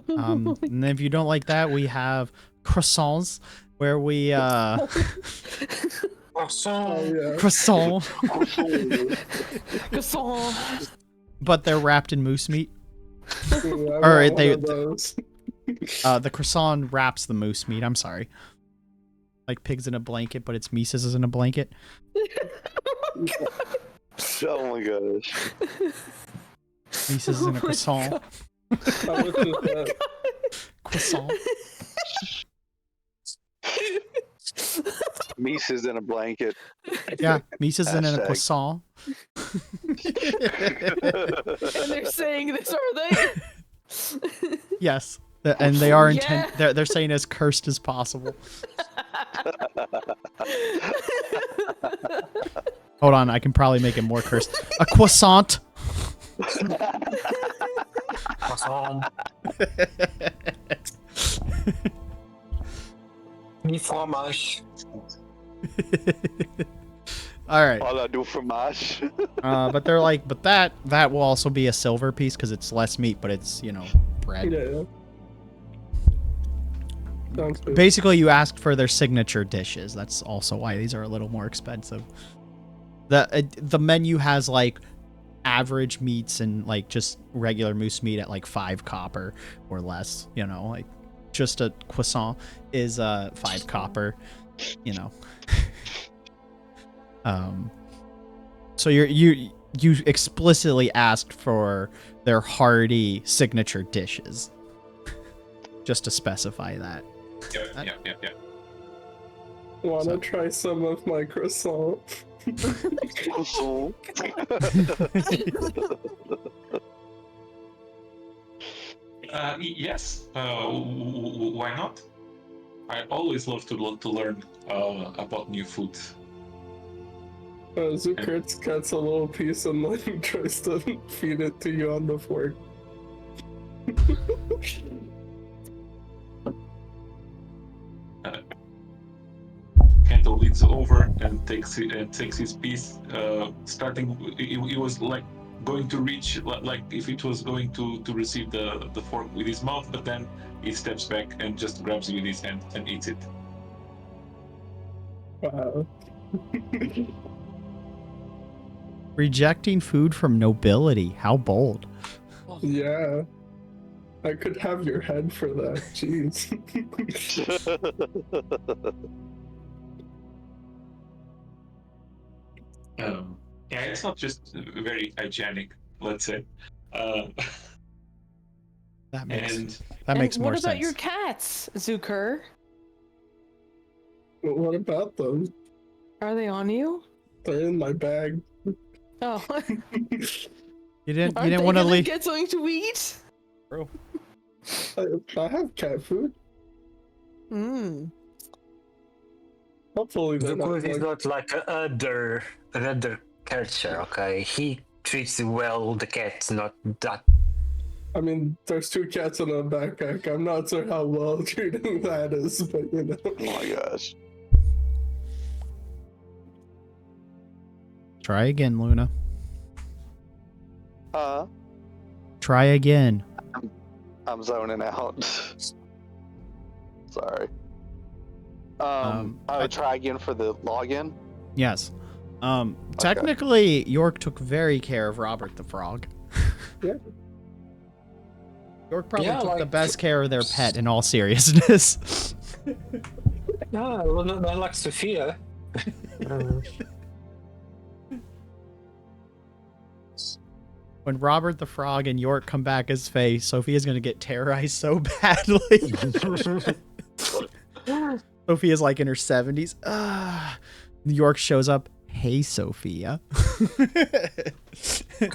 And if you don't like that, we have croissants where we Oh yeah. croissant, Croissant. but they're wrapped in moose meat. Yeah, Or I want they- one of those. The croissant wraps the moose meat. I'm sorry. Like pigs in a blanket, but it's Mises in a blanket. Oh my gosh. Mises in a croissant. How much is that? Croissant. Mises in a blanket. Yeah, Mises in a Hashtag. croissant. And they're saying this, are they? Yes. And they are Yeah. they're saying as cursed as possible. Hold on, I can probably make it more cursed. A croissant. Croissant. Ni fromage. All right. All I do fromage. But they're like, but that will also be a silver piece because it's less meat, but it's, you know, bread. Yeah. Sounds good. Basically, you asked for their signature dishes. That's also why these are a little more expensive. The menu has like average meats and like just regular moose meat at like 5 copper or less. You know, like just a croissant is 5 copper. You know. So you explicitly asked for their hearty signature dishes. Just to specify that. Yeah. Wanna So- try some of my croissant? Yes. Why not? I always love to learn about new foods. Zukurtz cuts a little piece and then tries to feed it to you on the fork. Kento leads over and takes his piece. Starting, he was like going to reach, like if it was going to receive the fork with his mouth, but then he steps back and just grabs it with his hand and eats it. Wow. Rejecting food from nobility. How bold. Yeah. I could have your head for that. Jeez. Yeah, it's not just very hygienic, let's say. That makes And that makes and more what about sense. your cats, Zuker? But what about them? Are they on you? They're in my bag. Oh, You didn't aren't they want to gonna leave. get something to eat? Bro. I have cat food. Hmm. Hopefully they're not Zuko is like, not like another character, okay? He treats well the cats, not that. I mean, there's 2 cats in a backpack. I'm not sure how well treating that is, but you know. Oh my gosh. Try again, Luna. Try again. I'm zoning out. Sorry. I would try again for the login. Yes. Technically, York took very care of Robert the Frog. Yeah. York probably Yeah, took the like- best care of their pet in all seriousness. Yeah, well, not like Sophia. When Robert the Frog and York come back as Faye, Sophia's gonna get terrorized so badly. Sophia's like in her 70s. York shows up. Hey, Sophia.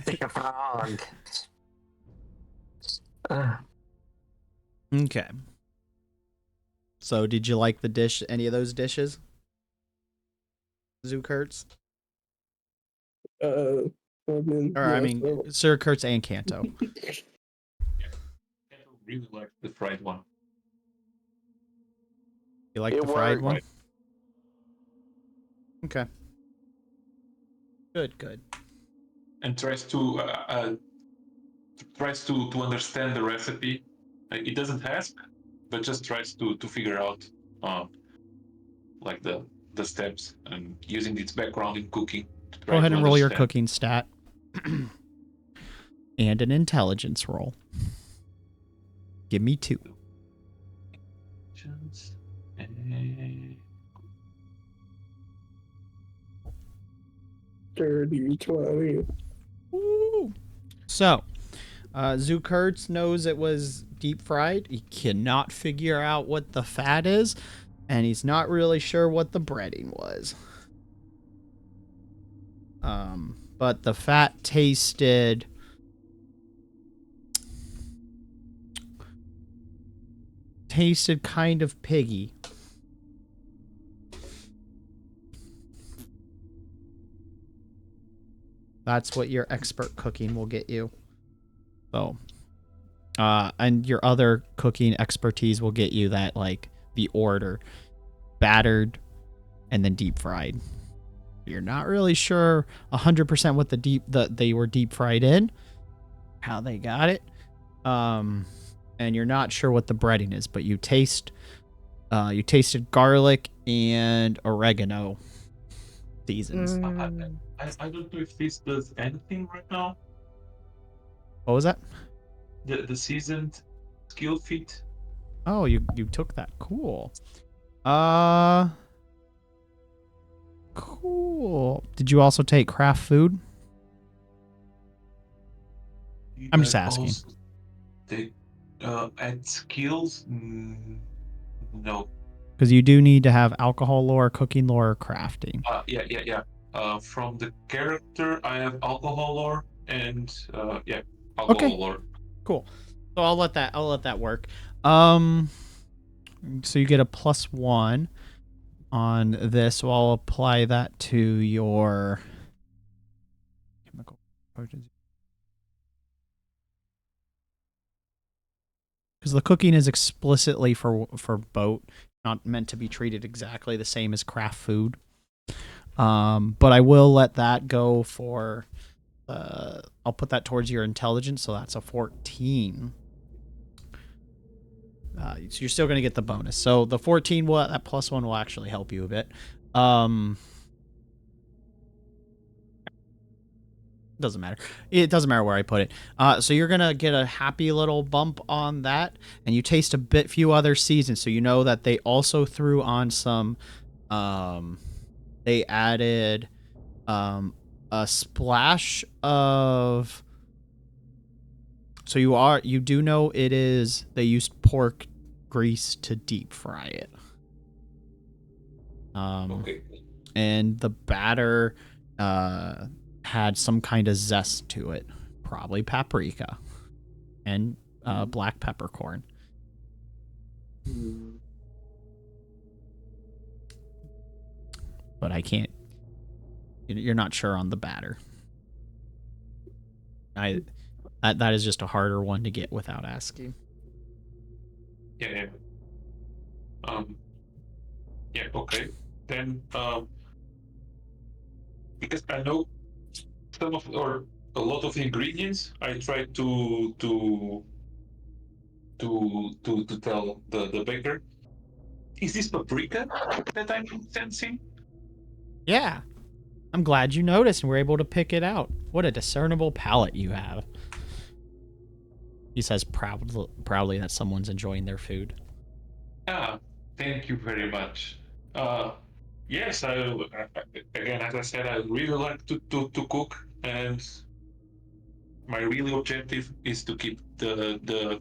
Take a frog. Okay. So, did you like the dish? Any of those dishes? Zoo Kurtz? I mean, Or, I mean, Sir Kurtz and Kanto. I really like the fried one. You like It the fried worked. one? Okay. Good. And tries to understand the recipe. It doesn't ask, but just tries to figure out like the steps and using its background in cooking. To try Go ahead to and roll your understand. cooking stat. And an intelligence roll. Give me 2. And 30, 20. Woo. So, Zoo Kurtz knows it was deep fried. He cannot figure out what the fat is, and he's not really sure what the breading was. But the fat tasted kind of piggy. That's what your expert cooking will get you. So, and your other cooking expertise will get you that, like, the order. Battered and then deep fried. You're not really sure 100% what they were deep fried in, how they got it. And you're not sure what the breading is, but you tasted garlic and oregano seasons. I don't know if this does anything right now. What was that? The seasoned skill feat. Oh, you took that. Cool. Cool. Did you also take craft food? I'm just asking. They add skills? No. Because you do need to have alcohol lore, cooking lore, or crafting. Yeah. From the character, I have alcohol lore and alcohol Okay. lore. Cool. So I'll let that work. So you get a +1 on this. So I'll apply that to your chemical potency. Because the cooking is explicitly for boat, not meant to be treated exactly the same as craft food. But I will let that go for. I'll put that towards your intelligence, so that's a 14. So you're still going to get the bonus. So the 14 that +1 will actually help you a bit. Doesn't matter. It doesn't matter where I put it. So you're going to get a happy little bump on that, and you taste a few other seasons. So you know that they also threw on some, they added a splash of So you do know it is, they used pork grease to deep fry it. Okay. And the batter had some kind of zest to it, probably paprika and black peppercorn. But I can't. You're not sure on the batter. That is just a harder one to get without asking. Yeah. Yeah. Okay. Then because I know some of or a lot of ingredients, I try to tell the baker. Is this paprika that I'm sensing? Yeah. I'm glad you noticed and were able to pick it out. What a discernible palate you have. He says proudly that someone's enjoying their food. Ah, thank you very much. Yes, again, as I said, I really like to cook, and my really objective is to keep the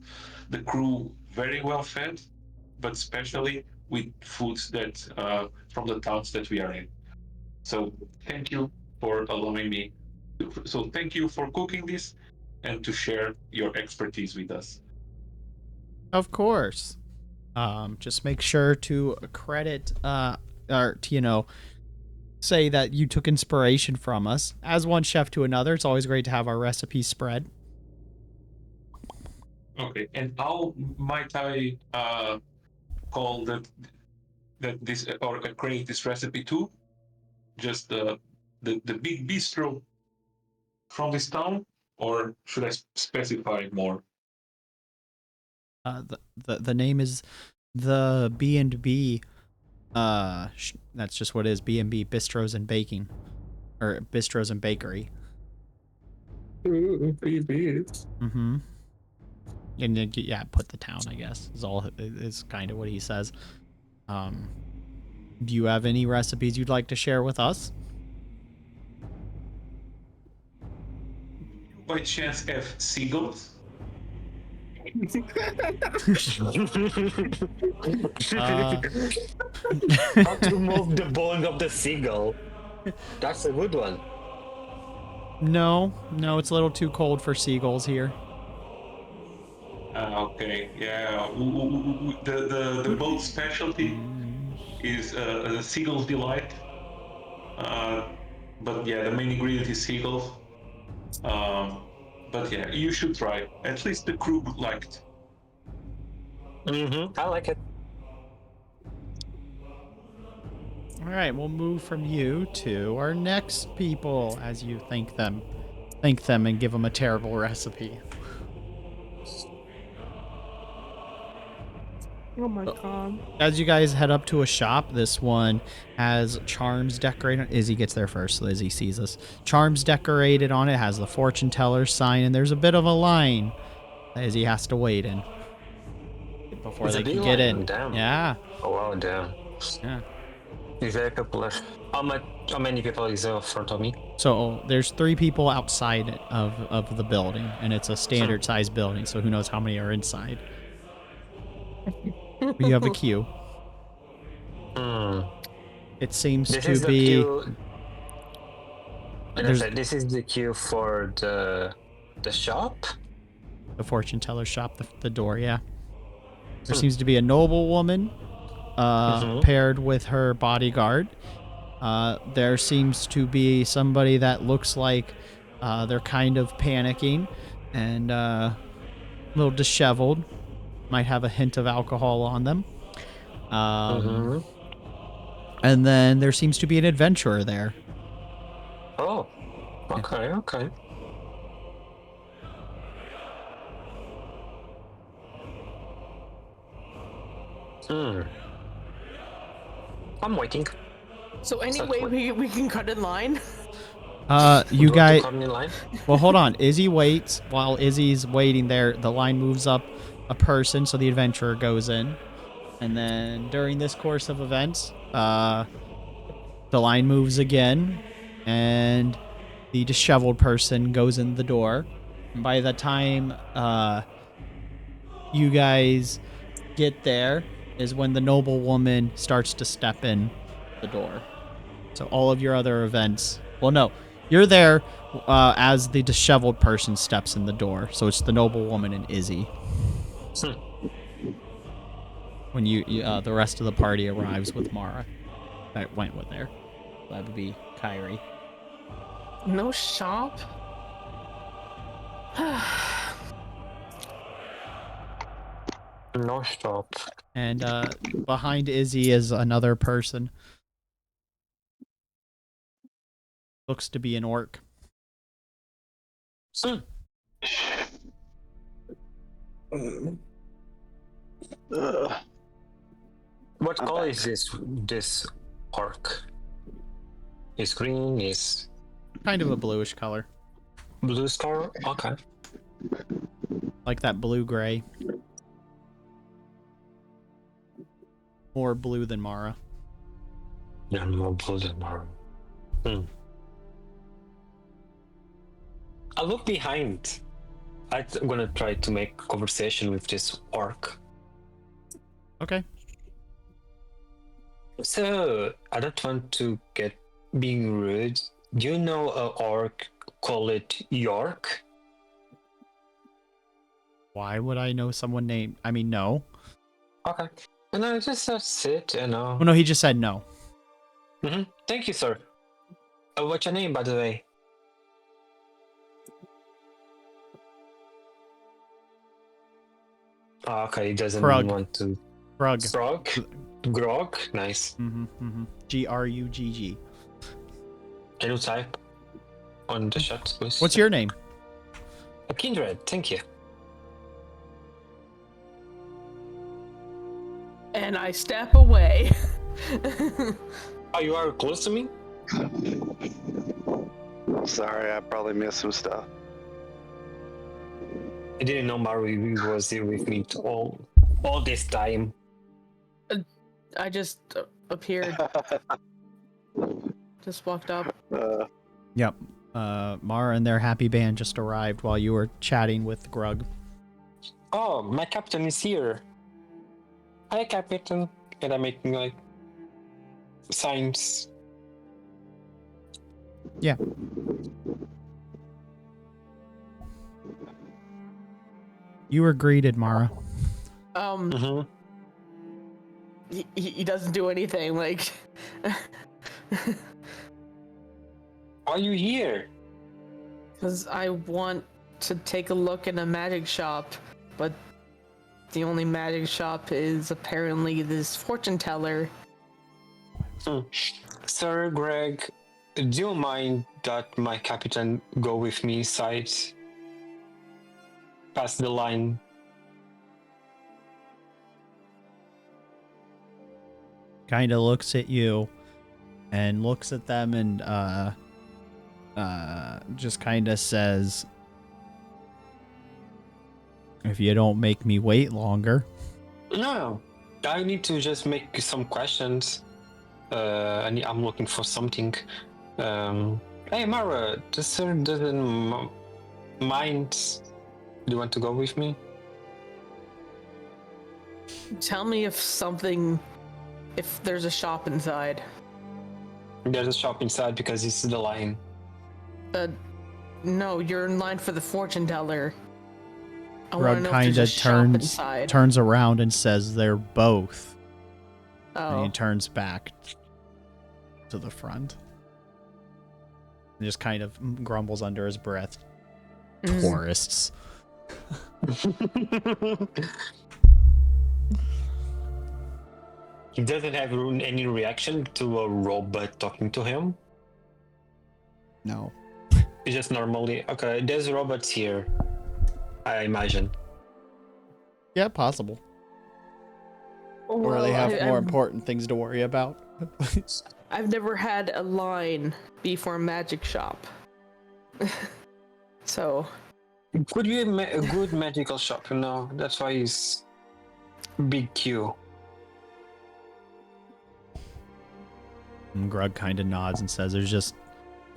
crew very well fed, but especially with foods that from the towns that we are in. So thank you for allowing me. So thank you for cooking this and to share your expertise with us. Of course. Just make sure to credit, or to, say that you took inspiration from us. As one chef to another, it's always great to have our recipes spread. Okay, and how might I call that this or create this recipe to? Just the big bistro from this town, or should I specify more? The name is the B&B. That's just what it is. B&B Bistros and Baking, or Bistros and Bakery. Ooh, baby. Mm-hmm. And then, yeah, put the town, I guess, is kind of what he says. Do you have any recipes you'd like to share with us? By chance, have seagulls? How to remove the bone of the seagull? That's a good one. No, it's a little too cold for seagulls here. Okay, yeah. The boat specialty is a seagull's delight. But yeah, the main ingredient is seagulls. But yeah, you should try. At least the crew liked. I like it. All right, we'll move from you to our next people as you thank them and give them a terrible recipe. Oh my god. As you guys head up to a shop, this one has charms decorated. Izzy gets there first, so Izzy sees us. Charms decorated on it, has the fortune teller sign, and there's a bit of a line that Izzy has to wait in before It's a they big can get line, in. damn. Yeah. Oh wow, damn. Yeah. It's very popular. How many people is in front of me? So there's 3 people outside of the building, and it's a standard size building, so who knows how many are inside. You have a queue. It seems This to is the be. queue. There's This is the queue for the shop. the fortune teller shop, the door, yeah. There seems to be a noble woman paired with her bodyguard. There seems to be somebody that looks like they're kind of panicking and a little disheveled. Might have a hint of alcohol on them. And then there seems to be an adventurer there. Oh, okay. I'm waiting. So anyway, we can cut in line. You guys. Come in line? Well, hold on. Izzy waits. While Izzy's waiting there, the line moves up a person, so the adventurer goes in. And then during this course of events, the line moves again, and the disheveled person goes in the door. By the time you guys get there is when the noble woman starts to step in the door. So all of your other events, well, no, you're there as the disheveled person steps in the door. So it's the noble woman and Izzy. When the rest of the party arrives with Mara, that went with there. That would be Kyrie. No shop? No stop. And behind Izzy is another person. Looks to be an orc. Uh, What I'm color back. is this orc? Is green? Is Kind of a bluish color. blue star? Okay. Like that blue-gray. More blue than Mara. Yeah, more blue than maroon. I look behind. I'm gonna try to make conversation with this orc. Okay. So I don't want to get being rude. Do you know a orc called York? Why would I know someone named... I mean, no. Okay. And I just sit and Oh, no, he just said no. Thank you, sir. What's your name, by the way? Oh, okay, he doesn't Krug. want to. Grug. Frog? Grog? Nice. Grugg. Can you type on the chat, please? What's your name? A Kindred, thank you. And I step away. Oh, you are close to me? Sorry, I probably missed some stuff. I didn't know Maru was here with me all this time. I just appeared. Just walked up. Yep. Mara and their happy band just arrived while you were chatting with Grug. Oh, my captain is here. Hi, captain. And I'm making like signs. Yeah. You were greeted, Mara. Mm-hmm. He doesn't do anything. Like, Why are you here? because I want to take a look in a magic shop, but the only magic shop is apparently this fortune teller. Sir Greg, do you mind that my captain go with me inside? Past the line. Kind of looks at you and looks at them and just kind of says, if you don't make me wait longer. No, I need to just make some questions. I'm looking for something. Hey, Mara, the sir doesn't mind. Do you want to go with me? Tell me if there's a shop inside. There's a shop inside because it's the line. No, you're in line for the fortune teller. I want to Grug know if kind there's a of shop inside. turns around and says they're both. And he Oh, turns back to the front. And just kind of grumbles under his breath. Mm. Tourists. He doesn't have any reaction to a robot talking to him. No. It's just normally okay. There's robots here, I imagine. Yeah, possible. Or they have more important things to worry about. I've never had a line before a magic shop. So, Could be a good magical shop, you know. That's why it's big queue. And Grug kind of nods and says, there's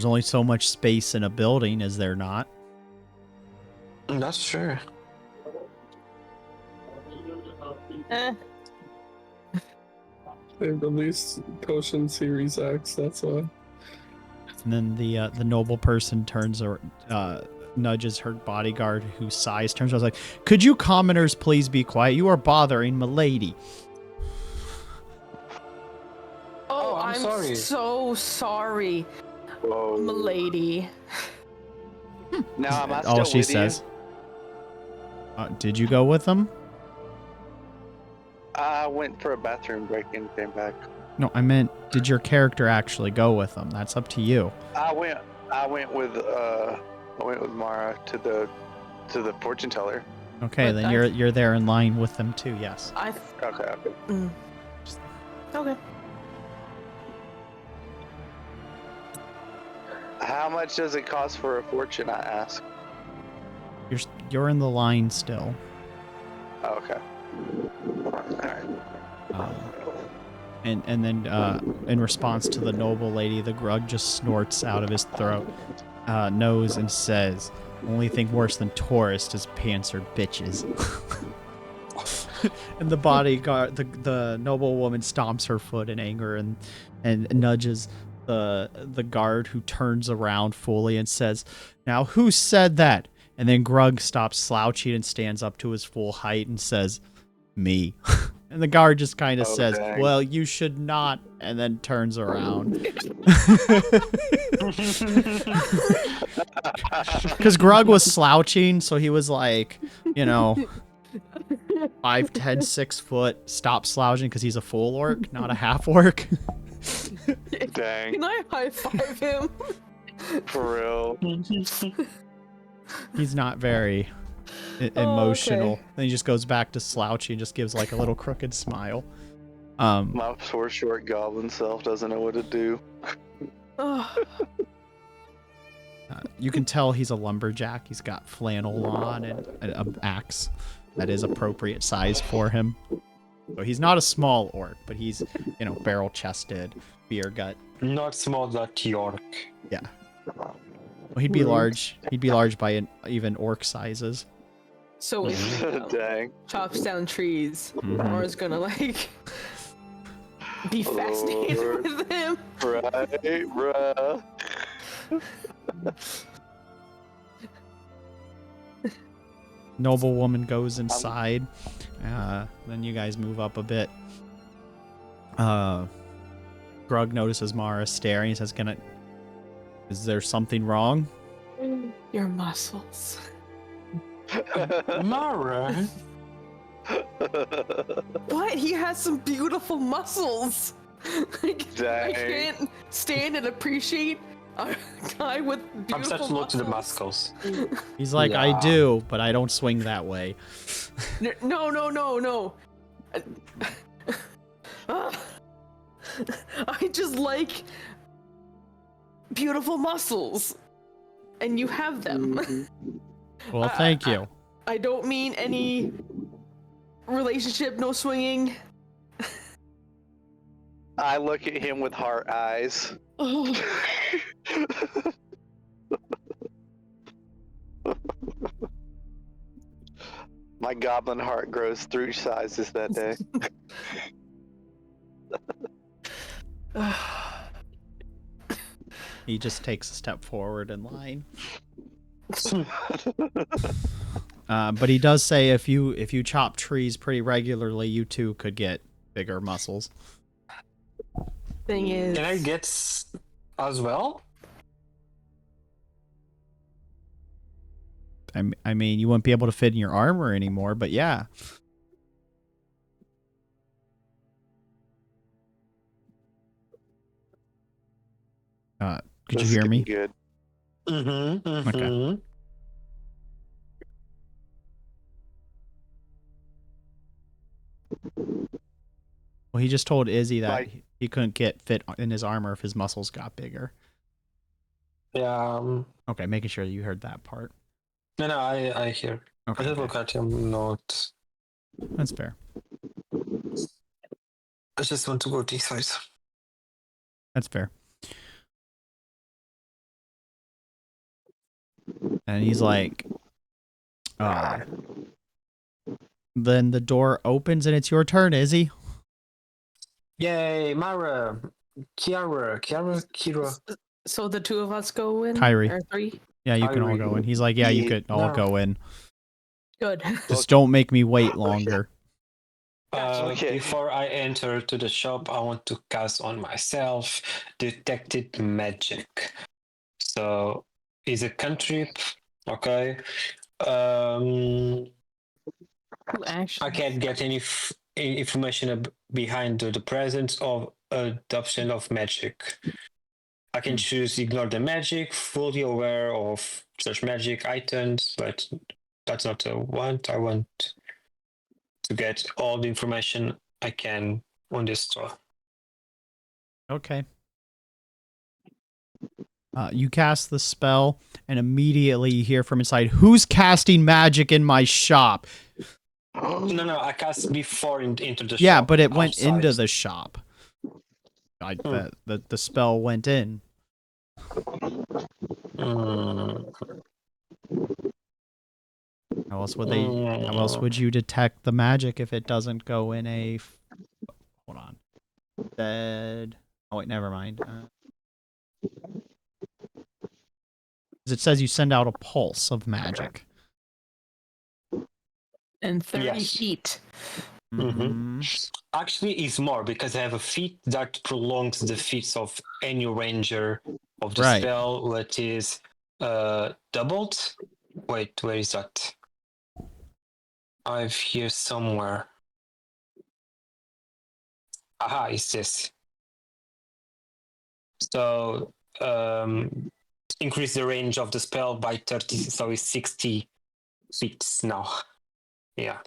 only so much space in a building, is there not? That's true. Eh. They released Potion Series X, that's why. And then the noble person turns or nudges her bodyguard, who sighs, turns around, like, "Could you commoners please be quiet? You are bothering milady." Oh, I'm I'm sorry. so sorry, Whoa. milady. Now, am I still All she with says. Did you go with them? you? I went for a bathroom break and came back. No, I meant, did your character actually go with them? That's up to you. I went with Mara to the fortune teller. Okay, But then I- you're there in line with them too. Yes. Okay. Okay. How much does it cost for a fortune? I ask. You're in the line still. Oh, okay. All right. And then in response to the noble lady, the grug just snorts out of his throat, nose, and says, "Only thing worse than tourists is pantser bitches." And the bodyguard, the noble woman, stomps her foot in anger and nudges the guard, who turns around fully and says, "Now who said that?" And then Grug stops slouching and stands up to his full height and says, "Me." And the guard just kind of says, dang. "Well, you should not," and then turns around. Because Grug was slouching, so he was like, 5'10", 6 foot, stop slouching because he's a full orc, not a half orc. Dang. Can I high five him? For real. He's not very emotional. okay. Then he just goes back to slouching, just gives like a little crooked smile. My poor short goblin self doesn't know what to do. Oh, You can tell he's a lumberjack. He's got flannel on and an axe that is appropriate size for him. So he's not a small orc, but he's, barrel-chested, beer gut. Not small that York. Yeah. Well, he'd be large. He'd be large by even orc sizes. so if he Dang. chops down trees, Mhm. Nora's gonna be fascinated Lord. with him. Right, bruh. Noble woman goes inside. Then you guys move up a bit. Grug notices Mara staring. He says, "Is there something wrong?" Your muscles. Mara. What? He has some beautiful muscles. I Dang. can't stand and appreciate a guy with I'm beautiful starting to look to the muscles. muscles. He's like, Yeah. "I do, but I don't swing that way." No. I just like beautiful muscles. And you have them. Well, thank you. I don't mean any relationship, no swinging. I look at him with heart eyes. Oh, My goblin heart grows 3 sizes that day. He just takes a step forward in line. But he does say if you chop trees pretty regularly, you too could get bigger muscles. thing is, Can I get as well? I mean, you wouldn't be able to fit in your armor anymore, but yeah. Could you This is hear gonna me? be Good. Mm-hmm. Okay. Well, he just told Izzy that Like- he couldn't get fit in his armor if his muscles got bigger. Yeah. Okay, making sure you heard that part. No, I hear. Okay, I just look at him, not. that's fair. I just want to go this side. That's fair. And he's like, Then the door opens and it's your turn, Izzy. Yay, Mara, Kira. So the two of us go in? Kyrie. Or three? Yeah, you can all go in. He's like, yeah, you could all No. go in. Good. Just don't make me wait longer. Okay. Before I enter to the shop, I want to cast on myself detected magic. So is a cantrip, okay? Actually, I can't get any information behind the presence of adoption of magic. I can choose ignore the magic, fully aware of such magic items, but that's not what I want. I want to get all the information I can on this store. Okay. You cast the spell, and immediately you hear from inside, "Who's casting magic in my shop?" No, I cast before into the shop. Yeah, but it went outside. into the shop. The spell went in. How else would they? How else would you detect the magic if it doesn't go in a? Hold on. Dead. Oh wait, never mind. 'Cause it says you send out a pulse of magic. and 30 Yes. feet. Actually, it's more because I have a feat that prolongs the feats of any ranger of the Right. spell, which is doubled. Wait, where is that? I've here somewhere. Aha, it's this. So increase the range of the spell by 30, so it's 60 feet now. Yeah.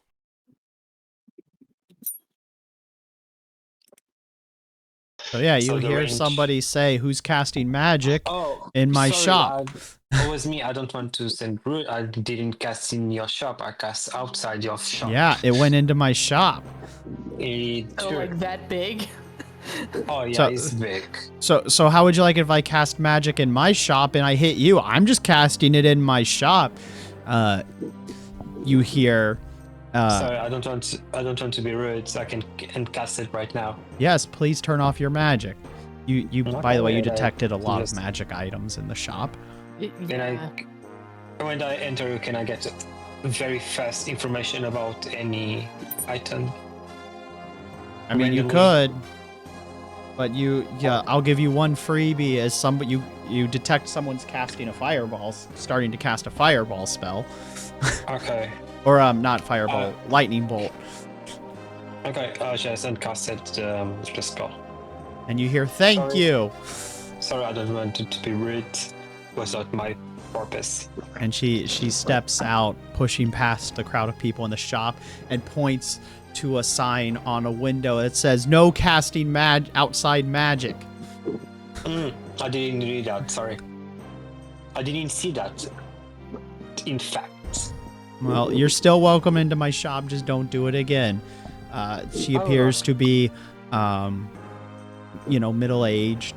So yeah, you So the hear range- somebody say, "Who's casting magic Oh, in my sorry, shop?" It was me. I don't want to send rude. I didn't cast in your shop. I cast outside your shop. Yeah, it went into my shop. So like that big. Oh yeah, So- it's big. So how would you like it if I cast magic in my shop and I hit you? I'm just casting it in my shop. You hear. Sorry, I don't want to be rude. So I can cast it right now. Yes, please turn off your magic. You. By the way, you Okay, detected a lot of just- magic items in the shop. Yeah. When I enter, can I get very fast information about any item? I mean, you Randomly. could, but I'll give you one freebie as you detect someone's casting a fireball, starting to cast a fireball spell, Okay. or not fireball, lightning bolt, Okay. Just uncasted the spell. and you hear "Thank Sorry. you," Sorry, I don't want it to be rude. Was not my purpose. and she steps out, pushing past the crowd of people in the shop, and points to a sign on a window that says "No casting outside magic." I didn't read that. Sorry. I didn't see that. In fact. Well, you're still welcome into my shop. Just don't do it again. She appears to be, middle-aged,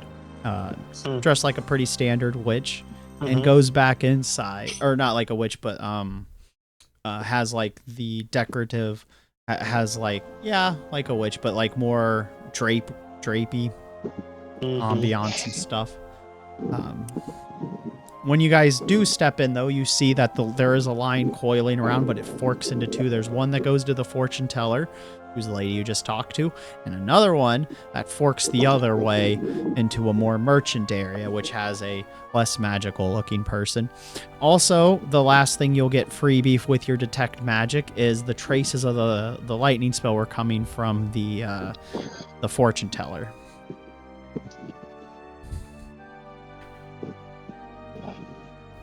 dressed like a pretty standard witch, and goes back inside, or not like a witch, but has like the decorative, has like like a witch, but like more drapey ambiance and stuff. When you guys do step in, though, you see that there is a line coiling around, but it forks into two. There's one that goes to the fortune teller, who's the lady you just talked to, and another one that forks the other way into a more merchant area, which has a less magical looking person. Also, the last thing you'll get freebie with your detect magic is the traces of the lightning spell were coming from the fortune teller.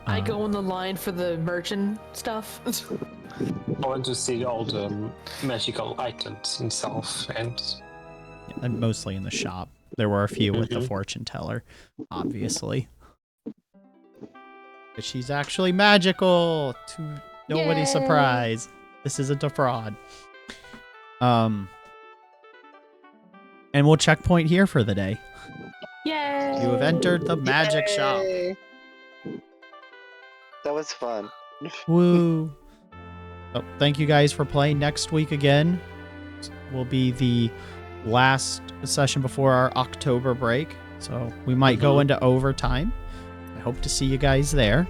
I go in the line for the merchant stuff. I want to see all the magical items itself and Mostly in the shop. There were a few with the fortune teller, obviously. But she's actually magical, to nobody's Yay. surprise. This isn't a fraud. And we'll checkpoint here for the day. Yay! You have entered the magic shop. Yay. That was fun. Woo. So thank you guys for playing. Next week again will be the last session before our October break. So we might go into overtime. I hope to see you guys there.